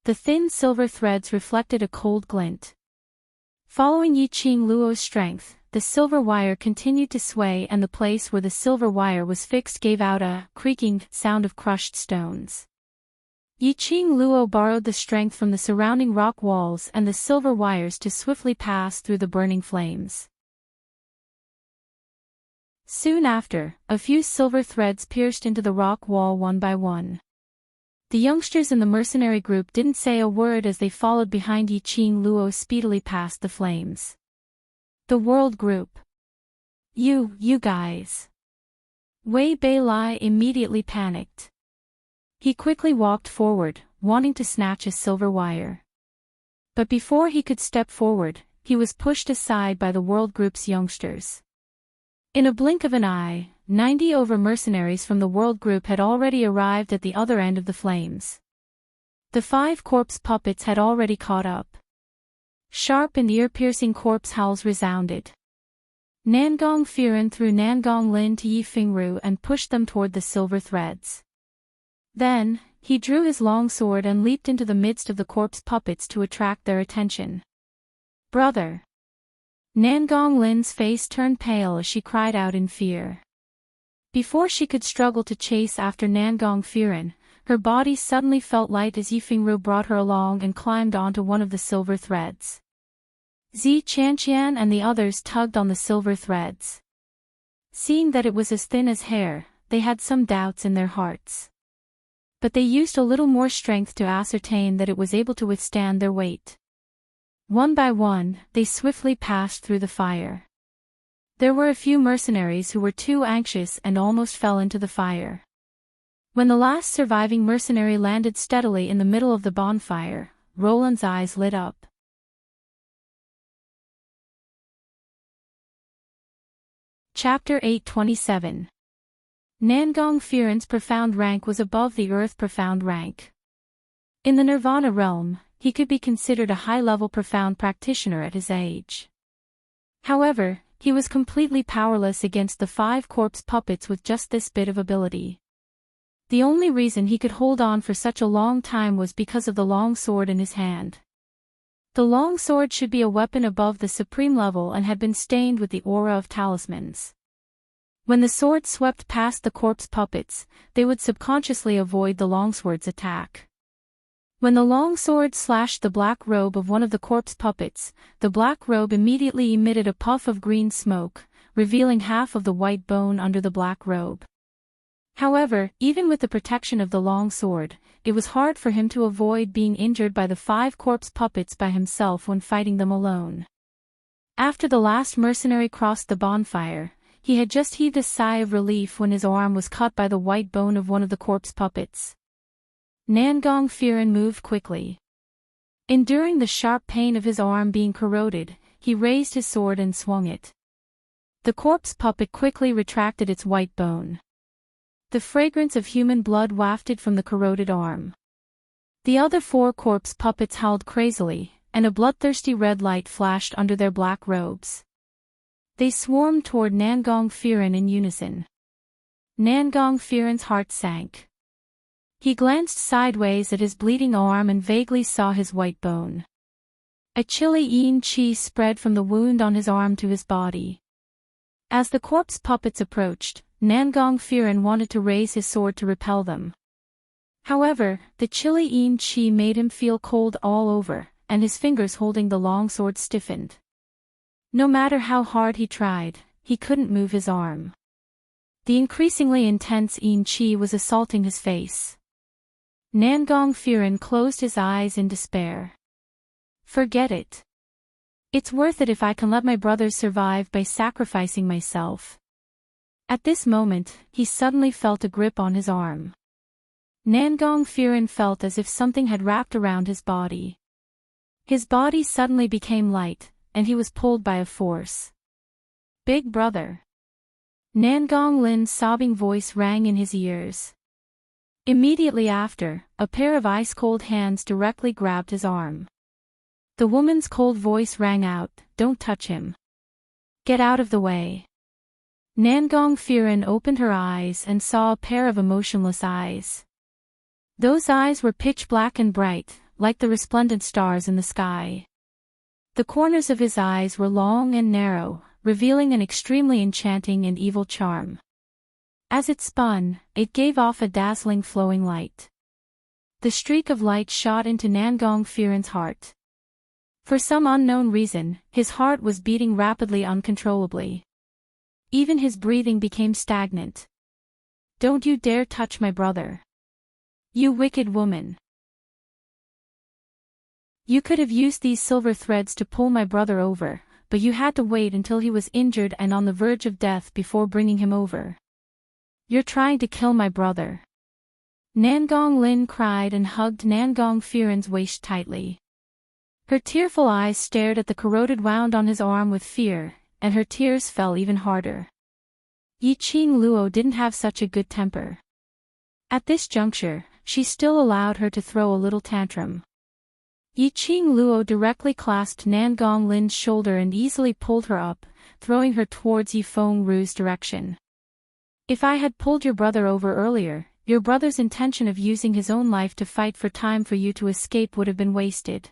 The thin silver threads reflected a cold glint. Following Yiqing Luo's strength, the silver wire continued to sway, and the place where the silver wire was fixed gave out a creaking sound of crushed stones. Yiqing Luo borrowed the strength from the surrounding rock walls and the silver wires to swiftly pass through the burning flames. Soon after, a few silver threads pierced into the rock wall one by one. The youngsters in the mercenary group didn't say a word as they followed behind Yiqing Luo speedily past the flames. The world group. You guys. Wei Beilai immediately panicked. He quickly walked forward, wanting to snatch a silver wire. But before he could step forward, he was pushed aside by the world group's youngsters. In a blink of an eye, 90 over mercenaries from the world group had already arrived at the other end of the flames. The 5 corpse puppets had already caught up. Sharp and ear-piercing corpse howls resounded. Nangong Firen threw Nangong Lin to Yi Fingru and pushed them toward the silver threads. Then, he drew his long sword and leaped into the midst of the corpse puppets to attract their attention. "Brother!" Nangong Lin's face turned pale as she cried out in fear. Before she could struggle to chase after Nangong Firen, her body suddenly felt light as Yi Fingru brought her along and climbed onto one of the silver threads. Zi Chanqian and the others tugged on the silver threads. Seeing that it was as thin as hair, they had some doubts in their hearts. But they used a little more strength to ascertain that it was able to withstand their weight. One by one, they swiftly passed through the fire. There were a few mercenaries who were too anxious and almost fell into the fire. When the last surviving mercenary landed steadily in the middle of the bonfire, Roland's eyes lit up. Chapter 827. Nangong Firen's profound rank was above the earth profound rank. In the Nirvana realm, he could be considered a high-level profound practitioner at his age. However, he was completely powerless against the 5 corpse puppets with just this bit of ability. The only reason he could hold on for such a long time was because of the long sword in his hand. The long sword should be a weapon above the supreme level and had been stained with the aura of talismans. When the sword swept past the corpse puppets, they would subconsciously avoid the longsword's attack. When the longsword slashed the black robe of one of the corpse puppets, the black robe immediately emitted a puff of green smoke, revealing half of the white bone under the black robe. However, even with the protection of the long sword, it was hard for him to avoid being injured by the 5 corpse puppets by himself when fighting them alone. After the last mercenary crossed the bonfire, he had just heaved a sigh of relief when his arm was cut by the white bone of one of the corpse puppets. Nangong Firen moved quickly. Enduring the sharp pain of his arm being corroded, he raised his sword and swung it. The corpse puppet quickly retracted its white bone. The fragrance of human blood wafted from the corroded arm. The other 4 corpse puppets howled crazily, and a bloodthirsty red light flashed under their black robes. They swarmed toward Nangong Firen in unison. Nangong Firen's heart sank. He glanced sideways at his bleeding arm and vaguely saw his white bone. A chilly yin qi spread from the wound on his arm to his body. As the corpse puppets approached, Nangong Firen wanted to raise his sword to repel them. However, the chilly yin qi made him feel cold all over, and his fingers holding the long sword stiffened. No matter how hard he tried, he couldn't move his arm. The increasingly intense yin qi was assaulting his face. Nangong Firen closed his eyes in despair. Forget it. It's worth it if I can let my brothers survive by sacrificing myself. At this moment, he suddenly felt a grip on his arm. Nangong Firen felt as if something had wrapped around his body. His body suddenly became light, and he was pulled by a force. "Big brother." Nangong Lin's sobbing voice rang in his ears. Immediately after, a pair of ice-cold hands directly grabbed his arm. The woman's cold voice rang out, "Don't touch him. Get out of the way." Nangong Firen opened her eyes and saw a pair of emotionless eyes. Those eyes were pitch black and bright, like the resplendent stars in the sky. The corners of his eyes were long and narrow, revealing an extremely enchanting and evil charm. As it spun, it gave off a dazzling flowing light. The streak of light shot into Nangong Firen's heart. For some unknown reason, his heart was beating rapidly uncontrollably. Even his breathing became stagnant. "Don't you dare touch my brother. You wicked woman. You could have used these silver threads to pull my brother over, but you had to wait until he was injured and on the verge of death before bringing him over. You're trying to kill my brother." Nangong Lin cried and hugged Nangong Firen's waist tightly. Her tearful eyes stared at the corroded wound on his arm with fear, and her tears fell even harder. Yi Qing Luo didn't have such a good temper. At this juncture, she still allowed her to throw a little tantrum. Yi Qing Luo directly clasped Nangong Lin's shoulder and easily pulled her up, throwing her towards Yi Feng Ru's direction. "If I had pulled your brother over earlier, your brother's intention of using his own life to fight for time for you to escape would have been wasted."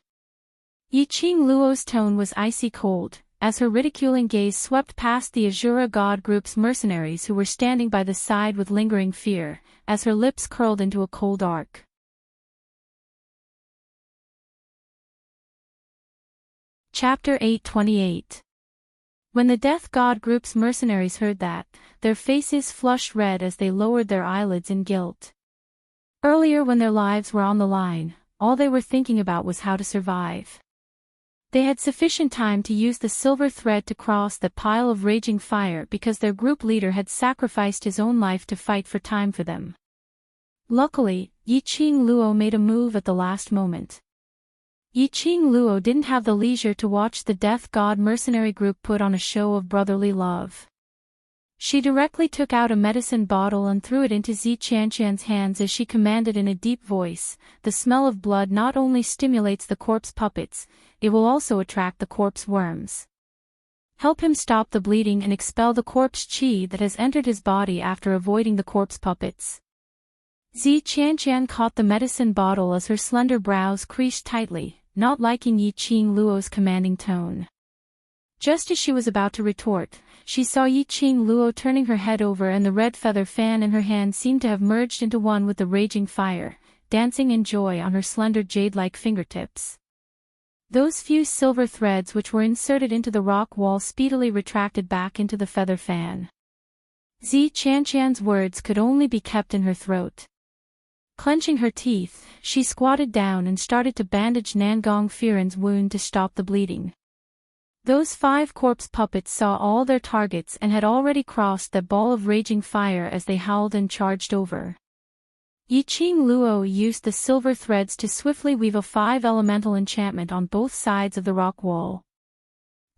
Yi Qing Luo's tone was icy cold, as her ridiculing gaze swept past the Azura god group's mercenaries who were standing by the side with lingering fear, as her lips curled into a cold arc. Chapter 828. When the Death God group's mercenaries heard that, their faces flushed red as they lowered their eyelids in guilt. Earlier when their lives were on the line, all they were thinking about was how to survive. They had sufficient time to use the silver thread to cross that pile of raging fire because their group leader had sacrificed his own life to fight for time for them. Luckily, Yi Qing Luo made a move at the last moment. Yi Qing Luo didn't have the leisure to watch the Death God mercenary group put on a show of brotherly love. She directly took out a medicine bottle and threw it into Zi Qianqian's hands as she commanded in a deep voice, "The smell of blood not only stimulates the corpse puppets, it will also attract the corpse worms. Help him stop the bleeding and expel the corpse qi that has entered his body after avoiding the corpse puppets." Zi Qianqian caught the medicine bottle as her slender brows creased tightly, not liking Yi Qing Luo's commanding tone. Just as she was about to retort, she saw Yi Qing Luo turning her head over and the red feather fan in her hand seemed to have merged into one with the raging fire, dancing in joy on her slender jade-like fingertips. Those few silver threads which were inserted into the rock wall speedily retracted back into the feather fan. Zi Qianqian's words could only be kept in her throat. Clenching her teeth, she squatted down and started to bandage Nangong Firen's wound to stop the bleeding. Those 5 corpse puppets saw all their targets and had already crossed that ball of raging fire as they howled and charged over. Yi Qing Luo used the silver threads to swiftly weave a 5-elemental enchantment on both sides of the rock wall.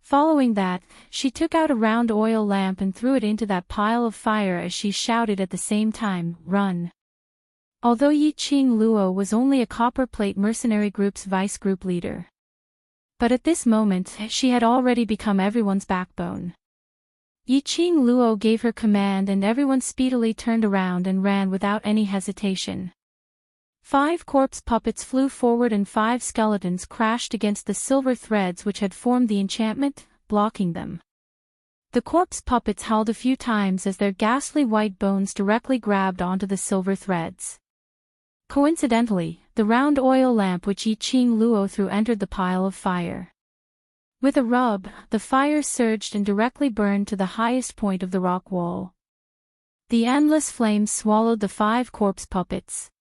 Following that, she took out a round oil lamp and threw it into that pile of fire as she shouted at the same time, "Run!" Although Yi Qing Luo was only a copper plate mercenary group's vice group leader. But at this moment, she had already become everyone's backbone. Yi Qing Luo gave her command and everyone speedily turned around and ran without any hesitation. 5 corpse puppets flew forward and 5 skeletons crashed against the silver threads which had formed the enchantment, blocking them. The corpse puppets howled a few times as their ghastly white bones directly grabbed onto the silver threads. Coincidentally, the round oil lamp which Yi Qing Luo threw entered the pile of fire. With a rub, the fire surged and directly burned to the highest point of the rock wall. The endless flames swallowed the 5 corpse puppets.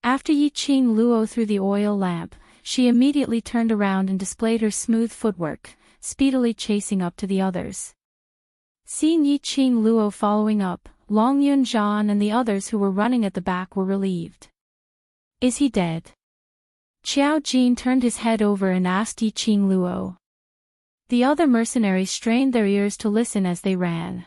After Yi Qing Luo threw the oil lamp, she immediately turned around and displayed her smooth footwork, speedily chasing up to the others. Seeing Yi Qing Luo following up, Long Yunjian and the others who were running at the back were relieved. Is he dead? Qiao Jin turned his head over and asked Yiqing Luo. The other mercenaries strained their ears to listen as they ran.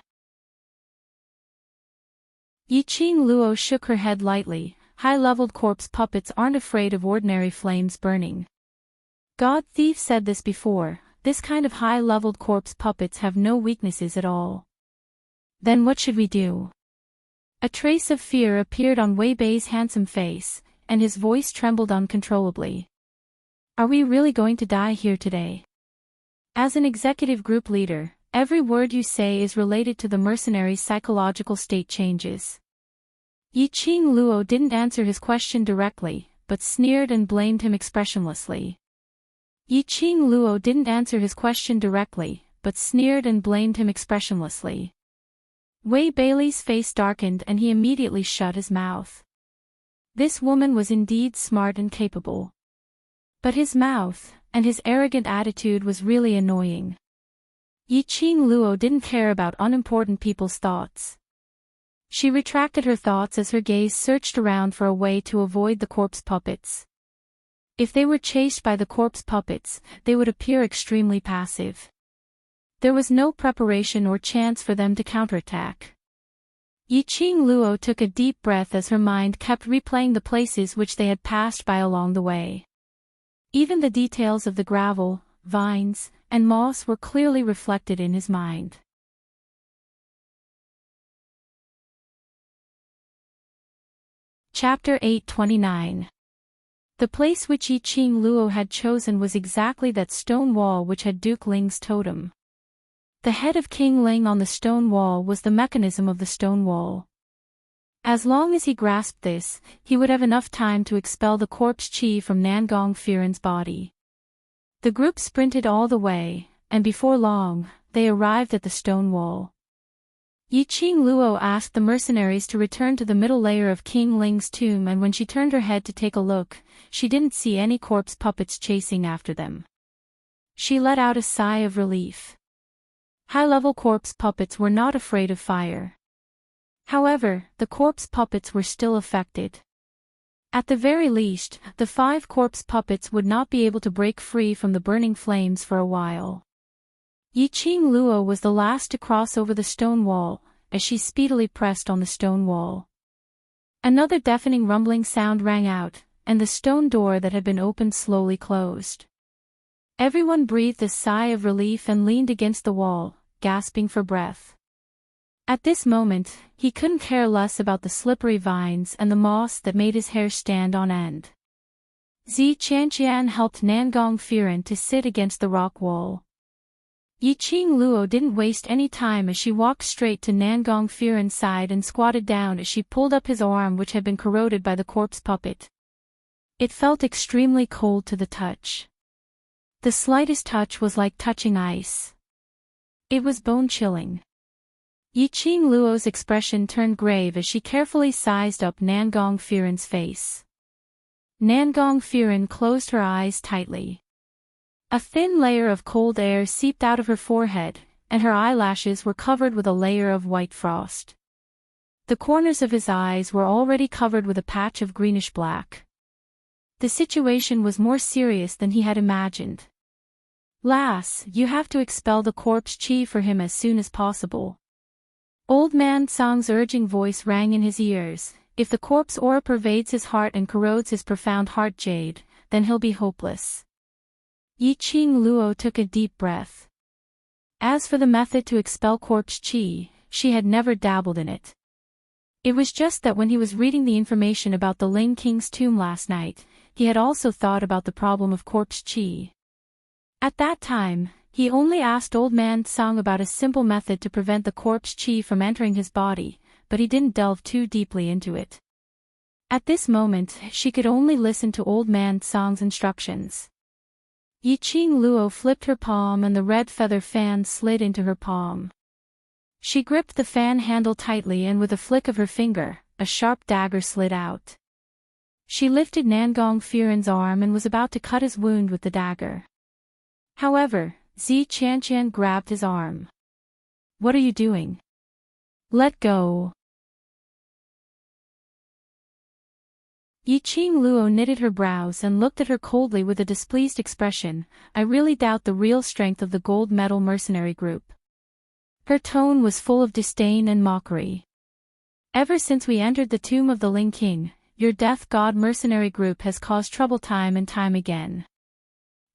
Yiqing Luo shook her head lightly. High-leveled corpse puppets aren't afraid of ordinary flames burning. God Thief said this before, this kind of high-leveled corpse puppets have no weaknesses at all. Then what should we do? A trace of fear appeared on Wei Bei's handsome face, and his voice trembled uncontrollably. Are we really going to die here today? As an executive group leader, every word you say is related to the mercenary's psychological state changes. Yiqing Luo didn't answer his question directly, but sneered and blamed him expressionlessly. Yiqing Luo didn't answer his question directly, but sneered and blamed him expressionlessly. Wei Bei's face darkened and he immediately shut his mouth. This woman was indeed smart and capable. But his mouth, and his arrogant attitude was really annoying. Yiqing Luo didn't care about unimportant people's thoughts. She retracted her thoughts as her gaze searched around for a way to avoid the corpse puppets. If they were chased by the corpse puppets, they would appear extremely passive. There was no preparation or chance for them to counterattack. Yiqing Luo took a deep breath as her mind kept replaying the places which they had passed by along the way. Even the details of the gravel, vines, and moss were clearly reflected in his mind. Chapter 829. The place which Yiqing Luo had chosen was exactly that stone wall which had Duke Ling's totem. The head of King Ling on the stone wall was the mechanism of the stone wall. As long as he grasped this, he would have enough time to expel the corpse qi from Nangong Firen's body. The group sprinted all the way, and before long, they arrived at the stone wall. Yiqing Luo asked the mercenaries to return to the middle layer of King Ling's tomb, and when she turned her head to take a look, she didn't see any corpse puppets chasing after them. She let out a sigh of relief. High-level corpse puppets were not afraid of fire. However, the corpse puppets were still affected. At the very least, the 5 corpse puppets would not be able to break free from the burning flames for a while. Yiqing Luo was the last to cross over the stone wall, as she speedily pressed on the stone wall. Another deafening rumbling sound rang out, and the stone door that had been opened slowly closed. Everyone breathed a sigh of relief and leaned against the wall, gasping for breath. At this moment, he couldn't care less about the slippery vines and the moss that made his hair stand on end. Zi Qianqian helped Nangong Firen to sit against the rock wall. Yiqing Luo didn't waste any time as she walked straight to Nangong Firen's side and squatted down as she pulled up his arm which had been corroded by the corpse puppet. It felt extremely cold to the touch. The slightest touch was like touching ice. It was bone-chilling. Yiqing Luo's expression turned grave as she carefully sized up Nangong Firen's face. Nangong Firen closed her eyes tightly. A thin layer of cold air seeped out of her forehead, and her eyelashes were covered with a layer of white frost. The corners of his eyes were already covered with a patch of greenish-black. The situation was more serious than he had imagined. Lass, you have to expel the corpse qi for him as soon as possible. Old man Song's urging voice rang in his ears. If the corpse aura pervades his heart and corrodes his profound heart jade, then he'll be hopeless. Yiqing Luo took a deep breath. As for the method to expel corpse qi, she had never dabbled in it. It was just that when he was reading the information about the Ling King's tomb last night, he had also thought about the problem of corpse qi. At that time, he only asked Old Man Song about a simple method to prevent the corpse qi from entering his body, but he didn't delve too deeply into it. At this moment, she could only listen to Old Man Song's instructions. Yiqing Luo flipped her palm and the red feather fan slid into her palm. She gripped the fan handle tightly and with a flick of her finger, a sharp dagger slid out. She lifted Nangong Firen's arm and was about to cut his wound with the dagger. However, Zi Qianqian grabbed his arm. What are you doing? Let go. Yiqing Luo knitted her brows and looked at her coldly with a displeased expression. I really doubt the real strength of the gold medal mercenary group. Her tone was full of disdain and mockery. Ever since we entered the tomb of the Ling King, your death god mercenary group has caused trouble time and time again.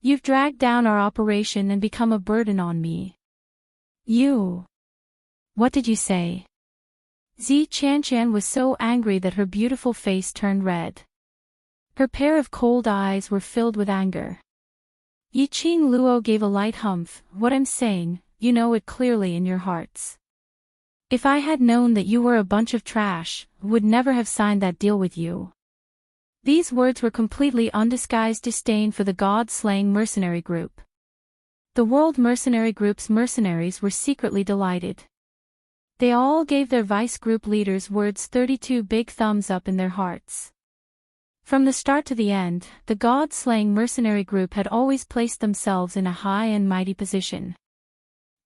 You've dragged down our operation and become a burden on me. You. What did you say? Zi Qianqian was so angry that her beautiful face turned red. Her pair of cold eyes were filled with anger. Yiqing Luo gave a light humph. What I'm saying, you know it clearly in your hearts. If I had known that you were a bunch of trash, would never have signed that deal with you. These words were completely undisguised disdain for the god-slaying mercenary group. The World Mercenary Group's mercenaries were secretly delighted. They all gave their vice group leaders words 32 big thumbs up in their hearts. From the start to the end, the god-slaying mercenary group had always placed themselves in a high and mighty position.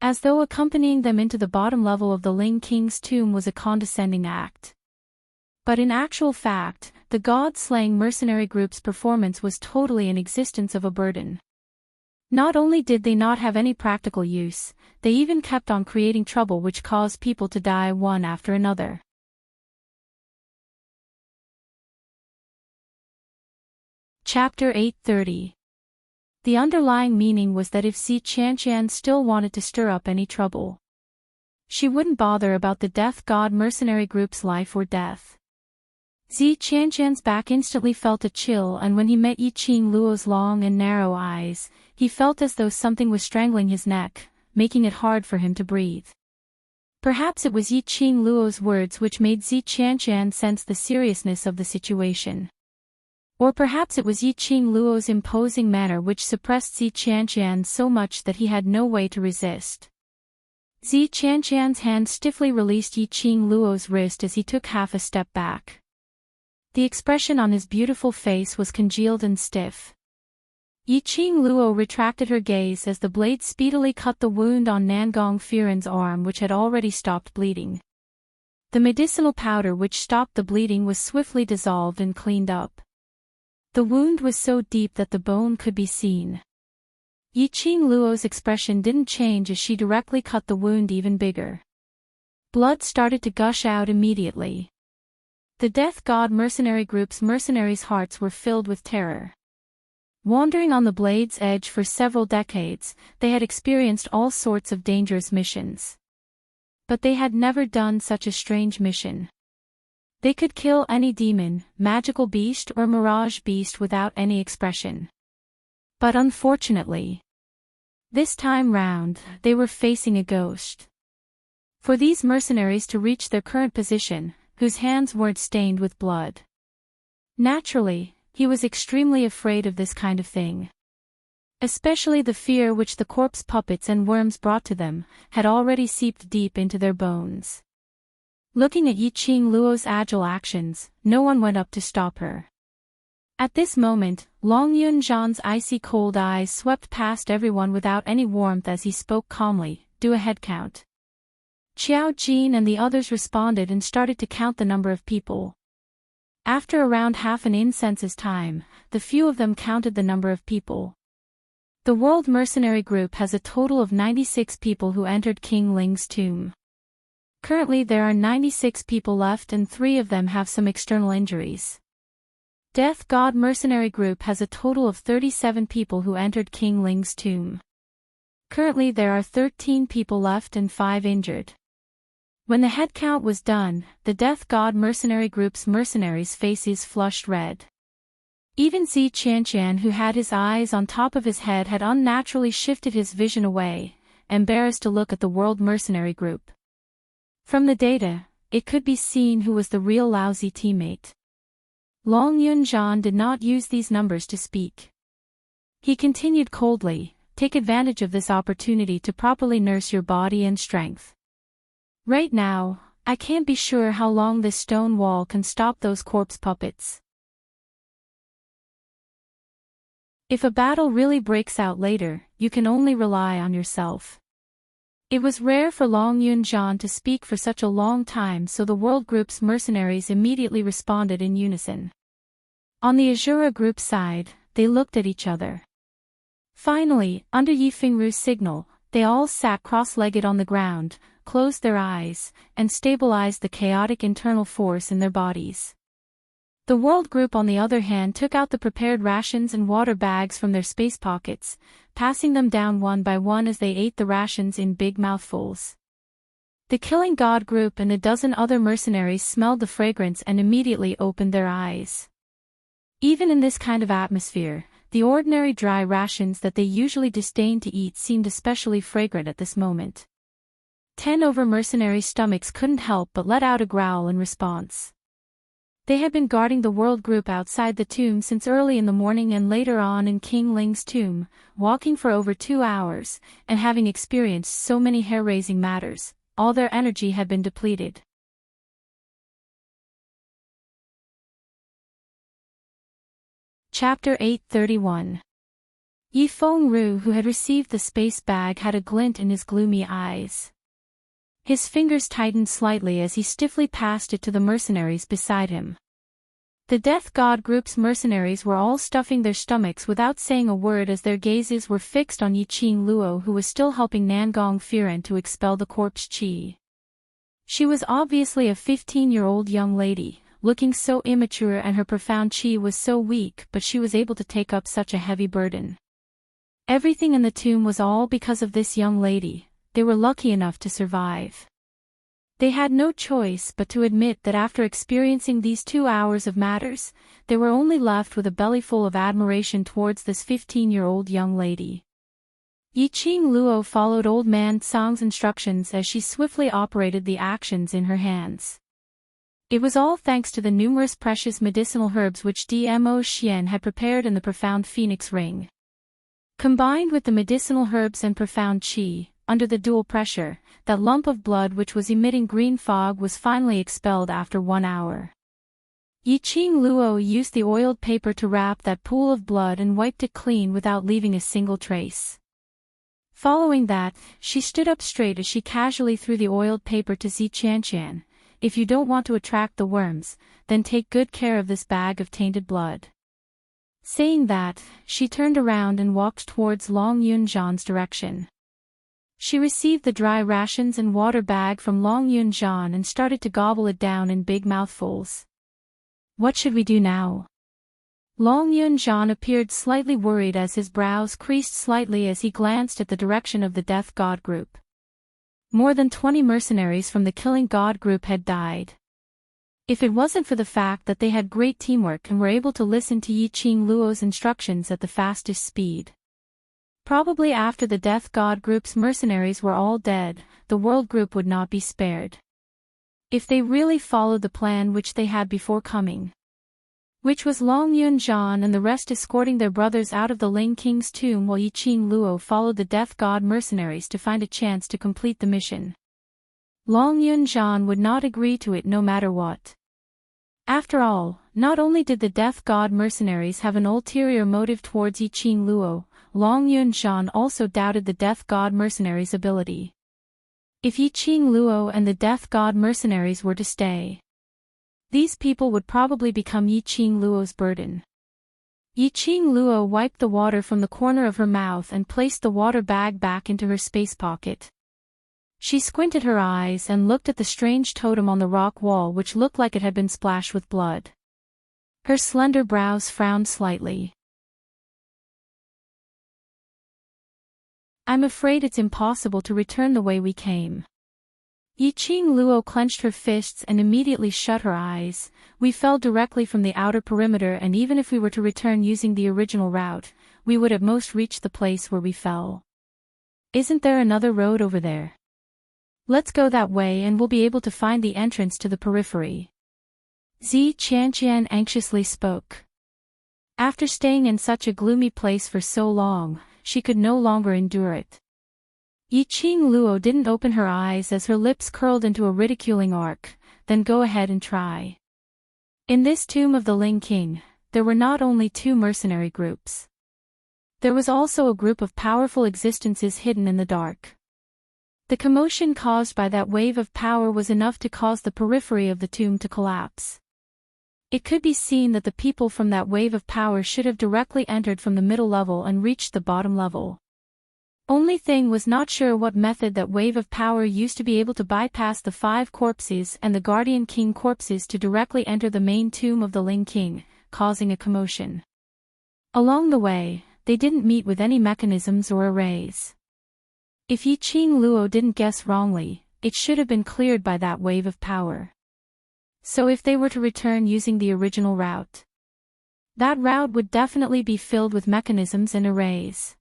As though accompanying them into the bottom level of the Ling King's tomb was a condescending act. But in actual fact, the god-slaying mercenary group's performance was totally an existence of a burden. Not only did they not have any practical use, they even kept on creating trouble which caused people to die one after another. Chapter 830. The underlying meaning was that if Zi Qianqian still wanted to stir up any trouble, she wouldn't bother about the death god mercenary group's life or death. Zi Qianqian's back instantly felt a chill, and when he met Yiqing Luo's long and narrow eyes, he felt as though something was strangling his neck, making it hard for him to breathe. Perhaps it was Yiqing Luo's words which made Zi Qianqian sense the seriousness of the situation. Or perhaps it was Yiqing Luo's imposing manner which suppressed Zi Qianqian so much that he had no way to resist. Zi Qianqian's hand stiffly released Yiqing Luo's wrist as he took half a step back. The expression on his beautiful face was congealed and stiff. Yiqing Luo retracted her gaze as the blade speedily cut the wound on Nangong Firen's arm, which had already stopped bleeding. The medicinal powder which stopped the bleeding was swiftly dissolved and cleaned up. The wound was so deep that the bone could be seen. Yiqing Luo's expression didn't change as she directly cut the wound even bigger. Blood started to gush out immediately. The Death God mercenary group's mercenaries' hearts were filled with terror. Wandering on the blade's edge for several decades, they had experienced all sorts of dangerous missions. But they had never done such a strange mission. They could kill any demon, magical beast or mirage beast without any expression. But unfortunately, this time round, they were facing a ghost. For these mercenaries to reach their current position, whose hands weren't stained with blood. Naturally, he was extremely afraid of this kind of thing. Especially the fear which the corpse puppets and worms brought to them, had already seeped deep into their bones. Looking at Yiqing Luo's agile actions, no one went up to stop her. At this moment, Long Yunzhan's icy cold eyes swept past everyone without any warmth as he spoke calmly, "Do a head count." Qiao Jin and the others responded and started to count the number of people. After around half an incense's time, the few of them counted the number of people. The World Mercenary Group has a total of 96 people who entered King Ling's tomb. Currently there are 96 people left and 3 of them have some external injuries. Death God Mercenary Group has a total of 37 people who entered King Ling's tomb. Currently there are 13 people left and 5 injured. When the head count was done, the Death God Mercenary Group's mercenaries' faces flushed red. Even Zi Qianqian, who had his eyes on top of his head, had unnaturally shifted his vision away, embarrassed to look at the World Mercenary Group. From the data, it could be seen who was the real lousy teammate. Long Yunzhan did not use these numbers to speak. He continued coldly, "Take advantage of this opportunity to properly nurse your body and strength. Right now, I can't be sure how long this stone wall can stop those corpse puppets. If a battle really breaks out later, you can only rely on yourself." It was rare for Long Yunzhan to speak for such a long time, so the World Group's mercenaries immediately responded in unison. On the Azura group side, they looked at each other. Finally, under Yifengru's signal, they all sat cross-legged on the ground, closed their eyes, and stabilized the chaotic internal force in their bodies. The world group on the other hand took out the prepared rations and water bags from their space pockets, passing them down one by one as they ate the rations in big mouthfuls. The Killing God group and a dozen other mercenaries smelled the fragrance and immediately opened their eyes. Even in this kind of atmosphere, the ordinary dry rations that they usually disdained to eat seemed especially fragrant at this moment. 10 mercenary stomachs couldn't help but let out a growl in response. They had been guarding the world group outside the tomb since early in the morning and later on in King Ling's tomb, walking for over 2 hours, and having experienced so many hair-raising matters, all their energy had been depleted. Chapter 831. Yifengru, who had received the space bag, had a glint in his gloomy eyes. His fingers tightened slightly as he stiffly passed it to the mercenaries beside him. The Death God group's mercenaries were all stuffing their stomachs without saying a word as their gazes were fixed on Yiqing Luo, who was still helping Nangong Firen to expel the corpse qi. She was obviously a 15-year-old young lady, looking so immature, and her profound qi was so weak, but she was able to take up such a heavy burden. Everything in the tomb was all because of this young lady. They were lucky enough to survive. They had no choice but to admit that after experiencing these 2 hours of matters, they were only left with a bellyful of admiration towards this 15-year-old young lady. Yiqing Luo followed Old Man Tsang's instructions as she swiftly operated the actions in her hands. It was all thanks to the numerous precious medicinal herbs which Dmo Xian had prepared in the profound phoenix ring. Combined with the medicinal herbs and profound qi, under the dual pressure, that lump of blood which was emitting green fog was finally expelled after 1 hour. Yiqing Luo used the oiled paper to wrap that pool of blood and wiped it clean without leaving a single trace. Following that, she stood up straight as she casually threw the oiled paper to Ziqianqian. If you don't want to attract the worms, then take good care of this bag of tainted blood. Saying that, she turned around and walked towards Long Yunzhan's direction. She received the dry rations and water bag from Long Yunzhan and started to gobble it down in big mouthfuls. What should we do now? Long Yunzhan appeared slightly worried as his brows creased slightly as he glanced at the direction of the Death God group. More than 20 mercenaries from the Killing God group had died. If it wasn't for the fact that they had great teamwork and were able to listen to Yiqing Luo's instructions at the fastest speed. Probably after the Death God group's mercenaries were all dead, the world group would not be spared. If they really followed the plan which they had before coming, which was Long Yunzhan and the rest escorting their brothers out of the Ling King's tomb while Yiqing Luo followed the Death God mercenaries to find a chance to complete the mission. Long Yunzhan would not agree to it no matter what. After all, not only did the Death God mercenaries have an ulterior motive towards Yiqing Luo, Long Yunzhan also doubted the Death God mercenaries' ability. If Yiqing Luo and the Death God mercenaries were to stay, these people would probably become Yiqing Luo's burden. Yiqing Luo wiped the water from the corner of her mouth and placed the water bag back into her space pocket. She squinted her eyes and looked at the strange totem on the rock wall, which looked like it had been splashed with blood. Her slender brows frowned slightly. I'm afraid it's impossible to return the way we came. Yiqing Luo clenched her fists and immediately shut her eyes. We fell directly from the outer perimeter, and even if we were to return using the original route, we would at most reach the place where we fell. Isn't there another road over there? Let's go that way and we'll be able to find the entrance to the periphery. Ziqianqian anxiously spoke. After staying in such a gloomy place for so long, she could no longer endure it. Yiqing Luo didn't open her eyes as her lips curled into a ridiculing arc. Then go ahead and try. In this tomb of the Ling King, there were not only 2 mercenary groups. There was also a group of powerful existences hidden in the dark. The commotion caused by that wave of power was enough to cause the periphery of the tomb to collapse. It could be seen that the people from that wave of power should have directly entered from the middle level and reached the bottom level. Only thing was not sure what method that wave of power used to be able to bypass the 5 corpses and the Guardian King corpses to directly enter the main tomb of the Ling King, causing a commotion. Along the way, they didn't meet with any mechanisms or arrays. If Yi Qing Luo didn't guess wrongly, it should have been cleared by that wave of power. So if they were to return using the original route, that route would definitely be filled with mechanisms and arrays.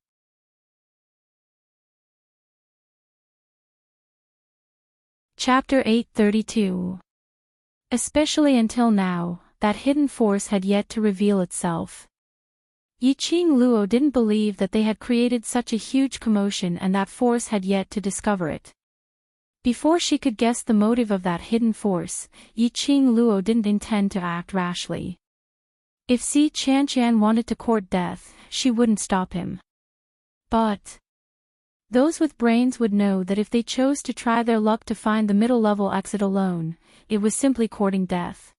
Chapter 832. Especially until now, that hidden force had yet to reveal itself. Yi Qing Luo didn't believe that they had created such a huge commotion and that force had yet to discover it. Before she could guess the motive of that hidden force, Yi Qing Luo didn't intend to act rashly. If Si Qianqian wanted to court death, she wouldn't stop him. But those with brains would know that if they chose to try their luck to find the middle-level exit alone, it was simply courting death.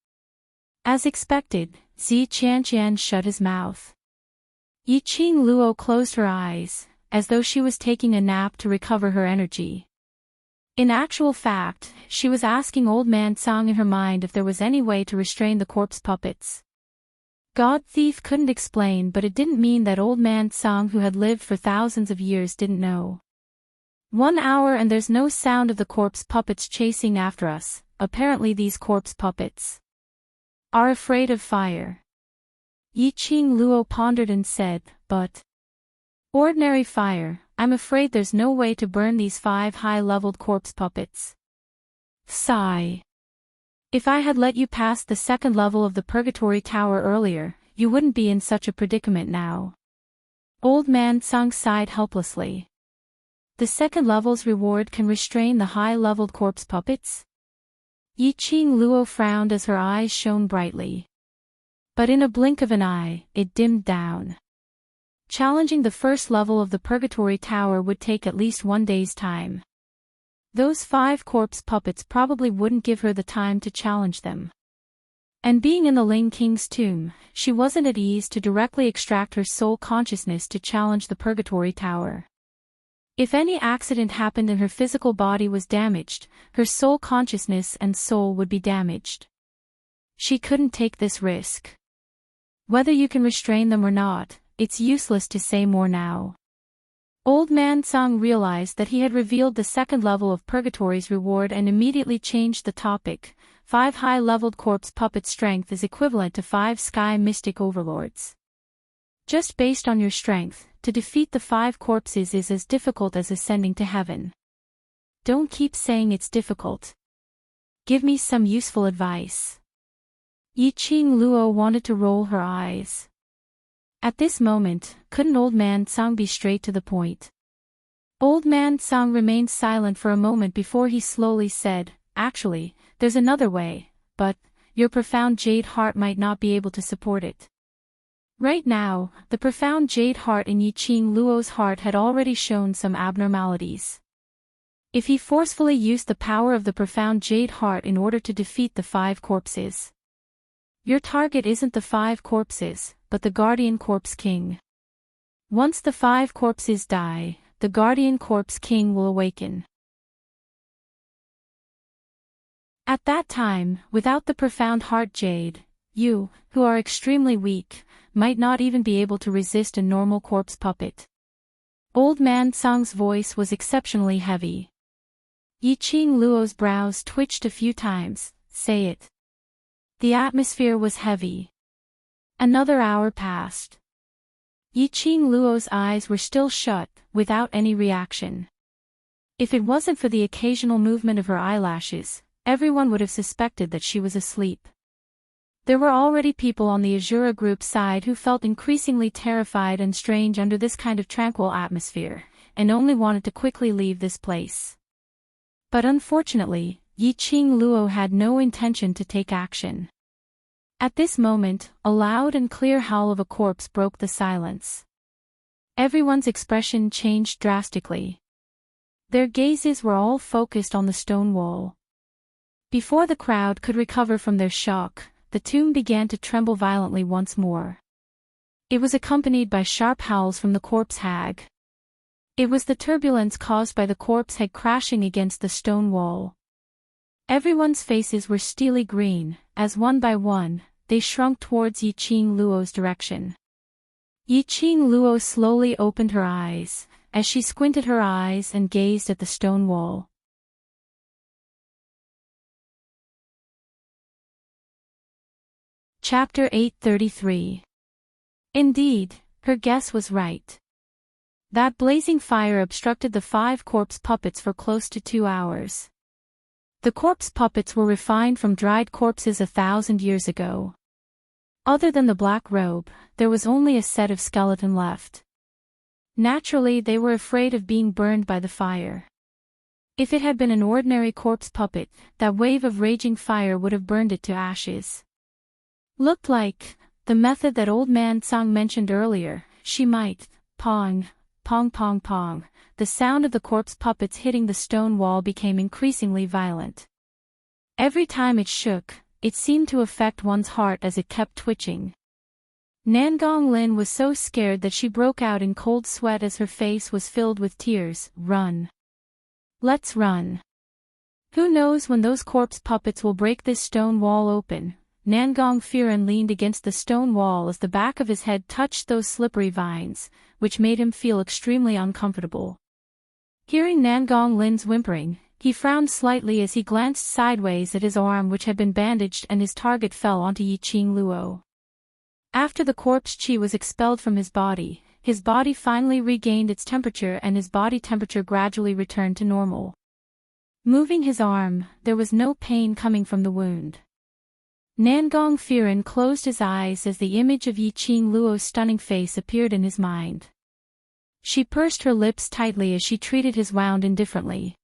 As expected, Si Qianqian shut his mouth. Yi Qing Luo closed her eyes, as though she was taking a nap to recover her energy. In actual fact, she was asking Old Man Tsang in her mind if there was any way to restrain the corpse puppets. God Thief couldn't explain, but it didn't mean that Old Man Tsang, who had lived for thousands of years, didn't know. 1 hour and there's no sound of the corpse puppets chasing after us. Apparently these corpse puppets are afraid of fire. Yi Qing Luo pondered and said, but ordinary fire, I'm afraid there's no way to burn these 5 high-leveled corpse puppets. Sigh. If I had let you pass the 2nd level of the Purgatory Tower earlier, you wouldn't be in such a predicament now. Old Man Tsang sighed helplessly. The 2nd level's reward can restrain the high-leveled corpse puppets? Yi Qing Luo frowned as her eyes shone brightly. But in a blink of an eye, it dimmed down. Challenging the 1st level of the Purgatory Tower would take at least 1 day's time. Those 5 corpse puppets probably wouldn't give her the time to challenge them. And being in the Ling King's tomb, she wasn't at ease to directly extract her soul consciousness to challenge the Purgatory Tower. If any accident happened and her physical body was damaged, her soul consciousness and soul would be damaged. She couldn't take this risk. Whether you can restrain them or not, it's useless to say more now. Old Man Tsang realized that he had revealed the 2nd level of Purgatory's reward and immediately changed the topic. 5 high-leveled corpse puppet strength is equivalent to 5 sky mystic overlords. Just based on your strength, to defeat the 5 corpses is as difficult as ascending to heaven. Don't keep saying it's difficult. Give me some useful advice. Yi Qing Luo wanted to roll her eyes. At this moment, couldn't Old Man Tsang be straight to the point? Old Man Tsang remained silent for a moment before he slowly said, actually, there's another way, but your profound jade heart might not be able to support it. Right now, the profound jade heart in Yi Qing Luo's heart had already shown some abnormalities. If he forcefully used the power of the profound jade heart in order to defeat the 5 corpses. Your target isn't the 5 corpses, but the Guardian Corpse King. Once the 5 corpses die, the Guardian Corpse King will awaken. At that time, without the profound heart jade, you, who are extremely weak, might not even be able to resist a normal corpse puppet. Old Man Tsang's voice was exceptionally heavy. Yi Qing Luo's brows twitched a few times. Say it. The atmosphere was heavy. Another hour passed. Yi Qing Luo's eyes were still shut, without any reaction. If it wasn't for the occasional movement of her eyelashes, everyone would have suspected that she was asleep. There were already people on the Azura group's side who felt increasingly terrified and strange under this kind of tranquil atmosphere, and only wanted to quickly leave this place. But unfortunately, Yi Qing Luo had no intention to take action. At this moment, a loud and clear howl of a corpse broke the silence. Everyone's expression changed drastically. Their gazes were all focused on the stone wall. Before the crowd could recover from their shock, the tomb began to tremble violently once more. It was accompanied by sharp howls from the corpse hag. It was the turbulence caused by the corpse hag crashing against the stone wall. Everyone's faces were steely green, as one by one, they shrunk towards Yiqing Luo's direction. Yiqing Luo slowly opened her eyes, as she squinted her eyes and gazed at the stone wall. Chapter 833. Indeed, her guess was right. That blazing fire obstructed the 5 corpse puppets for close to 2 hours. The corpse puppets were refined from dried corpses 1,000 years ago. Other than the black robe, there was only a set of skeleton left. Naturally, they were afraid of being burned by the fire. If it had been an ordinary corpse puppet, that wave of raging fire would have burned it to ashes. Looked like the method that old man Tsang mentioned earlier. She might, pong, pong pong pong. The sound of the corpse puppets hitting the stone wall became increasingly violent. Every time it shook, it seemed to affect one's heart as it kept twitching. Nangong Lin was so scared that she broke out in cold sweat as her face was filled with tears. Run. Let's run. Who knows when those corpse puppets will break this stone wall open. Nangong Firen leaned against the stone wall as the back of his head touched those slippery vines, which made him feel extremely uncomfortable. Hearing Nangong Lin's whimpering, he frowned slightly as he glanced sideways at his arm which had been bandaged, and his target fell onto Yiqing Luo. After the corpse chi was expelled from his body finally regained its temperature and his body temperature gradually returned to normal. Moving his arm, there was no pain coming from the wound. Nangong Firen closed his eyes as the image of Yiqing Luo's stunning face appeared in his mind. She pursed her lips tightly as she treated his wound indifferently.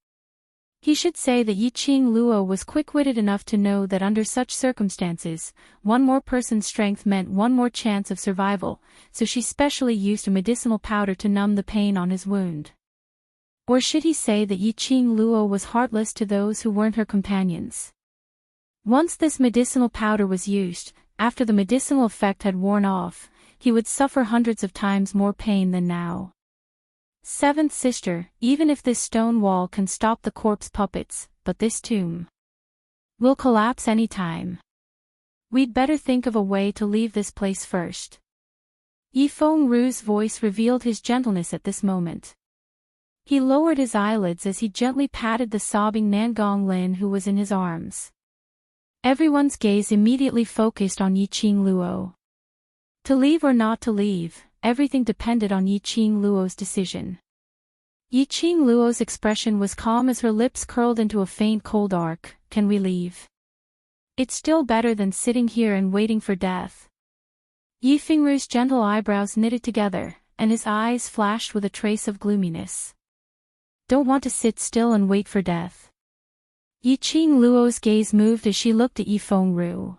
He should say that Yiqing Luo was quick-witted enough to know that under such circumstances, one more person's strength meant one more chance of survival, so she specially used a medicinal powder to numb the pain on his wound. Or should he say that Yiqing Luo was heartless to those who weren't her companions? Once this medicinal powder was used, after the medicinal effect had worn off, he would suffer hundreds of times more pain than now. Seventh sister, even if this stone wall can stop the corpse puppets, but this tomb will collapse any time. We'd better think of a way to leave this place first. Yifeng Ru's voice revealed his gentleness at this moment. He lowered his eyelids as he gently patted the sobbing Nangong Lin who was in his arms. Everyone's gaze immediately focused on Yiqing Luo. To leave or not to leave, everything depended on Yiqing Luo's decision. Yiqing Luo's expression was calm as her lips curled into a faint cold arc. Can we leave? It's still better than sitting here and waiting for death. Yifengru's gentle eyebrows knitted together, and his eyes flashed with a trace of gloominess. Don't want to sit still and wait for death. Yiqing Luo's gaze moved as she looked at Yifengru.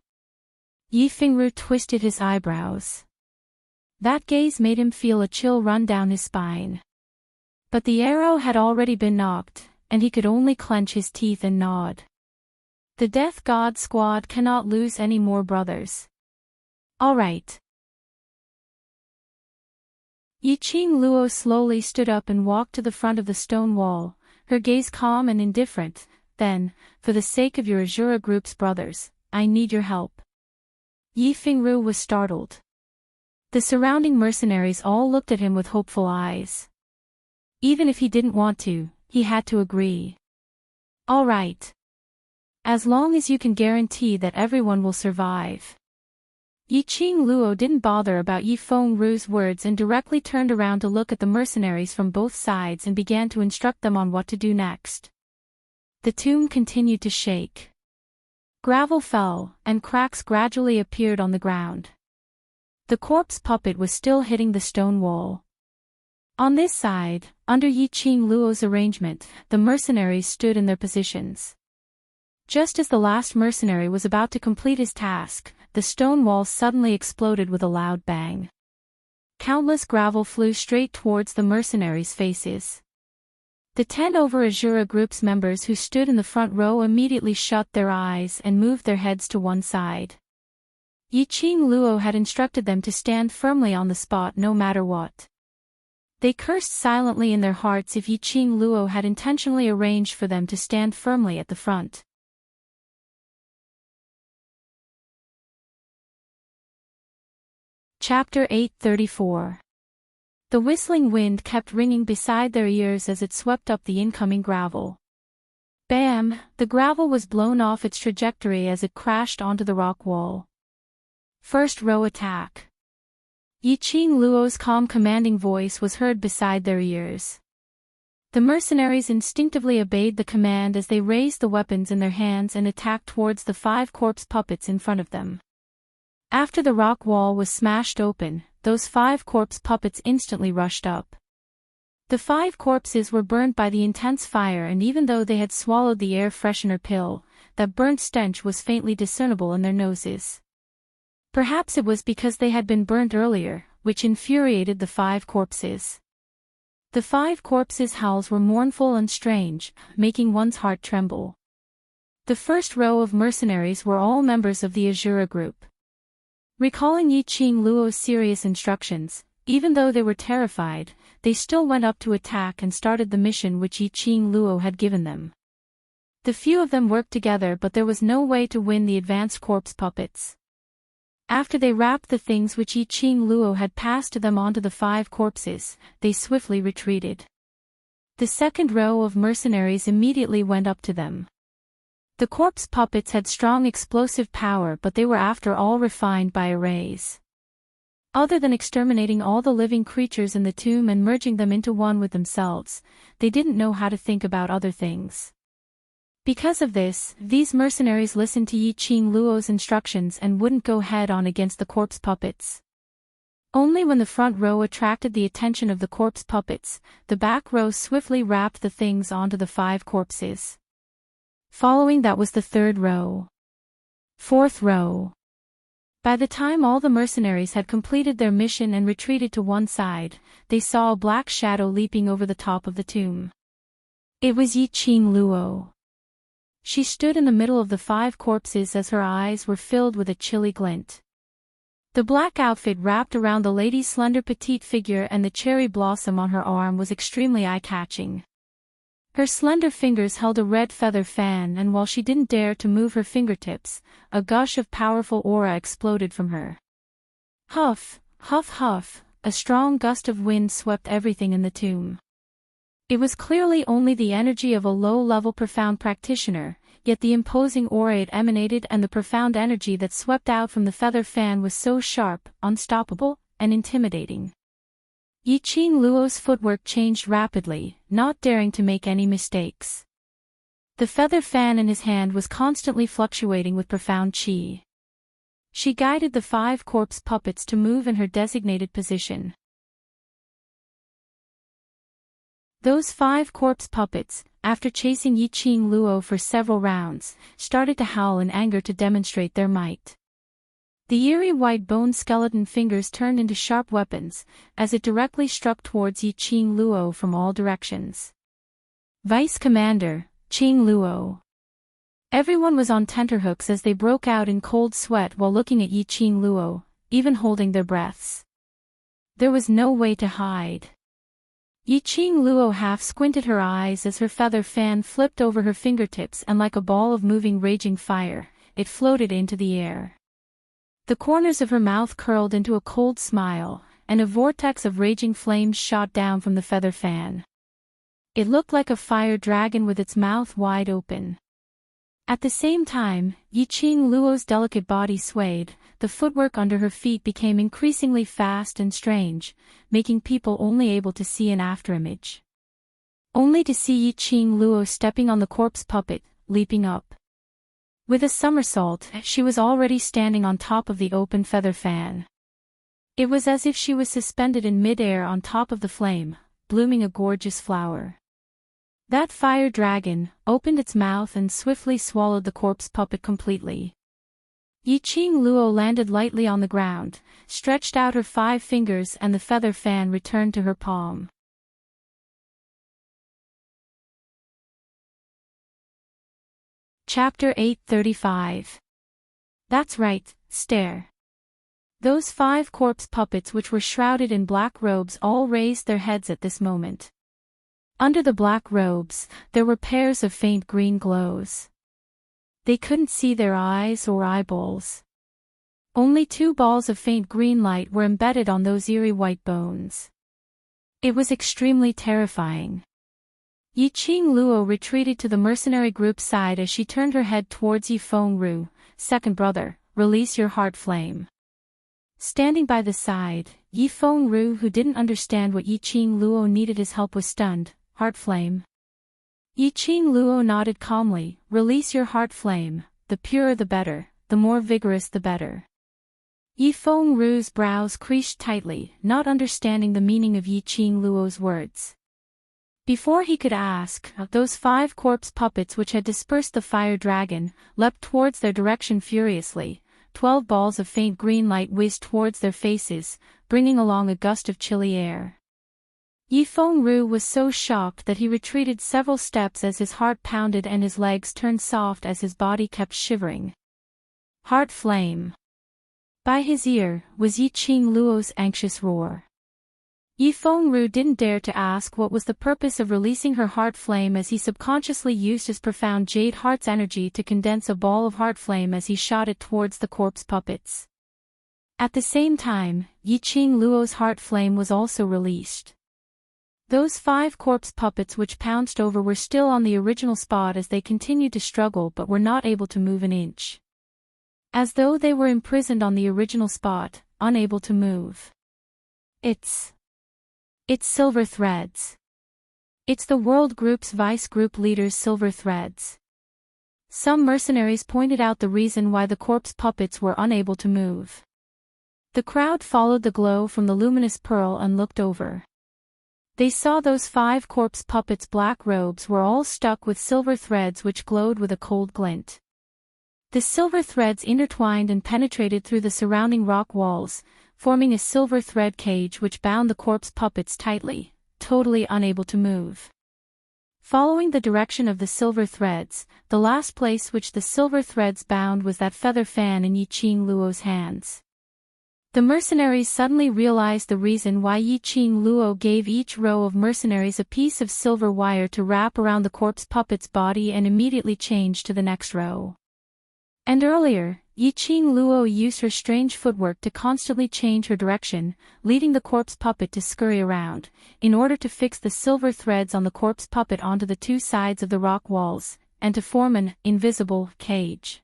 Yifengru twisted his eyebrows. That gaze made him feel a chill run down his spine. But the arrow had already been knocked, and he could only clench his teeth and nod. The Death God Squad cannot lose any more brothers. All right. Yiqing Luo slowly stood up and walked to the front of the stone wall, her gaze calm and indifferent. Then, for the sake of your Azura group's brothers, I need your help. Yifengru was startled. The surrounding mercenaries all looked at him with hopeful eyes. Even if he didn't want to, he had to agree. All right. As long as you can guarantee that everyone will survive. Yiqing Luo didn't bother about Yifengru's words and directly turned around to look at the mercenaries from both sides and began to instruct them on what to do next. The tomb continued to shake. Gravel fell, and cracks gradually appeared on the ground. The corpse puppet was still hitting the stone wall. On this side, under Yiqing Luo's arrangement, the mercenaries stood in their positions. Just as the last mercenary was about to complete his task, the stone wall suddenly exploded with a loud bang. Countless gravel flew straight towards the mercenaries' faces. The 10 over Azura group's members who stood in the front row immediately shut their eyes and moved their heads to one side. Yiqing Luo had instructed them to stand firmly on the spot no matter what. They cursed silently in their hearts if Yiqing Luo had intentionally arranged for them to stand firmly at the front. Chapter 834. The whistling wind kept ringing beside their ears as it swept up the incoming gravel. Bam! The gravel was blown off its trajectory as it crashed onto the rock wall. First row attack. Yiqing Luo's calm commanding voice was heard beside their ears. The mercenaries instinctively obeyed the command as they raised the weapons in their hands and attacked towards the 5 corpse puppets in front of them. After the rock wall was smashed open, those 5 corpse puppets instantly rushed up. The 5 corpses were burned by the intense fire, and even though they had swallowed the air freshener pill, that burnt stench was faintly discernible in their noses. Perhaps it was because they had been burnt earlier, which infuriated the 5 corpses. The 5 corpses' howls were mournful and strange, making one's heart tremble. The first row of mercenaries were all members of the Azura group. Recalling Yiqing Luo's serious instructions, even though they were terrified, they still went up to attack and started the mission which Yiqing Luo had given them. The few of them worked together, but there was no way to win the advanced corpse puppets. After they wrapped the things which Yiqing Luo had passed to them onto the 5 corpses, they swiftly retreated. The second row of mercenaries immediately went up to them. The corpse puppets had strong explosive power, but they were after all refined by arrays. Other than exterminating all the living creatures in the tomb and merging them into one with themselves, they didn't know how to think about other things. Because of this, these mercenaries listened to Yiqing Luo's instructions and wouldn't go head-on against the corpse puppets. Only when the front row attracted the attention of the corpse puppets, the back row swiftly wrapped the things onto the 5 corpses. Following that was the third row. Fourth row. By the time all the mercenaries had completed their mission and retreated to one side, they saw a black shadow leaping over the top of the tomb. It was Yiqing Luo. She stood in the middle of the 5 corpses as her eyes were filled with a chilly glint. The black outfit wrapped around the lady's slender petite figure and the cherry blossom on her arm was extremely eye-catching. Her slender fingers held a red feather fan, and while she didn't dare to move her fingertips, a gush of powerful aura exploded from her. Huff, huff, huff, a strong gust of wind swept everything in the tomb. It was clearly only the energy of a low-level profound practitioner, yet the imposing aura it emanated and the profound energy that swept out from the feather fan was so sharp, unstoppable, and intimidating. Yiqing Luo's footwork changed rapidly, not daring to make any mistakes. The feather fan in his hand was constantly fluctuating with profound qi. She guided the 5 corpse puppets to move in her designated position. Those 5 corpse puppets, after chasing Yiqing Luo for several rounds, started to howl in anger to demonstrate their might. The eerie white bone skeleton fingers turned into sharp weapons, as it directly struck towards Yiqing Luo from all directions. Vice Commander, Qing Luo. Everyone was on tenterhooks as they broke out in cold sweat while looking at Yiqing Luo, even holding their breaths. There was no way to hide. Yiqing Luo half squinted her eyes as her feather fan flipped over her fingertips, and like a ball of moving raging fire, it floated into the air. The corners of her mouth curled into a cold smile, and a vortex of raging flames shot down from the feather fan. It looked like a fire dragon with its mouth wide open. At the same time, Yiqing Luo's delicate body swayed, the footwork under her feet became increasingly fast and strange, making people only able to see an afterimage. Only to see Yiqing Luo stepping on the corpse puppet, leaping up. With a somersault, she was already standing on top of the open feather fan. It was as if she was suspended in mid-air on top of the flame, blooming a gorgeous flower. That fire dragon opened its mouth and swiftly swallowed the corpse puppet completely. Yiqing Luo landed lightly on the ground, stretched out her 5 fingers, and the feather fan returned to her palm. Chapter 835. That's right, stare. Those 5 corpse puppets which were shrouded in black robes all raised their heads at this moment. Under the black robes, there were pairs of faint green glows. They couldn't see their eyes or eyeballs. Only 2 balls of faint green light were embedded on those eerie white bones. It was extremely terrifying. Yiqing Luo retreated to the mercenary group's side as she turned her head towards Yifeng Ru. Second brother, release your heart flame. Standing by the side, Yifeng Ru, who didn't understand what Yiqing Luo needed his help, was stunned. Heart flame. Yiqing Luo nodded calmly. Release your heart flame, the purer the better, the more vigorous the better. Yifeng Ru's brows creased tightly, not understanding the meaning of Yiqing Luo's words. Before he could ask, those 5 corpse puppets which had dispersed the fire dragon, leapt towards their direction furiously. 12 balls of faint green light whizzed towards their faces, bringing along a gust of chilly air. Yifeng Ru was so shocked that he retreated several steps as his heart pounded and his legs turned soft as his body kept shivering. Heart flame. By his ear was Yiqing Luo's anxious roar. Yifeng Ru didn't dare to ask what was the purpose of releasing her heart flame, as he subconsciously used his profound jade heart's energy to condense a ball of heart flame as he shot it towards the corpse puppets. At the same time, Yiqing Luo's heart flame was also released. Those 5 corpse puppets which pounced over were still on the original spot as they continued to struggle but were not able to move an inch. As though they were imprisoned on the original spot, unable to move. It's silver threads. It's the World Group's Vice Group leader's silver threads. Some mercenaries pointed out the reason why the corpse puppets were unable to move. The crowd followed the glow from the luminous pearl and looked over. They saw those 5 corpse puppets' black robes were all stuck with silver threads which glowed with a cold glint. The silver threads intertwined and penetrated through the surrounding rock walls, forming a silver thread cage which bound the corpse puppets tightly, totally unable to move. Following the direction of the silver threads, the last place which the silver threads bound was that feather fan in Yiqing Luo's hands. The mercenaries suddenly realized the reason why Yiqing Luo gave each row of mercenaries a piece of silver wire to wrap around the corpse puppet's body and immediately change to the next row. And earlier, Yiqing Luo used her strange footwork to constantly change her direction, leading the corpse puppet to scurry around, in order to fix the silver threads on the corpse puppet onto the 2 sides of the rock walls, and to form an invisible cage.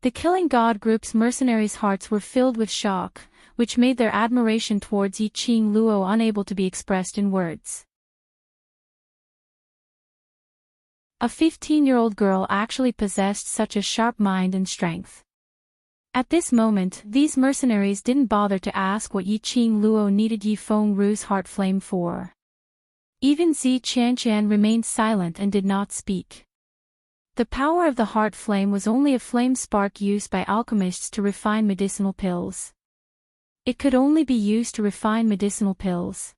The Killing God group's mercenaries' hearts were filled with shock, which made their admiration towards Yiqing Luo unable to be expressed in words. A 15-year-old girl actually possessed such a sharp mind and strength. At this moment, these mercenaries didn't bother to ask what Yiqing Luo needed Yifeng Ru's heart flame for. Even Zi Qianqian remained silent and did not speak. The power of the heart flame was only a flame spark used by alchemists to refine medicinal pills. It could only be used to refine medicinal pills.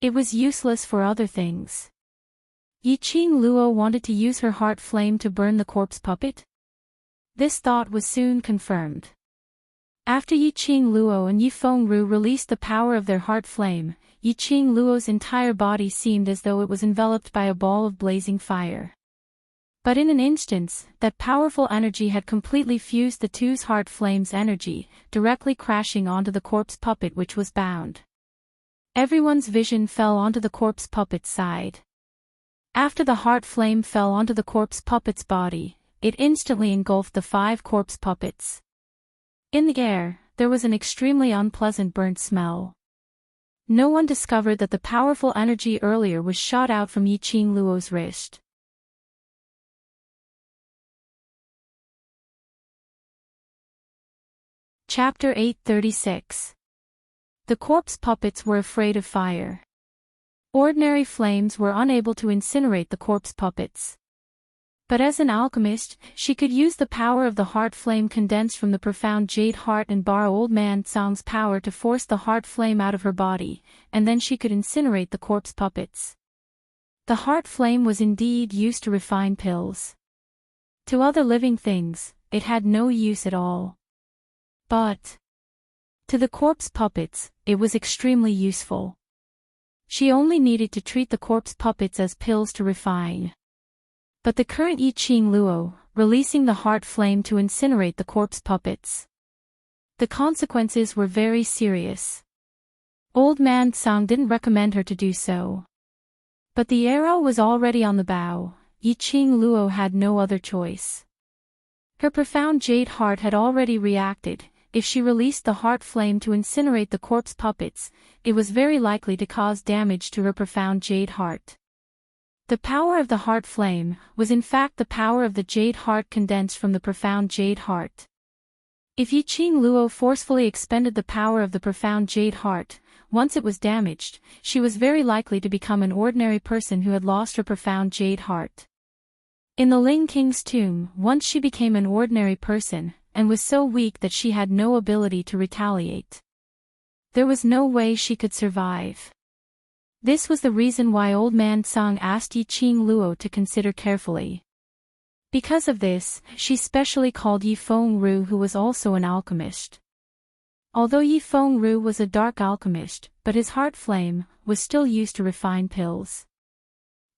It was useless for other things. Yiqing Luo wanted to use her heart flame to burn the corpse puppet? This thought was soon confirmed. After Yiqing Luo and Yifeng Ru released the power of their heart flame, Yiqing Luo's entire body seemed as though it was enveloped by a ball of blazing fire. But in an instant, that powerful energy had completely fused the 2's heart flame's energy, directly crashing onto the corpse puppet which was bound. Everyone's vision fell onto the corpse puppet's side. After the heart flame fell onto the corpse puppet's body, it instantly engulfed the 5 corpse puppets. In the air, there was an extremely unpleasant burnt smell. No one discovered that the powerful energy earlier was shot out from Yiqing Luo's wrist. Chapter 836. The corpse puppets were afraid of fire. Ordinary flames were unable to incinerate the corpse puppets. But as an alchemist, she could use the power of the heart flame condensed from the profound jade heart and borrow old man Tsang's power to force the heart flame out of her body, and then she could incinerate the corpse puppets. The heart flame was indeed used to refine pills. To other living things, it had no use at all. But To the corpse puppets, it was extremely useful. She only needed to treat the corpse puppets as pills to refine. But the current Yi Qing Luo, releasing the heart flame to incinerate the corpse puppets. The consequences were very serious. Old Man Tsang didn't recommend her to do so. But the arrow was already on the bow. Yi Qing Luo had no other choice. Her profound jade heart had already reacted. If she released the heart flame to incinerate the corpse puppets, it was very likely to cause damage to her profound jade heart. The power of the heart flame was in fact the power of the jade heart condensed from the profound jade heart. If Yi Qing Luo forcefully expended the power of the profound jade heart, once it was damaged, she was very likely to become an ordinary person who had lost her profound jade heart. In the Ling King's tomb, once she became an ordinary person, and was so weak that she had no ability to retaliate. There was no way she could survive. This was the reason why Old Man Tsang asked Yi Qing Luo to consider carefully. Because of this, she specially called Yi Fengru, who was also an alchemist. Although Yi Fengru was a dark alchemist, but his heart flame was still used to refine pills.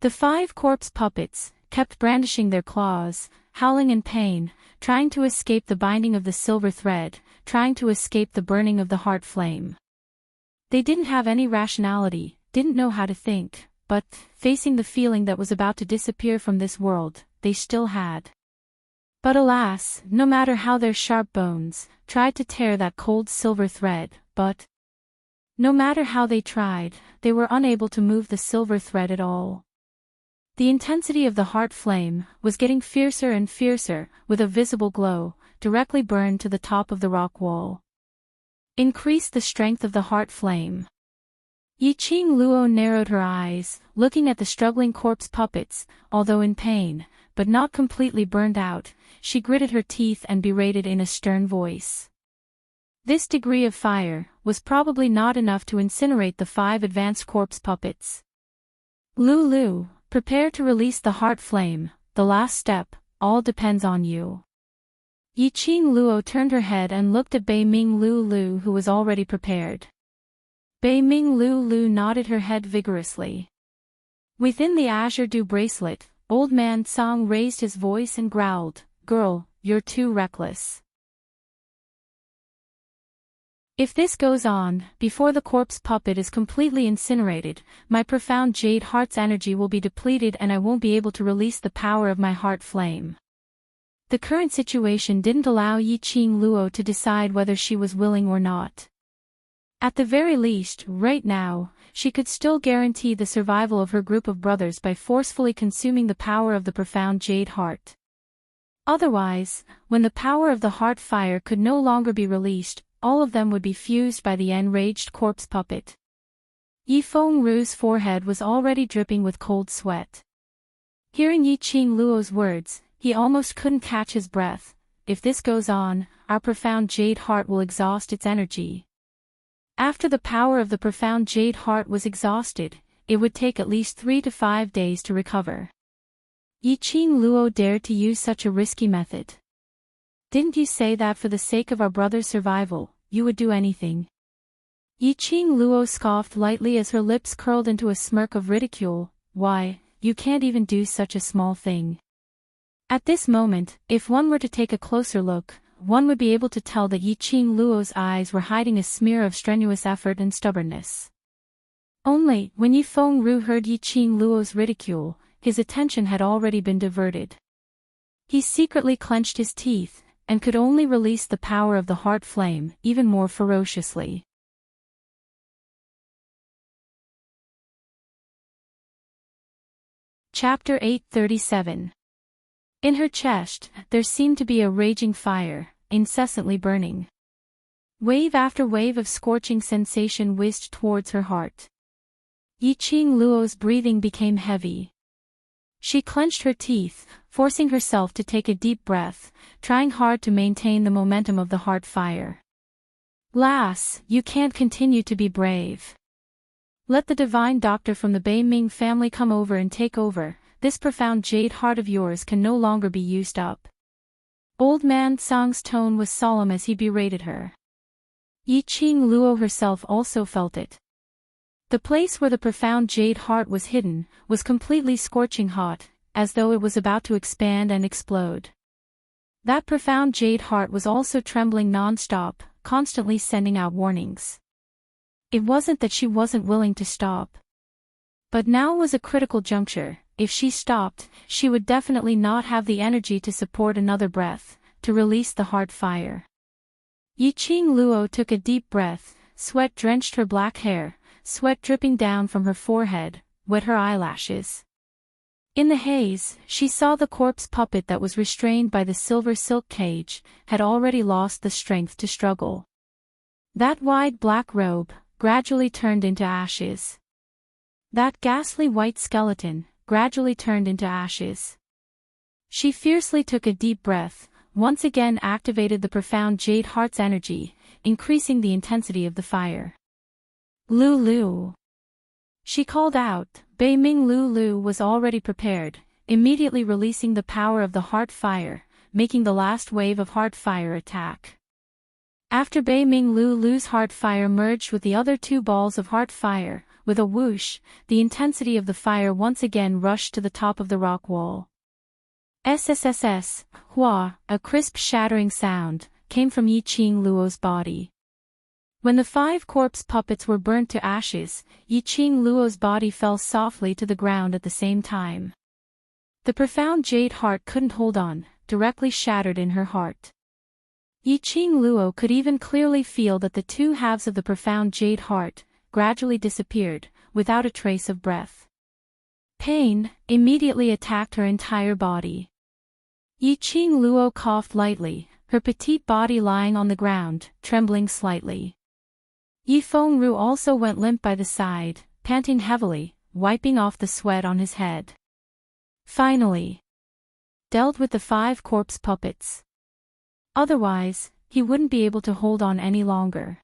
The 5 corpse puppets kept brandishing their claws, howling in pain, trying to escape the binding of the silver thread, trying to escape the burning of the heart flame. They didn't have any rationality, didn't know how to think, but, facing the feeling that was about to disappear from this world, they still had. But alas, no matter how their sharp bones tried to tear that cold silver thread, no matter how they tried, they were unable to move the silver thread at all. The intensity of the heart flame was getting fiercer and fiercer, with a visible glow, directly burned to the top of the rock wall. Increase the strength of the heart flame. Yi Qing Luo narrowed her eyes, looking at the struggling corpse puppets, although in pain, but not completely burned out, she gritted her teeth and berated in a stern voice. This degree of fire was probably not enough to incinerate the 5 advanced corpse puppets. Lulu, prepare to release the heart flame, the last step, all depends on you. Yi Qing Luo turned her head and looked at Bei Ming Lulu, who was already prepared. Bei Ming Lulu nodded her head vigorously. Within the azure dew bracelet, Old Man Tsang raised his voice and growled, "Girl, you're too reckless. If this goes on, before the corpse puppet is completely incinerated, my profound jade heart's energy will be depleted and I won't be able to release the power of my heart flame." The current situation didn't allow Yi Qing Luo to decide whether she was willing or not. At the very least, right now, she could still guarantee the survival of her group of brothers by forcefully consuming the power of the profound jade heart. Otherwise, when the power of the heart fire could no longer be released, all of them would be fused by the enraged corpse puppet. Yi Fengru's forehead was already dripping with cold sweat. Hearing Yi Qing Luo's words, he almost couldn't catch his breath. If this goes on, our profound jade heart will exhaust its energy. After the power of the profound jade heart was exhausted, it would take at least 3 to 5 days to recover. Yi Qing Luo dared to use such a risky method. Didn't you say that for the sake of our brother's survival, you would do anything? Yi Qing Luo scoffed lightly as her lips curled into a smirk of ridicule. Why, you can't even do such a small thing. At this moment, if one were to take a closer look, one would be able to tell that Yi Qing Luo's eyes were hiding a smear of strenuous effort and stubbornness. Only, when Yi Fengru heard Yi Qing Luo's ridicule, his attention had already been diverted. He secretly clenched his teeth, and could only release the power of the heart flame even more ferociously. Chapter 837. In her chest, there seemed to be a raging fire, incessantly burning. Wave after wave of scorching sensation whizzed towards her heart. Yi Qing Luo's breathing became heavy. She clenched her teeth, forcing herself to take a deep breath, trying hard to maintain the momentum of the heart fire. "Lass, you can't continue to be brave. Let the divine doctor from the Bei Ming family come over and take over. This profound jade heart of yours can no longer be used up." Old Man Tsang's tone was solemn as he berated her. Yi Qing Luo herself also felt it. The place where the profound jade heart was hidden was completely scorching hot, as though it was about to expand and explode. That profound jade heart was also trembling non-stop, constantly sending out warnings. It wasn't that she wasn't willing to stop. But now was a critical juncture. If she stopped, she would definitely not have the energy to support another breath, to release the heart fire. Yi Qing Luo took a deep breath, sweat drenched her black hair, sweat dripping down from her forehead, wet her eyelashes. In the haze, she saw the corpse puppet that was restrained by the silver silk cage, had already lost the strength to struggle. That wide black robe, gradually turned into ashes. That ghastly white skeleton, gradually turned into ashes. She fiercely took a deep breath, once again activated the profound jade heart's energy, increasing the intensity of the fire. Lulu. She called out. Bei Ming Lulu was already prepared, immediately releasing the power of the heart fire, making the last wave of heart fire attack. After Bei Ming Lulu's heart fire merged with the other two balls of heart fire, with a whoosh, the intensity of the fire once again rushed to the top of the rock wall. SSSS, hua, a crisp shattering sound, came from Yi Qing Luo's body. When the 5 corpse puppets were burnt to ashes, Yi Qing Luo's body fell softly to the ground at the same time. The profound jade heart couldn't hold on, directly shattered in her heart. Yi Qing Luo could even clearly feel that the 2 halves of the profound jade heart gradually disappeared, without a trace of breath. Pain immediately attacked her entire body. Yi Qing Luo coughed lightly, her petite body lying on the ground, trembling slightly. Yi Fengru also went limp by the side, panting heavily, wiping off the sweat on his head. Finally, dealt with the 5 corpse puppets. Otherwise, he wouldn't be able to hold on any longer.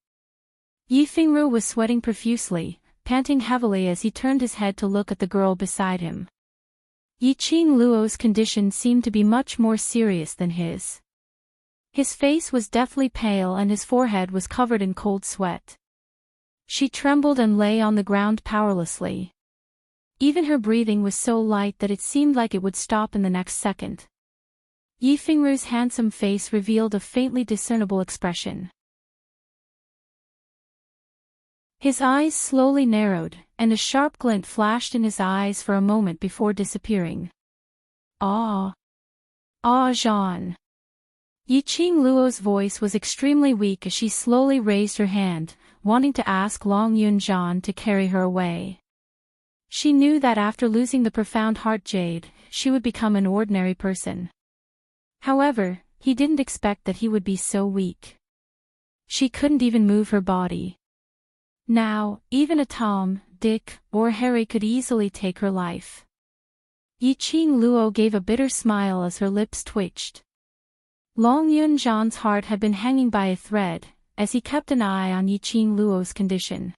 Yi Fengru was sweating profusely, panting heavily as he turned his head to look at the girl beside him. Yi Qing Luo's condition seemed to be much more serious than his. His face was deathly pale and his forehead was covered in cold sweat. She trembled and lay on the ground powerlessly. Even her breathing was so light that it seemed like it would stop in the next second. Yi Fengru's handsome face revealed a faintly discernible expression. His eyes slowly narrowed, and a sharp glint flashed in his eyes for a moment before disappearing. Ah! Ah, Jean! Yi Qing Luo's voice was extremely weak as she slowly raised her hand, wanting to ask Long Yun Zhan to carry her away. She knew that after losing the profound heart jade, she would become an ordinary person. However, he didn't expect that he would be so weak. She couldn't even move her body. Now, even a Tom, Dick, or Harry could easily take her life. Yi Qing Luo gave a bitter smile as her lips twitched. Long Yun Zhan's heart had been hanging by a thread, as he kept an eye on Yi Qing Luo's condition.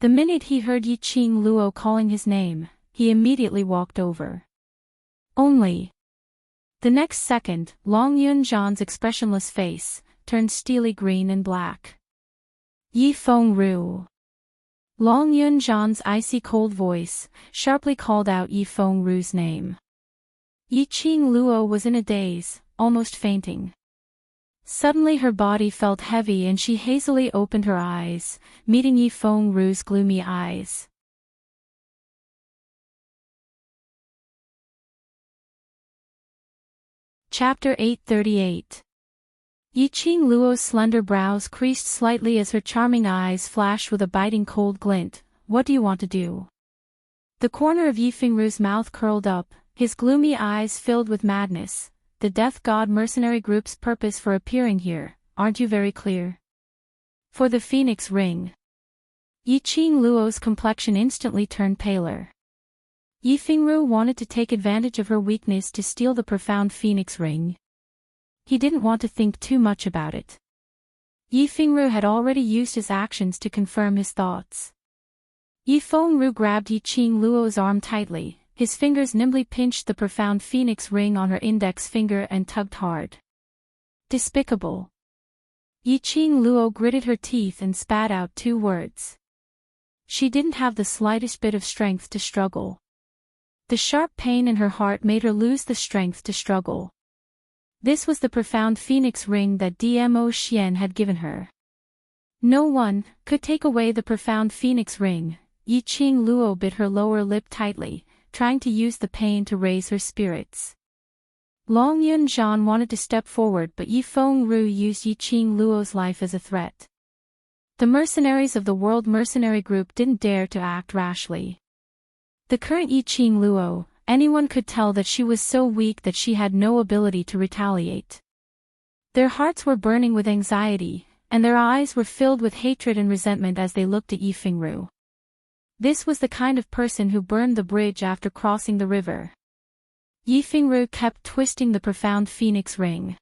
The minute he heard Yi Qing Luo calling his name, he immediately walked over. Only. The next second, Long Yun Zhan's expressionless face turned steely green and black. Yi Fengru. Long Yun Zhan's icy cold voice sharply called out Yi Fengru's name. Yi Qing Luo was in a daze, almost fainting. Suddenly her body felt heavy and she hazily opened her eyes, meeting Yi Fengru's gloomy eyes. Chapter 838. Yi Qing Luo's slender brows creased slightly as her charming eyes flashed with a biting cold glint. What do you want to do? The corner of Yi Fengru's mouth curled up, his gloomy eyes filled with madness. The Death God mercenary group's purpose for appearing here, aren't you very clear? For the Phoenix Ring. Yi Qing Luo's complexion instantly turned paler. Yi Fengru wanted to take advantage of her weakness to steal the profound Phoenix Ring. He didn't want to think too much about it. Yi Fengru had already used his actions to confirm his thoughts. Yi Fengru grabbed Yi Qing Luo's arm tightly, his fingers nimbly pinched the profound Phoenix Ring on her index finger and tugged hard. Despicable. Yiqing Luo gritted her teeth and spat out 2 words. She didn't have the slightest bit of strength to struggle. The sharp pain in her heart made her lose the strength to struggle. This was the profound phoenix ring that Dmo Xian had given her. No one could take away the profound phoenix ring. Yiqing Luo bit her lower lip tightly, trying to use the pain to raise her spirits. Long Yunzhan wanted to step forward, but Yifeng Ru used Yiqing Luo's life as a threat. The mercenaries of the World Mercenary Group didn't dare to act rashly. The current Yiqing Luo, anyone could tell that she was so weak that she had no ability to retaliate. Their hearts were burning with anxiety, and their eyes were filled with hatred and resentment as they looked at Yifeng Ru. This was the kind of person who burned the bridge after crossing the river. Yifeng Ru kept twisting the profound phoenix ring.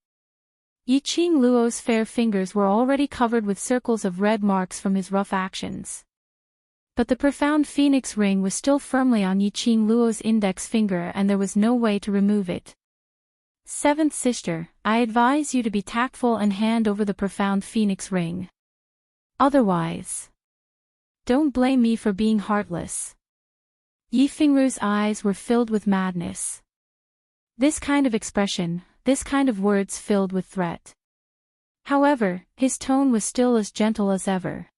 Yiqing Luo's fair fingers were already covered with circles of red marks from his rough actions. But the profound phoenix ring was still firmly on Yiqing Luo's index finger and there was no way to remove it. 7th sister, I advise you to be tactful and hand over the profound phoenix ring. Otherwise, don't blame me for being heartless. Yifeng Ru's eyes were filled with madness. This kind of expression, this kind of words filled with threat. However, his tone was still as gentle as ever.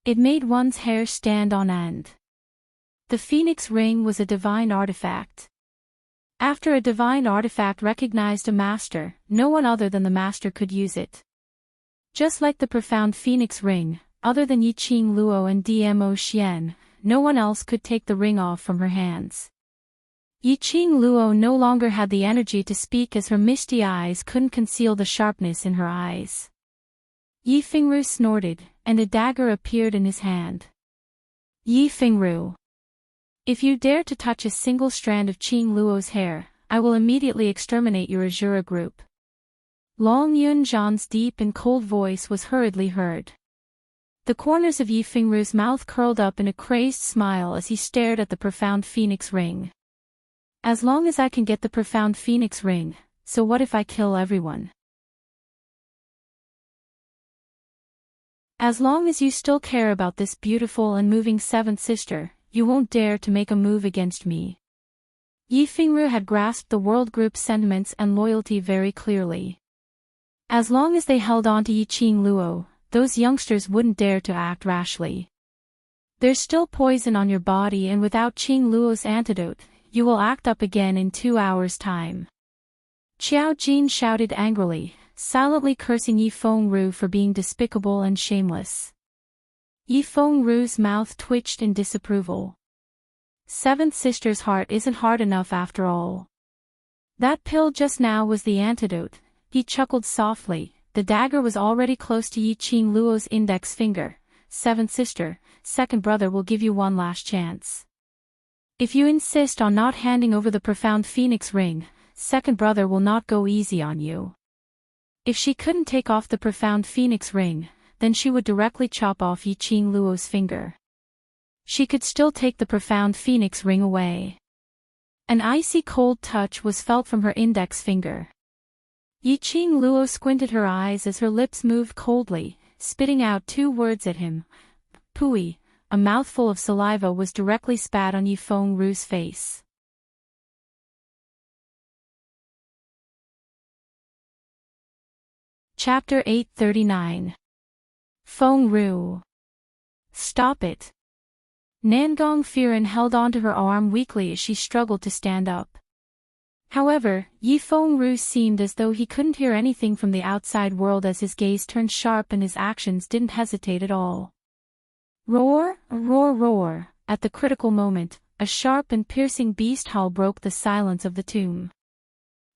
It made one's hair stand on end. The phoenix ring was a divine artifact. After a divine artifact recognized a master, no one other than the master could use it. Just like the profound phoenix ring, other than Yiqing Luo and Dmo Xian, no one else could take the ring off from her hands. Yiqing Luo no longer had the energy to speak as her misty eyes couldn't conceal the sharpness in her eyes. Yifeng Ru snorted, and a dagger appeared in his hand. Yifeng Ru, if you dare to touch a single strand of Qing Luo's hair, I will immediately exterminate your Azura group. Long Yunzhan's deep and cold voice was hurriedly heard. The corners of Yifeng Ru's mouth curled up in a crazed smile as he stared at the profound phoenix ring. As long as I can get the profound phoenix ring, so what if I kill everyone? As long as you still care about this beautiful and moving 7th sister, you won't dare to make a move against me. Yifeng Ru had grasped the world group's sentiments and loyalty very clearly. As long as they held on to Yiqing Luo, those youngsters wouldn't dare to act rashly. There's still poison on your body, and without Qing Luo's antidote, you will act up again in 2 hours' time. Qiao Jin shouted angrily, silently cursing Yifeng Ru for being despicable and shameless. Yifeng Ru's mouth twitched in disapproval. 7th sister's heart isn't hard enough after all. That pill just now was the antidote, he chuckled softly. The dagger was already close to Yiqing Luo's index finger. 7th sister, second brother will give you one last chance. If you insist on not handing over the profound phoenix ring, second brother will not go easy on you. If she couldn't take off the profound phoenix ring, then she would directly chop off Yiqing Luo's finger. She could still take the profound phoenix ring away. An icy cold touch was felt from her index finger. Yiqing Luo squinted her eyes as her lips moved coldly, spitting out 2 words at him. Pooey. A mouthful of saliva was directly spat on Yifeng Ru's face. Chapter 839. Feng Ru. Stop it. Nangong Firen held onto her arm weakly as she struggled to stand up. However, Yifeng Ru seemed as though he couldn't hear anything from the outside world as his gaze turned sharp and his actions didn't hesitate at all. Roar, roar, roar. At the critical moment, a sharp and piercing beast howl broke the silence of the tomb.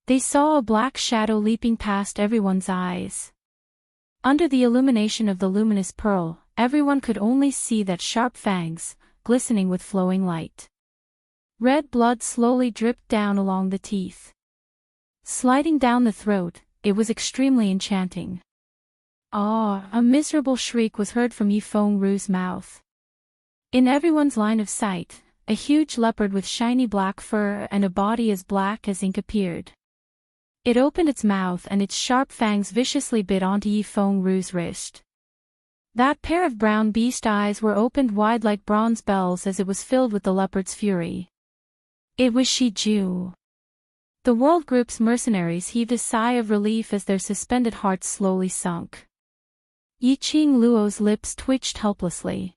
They saw a black shadow leaping past everyone's eyes. Under the illumination of the luminous pearl, everyone could only see that sharp fangs, glistening with flowing light. Red blood slowly dripped down along the teeth. Sliding down the throat, it was extremely enchanting. Ah! A miserable shriek was heard from Yifeng Ru's mouth. In everyone's line of sight, a huge leopard with shiny black fur and a body as black as ink appeared. It opened its mouth and its sharp fangs viciously bit onto Yi Fengru's wrist. That pair of brown beast eyes were opened wide like bronze bells as it was filled with the leopard's fury. It was Shi Ju. The world group's mercenaries heaved a sigh of relief as their suspended hearts slowly sunk. Yi Qingluo's lips twitched helplessly.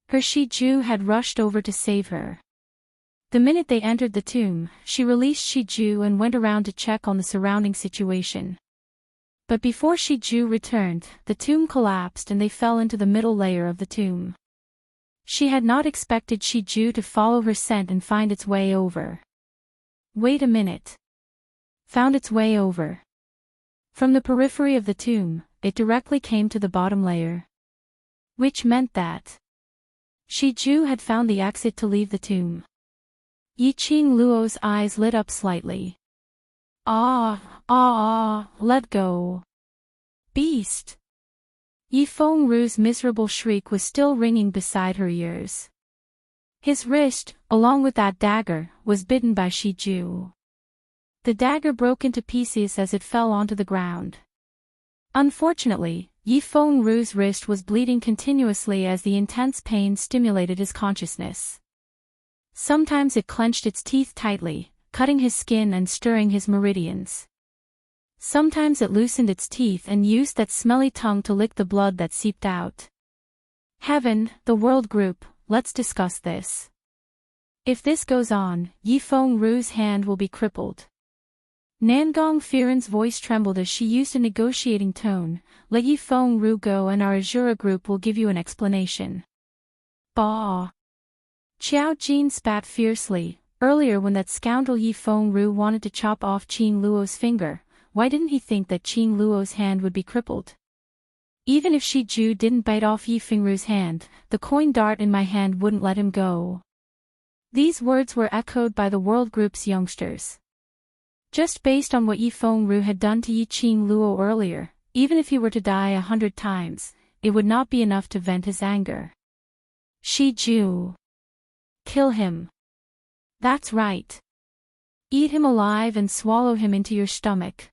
Her Shi Ju had rushed over to save her. The minute they entered the tomb, she released Shi Ju and went around to check on the surrounding situation. But before Shi Ju returned, the tomb collapsed and they fell into the middle layer of the tomb. She had not expected Shi Ju to follow her scent and find its way over. Wait a minute. Found its way over. From the periphery of the tomb, it directly came to the bottom layer. Which meant that Shi Ju had found the exit to leave the tomb. Yi Qingluo's eyes lit up slightly. Let go. Beast! Yi Fengru's miserable shriek was still ringing beside her ears. His wrist, along with that dagger, was bitten by Shi Ju. The dagger broke into pieces as it fell onto the ground. Unfortunately, Yi Fengru's wrist was bleeding continuously as the intense pain stimulated his consciousness. Sometimes it clenched its teeth tightly, cutting his skin and stirring his meridians. Sometimes it loosened its teeth and used that smelly tongue to lick the blood that seeped out. Heaven, the world group, let's discuss this. If this goes on, Yi Fengru's hand will be crippled. Nangong Firen's voice trembled as she used a negotiating tone. Let Yi Fengru go and our Azura group will give you an explanation. Bah! Qiao Jin spat fiercely. Earlier when that scoundrel Yi Fengru wanted to chop off Qingluo's finger, why didn't he think that Qingluo's hand would be crippled? Even if Shi Ju didn't bite off Yi Fengru's hand, the coin dart in my hand wouldn't let him go. These words were echoed by the world group's youngsters. Just based on what Yi Fengru had done to Yi Qingluo earlier, even if he were to die 100 times, it would not be enough to vent his anger. Shi Ju. Kill him. That's right. Eat him alive and swallow him into your stomach.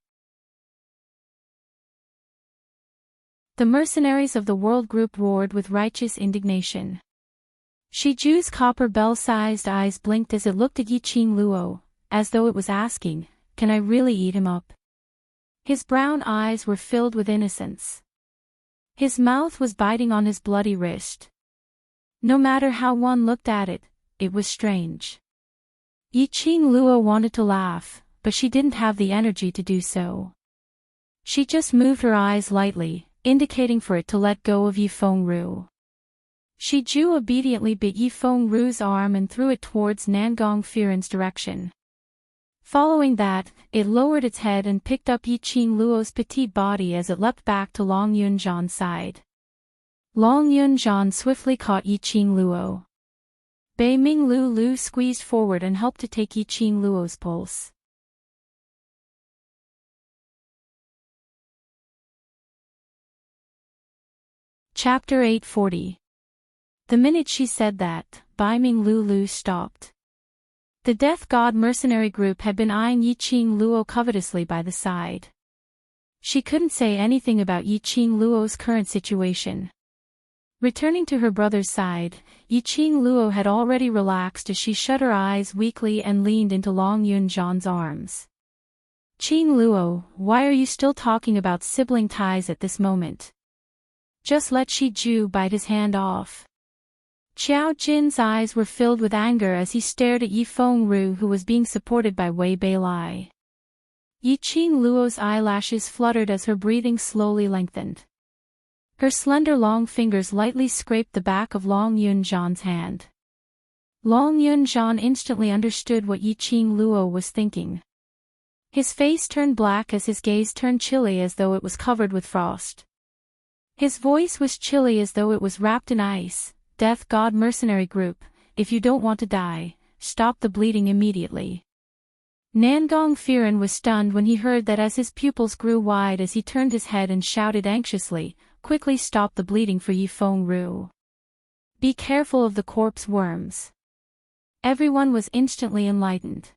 The mercenaries of the world group roared with righteous indignation. Shi Ju's copper bell-sized eyes blinked as it looked at Yi Qingluo, as though it was asking, "Can I really eat him up?" His brown eyes were filled with innocence. His mouth was biting on his bloody wrist. No matter how one looked at it, it was strange. Yi Qingluo wanted to laugh, but she didn't have the energy to do so. She just moved her eyes lightly, indicating for it to let go of Yi Fengru. Shi Ju obediently bit Yi Fengru's arm and threw it towards Nangong Firen's direction. Following that, it lowered its head and picked up Yi Qingluo's petite body as it leapt back to Long Yunzhan's side. Long Yunzhan swiftly caught Yi Qingluo. Bei Ming Lu squeezed forward and helped to take Yi Qingluo's pulse. Chapter 840. The minute she said that, Bai Ming Lu stopped. The Death God mercenary group had been eyeing Yi Qingluo covetously by the side. She couldn't say anything about Yi Qingluo's current situation. Returning to her brother's side, Yi Qingluo had already relaxed as she shut her eyes weakly and leaned into Long Yunzhan's arms. Qingluo, why are you still talking about sibling ties at this moment? Just let Shi Ju bite his hand off. Qiao Jin's eyes were filled with anger as he stared at Yi Fengru, who was being supported by Wei Beilai. Yi Qingluo's eyelashes fluttered as her breathing slowly lengthened. Her slender long fingers lightly scraped the back of Long Yunzhan's hand. Long Yunzhan instantly understood what Yi Qingluo was thinking. His face turned black as his gaze turned chilly as though it was covered with frost. His voice was chilly as though it was wrapped in ice. Death God mercenary group, if you don't want to die, stop the bleeding immediately. Nangong Firen was stunned when he heard that as his pupils grew wide as he turned his head and shouted anxiously, quickly stop the bleeding for Yi Fengru. Be careful of the corpse worms. Everyone was instantly enlightened.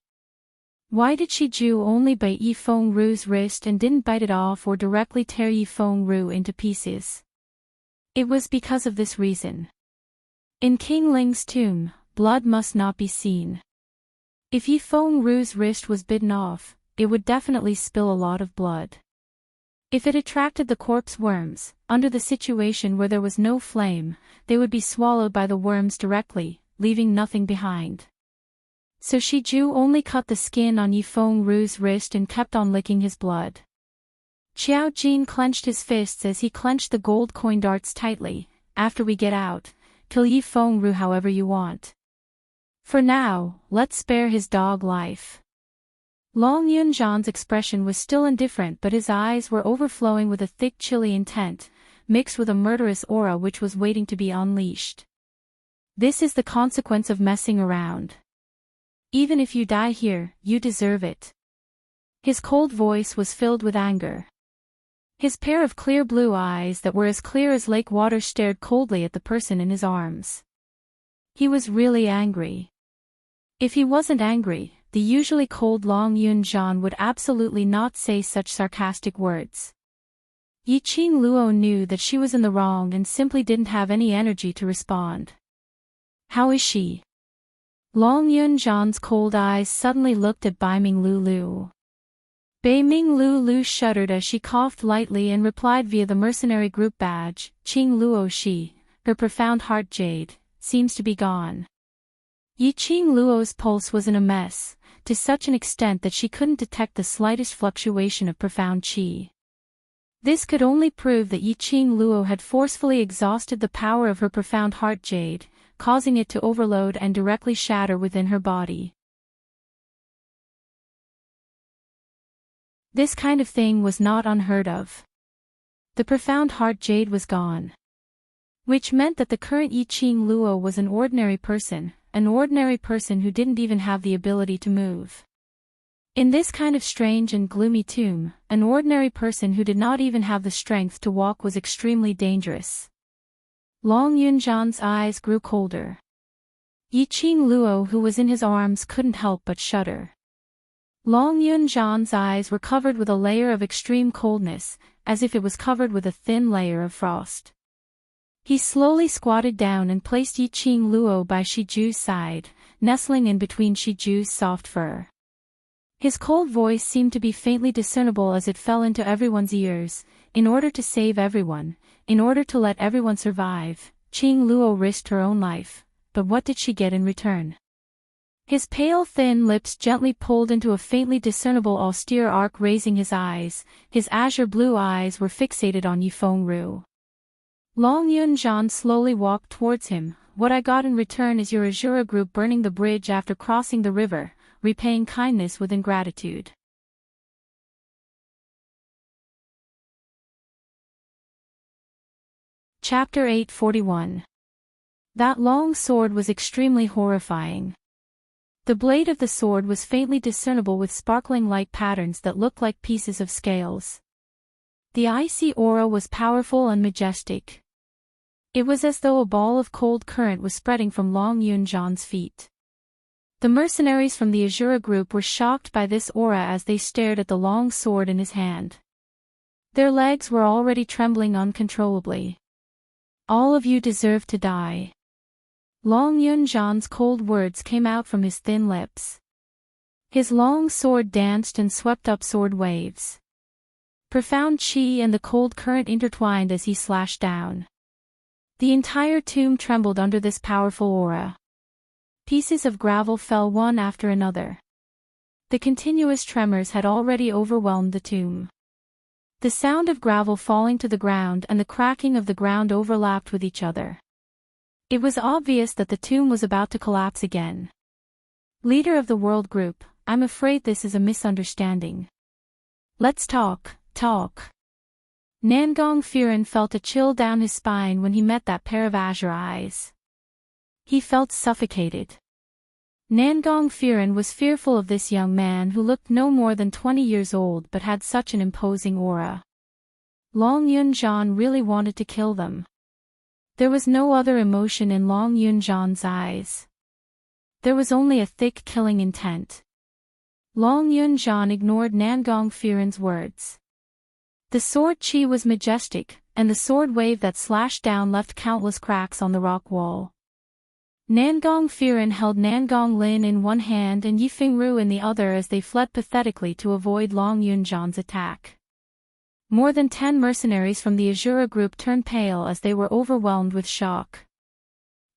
Why did she Ju only bite Yi Fengru's wrist and didn't bite it off or directly tear Yi Fengru into pieces? It was because of this reason. In King Ling's tomb, blood must not be seen. If Yi Fengru's wrist was bitten off, it would definitely spill a lot of blood. If it attracted the corpse worms, under the situation where there was no flame, they would be swallowed by the worms directly, leaving nothing behind. So Shi Ju only cut the skin on Yi Fengru's wrist and kept on licking his blood. Qiao Jin clenched his fists as he clenched the gold coin darts tightly. After we get out, kill Yi Fengru however you want. For now, let's spare his dog life. Long Yunzhan's expression was still indifferent, but his eyes were overflowing with a thick chilly intent, mixed with a murderous aura which was waiting to be unleashed. This is the consequence of messing around. Even if you die here, you deserve it. His cold voice was filled with anger. His pair of clear blue eyes that were as clear as lake water stared coldly at the person in his arms. He was really angry. If he wasn't angry, the usually cold Long Yunzhan would absolutely not say such sarcastic words. Yi Qing Luo knew that she was in the wrong and simply didn't have any energy to respond. How is she? Long Yunzhan's cold eyes suddenly looked at Baiming Lulu. Baiming Lulu shuddered as she coughed lightly and replied via the mercenary group badge, Qing Luo she, her profound heart jade, seems to be gone. Yi Qing Luo's pulse was in a mess, to such an extent that she couldn't detect the slightest fluctuation of profound qi. This could only prove that Yi Qing Luo had forcefully exhausted the power of her profound heart jade, causing it to overload and directly shatter within her body. This kind of thing was not unheard of. The profound heart jade was gone. Which meant that the current Yi Qing Luo was an ordinary person who didn't even have the ability to move. In this kind of strange and gloomy tomb, an ordinary person who did not even have the strength to walk was extremely dangerous. Long Yunzhan's eyes grew colder. Yi Qing Luo who was in his arms couldn't help but shudder. Long Yunzhan's eyes were covered with a layer of extreme coldness, as if it was covered with a thin layer of frost. He slowly squatted down and placed Yi Qing Luo by Shi Ju's side, nestling in between Shi Ju's soft fur. His cold voice seemed to be faintly discernible as it fell into everyone's ears. In order to save everyone, in order to let everyone survive, Qing Luo risked her own life, but what did she get in return? His pale thin lips gently pulled into a faintly discernible austere arc, raising his eyes. His azure blue eyes were fixated on Yi Fengru. Long Yunzhan slowly walked towards him. What I got in return is your Azura group burning the bridge after crossing the river, repaying kindness with ingratitude. Chapter 841. That long sword was extremely horrifying. The blade of the sword was faintly discernible with sparkling light patterns that looked like pieces of scales. The icy aura was powerful and majestic. It was as though a ball of cold current was spreading from Long Yunzhan's feet. The mercenaries from the Azura group were shocked by this aura as they stared at the long sword in his hand. Their legs were already trembling uncontrollably. All of you deserve to die. Long Yunzhan's cold words came out from his thin lips. His long sword danced and swept up sword waves. Profound qi and the cold current intertwined as he slashed down. The entire tomb trembled under this powerful aura. Pieces of gravel fell one after another. The continuous tremors had already overwhelmed the tomb. The sound of gravel falling to the ground and the cracking of the ground overlapped with each other. It was obvious that the tomb was about to collapse again. Leader of the world group, I'm afraid this is a misunderstanding. Let's talk. Nangong Firen felt a chill down his spine when he met that pair of azure eyes. He felt suffocated. Nangong Firen was fearful of this young man who looked no more than 20 years old but had such an imposing aura. Long Yunzhan really wanted to kill them. There was no other emotion in Long Yunzhan's eyes. There was only a thick killing intent. Long Yunjian ignored Nangong Firen's words. The sword chi was majestic, and the sword wave that slashed down left countless cracks on the rock wall. Nangong Firen held Nangong Lin in one hand and Yifengru in the other as they fled pathetically to avoid Long Yunjian's attack. More than 10 mercenaries from the Azura group turned pale as they were overwhelmed with shock.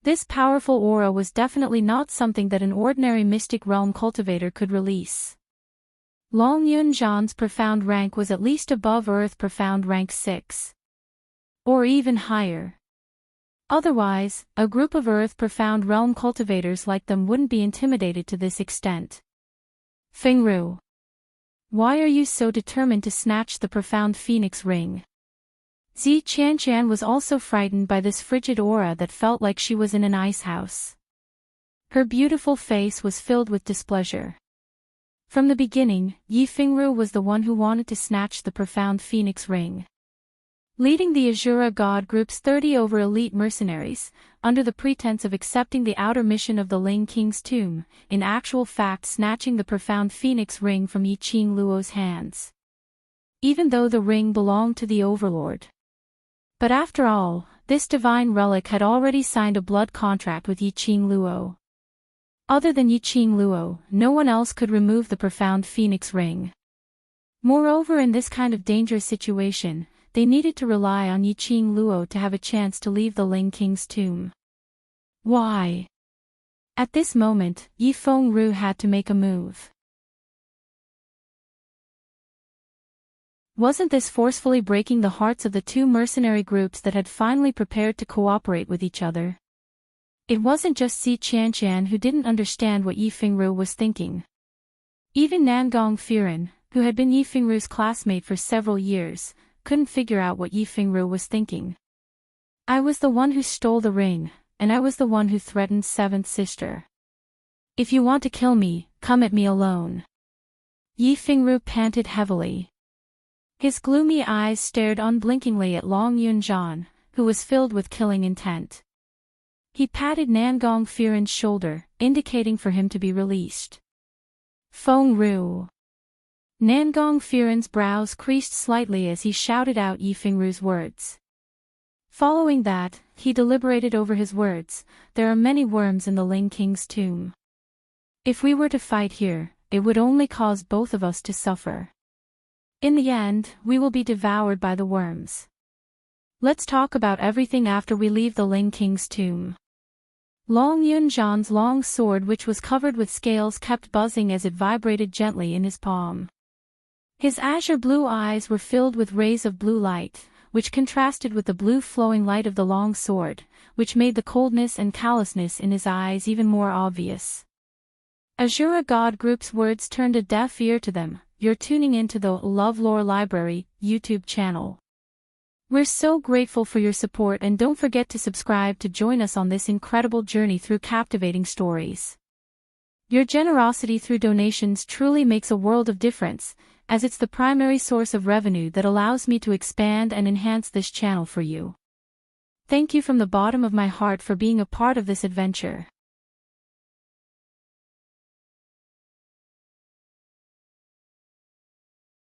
This powerful aura was definitely not something that an ordinary Mystic Realm cultivator could release. Long Yunjian's profound rank was at least above Earth profound rank 6. Or even higher. Otherwise, a group of Earth profound realm cultivators like them wouldn't be intimidated to this extent. Fengru. Why are you so determined to snatch the profound phoenix ring? Zi Qianqian was also frightened by this frigid aura that felt like she was in an ice house. Her beautiful face was filled with displeasure. From the beginning, Yi Fengru was the one who wanted to snatch the profound phoenix ring. Leading the Azura God Group's 30 over elite mercenaries, under the pretense of accepting the outer mission of the Ling King's tomb, in actual fact snatching the profound phoenix ring from Yi Qing Luo's hands. Even though the ring belonged to the Overlord. But after all, this divine relic had already signed a blood contract with Yi Qing Luo. Other than Yi Qing Luo, no one else could remove the profound phoenix ring. Moreover, in this kind of dangerous situation, they needed to rely on Yi Qing Luo to have a chance to leave the Ling King's tomb. Why? At this moment, Yi Fengru had to make a move. Wasn't this forcefully breaking the hearts of the two mercenary groups that had finally prepared to cooperate with each other? It wasn't just Zi Qianqian who didn't understand what Yi Fengru was thinking. Even Nangong Firen, who had been Yi Fengru's classmate for several years, couldn't figure out what Yi Fengru was thinking. I was the one who stole the ring, and I was the one who threatened Seventh Sister. If you want to kill me, come at me alone. Yi Fengru panted heavily. His gloomy eyes stared unblinkingly at Long Yunjian, who was filled with killing intent. He patted Nangong Firen's shoulder, indicating for him to be released. Fengru. Nangong Firen's brows creased slightly as he shouted out Yi Fengru's words. Following that, he deliberated over his words. There are many worms in the Ling King's tomb. If we were to fight here, it would only cause both of us to suffer. In the end, we will be devoured by the worms. Let's talk about everything after we leave the Ling King's tomb. Long Yunjian's long sword, which was covered with scales, kept buzzing as it vibrated gently in his palm. His azure blue eyes were filled with rays of blue light, which contrasted with the blue flowing light of the long sword, which made the coldness and callousness in his eyes even more obvious. Azura God Group's words turned a deaf ear to them. You're tuning into the LoveLore Library YouTube channel. We're so grateful for your support, and don't forget to subscribe to join us on this incredible journey through captivating stories. Your generosity through donations truly makes a world of difference, as it's the primary source of revenue that allows me to expand and enhance this channel for you. Thank you from the bottom of my heart for being a part of this adventure.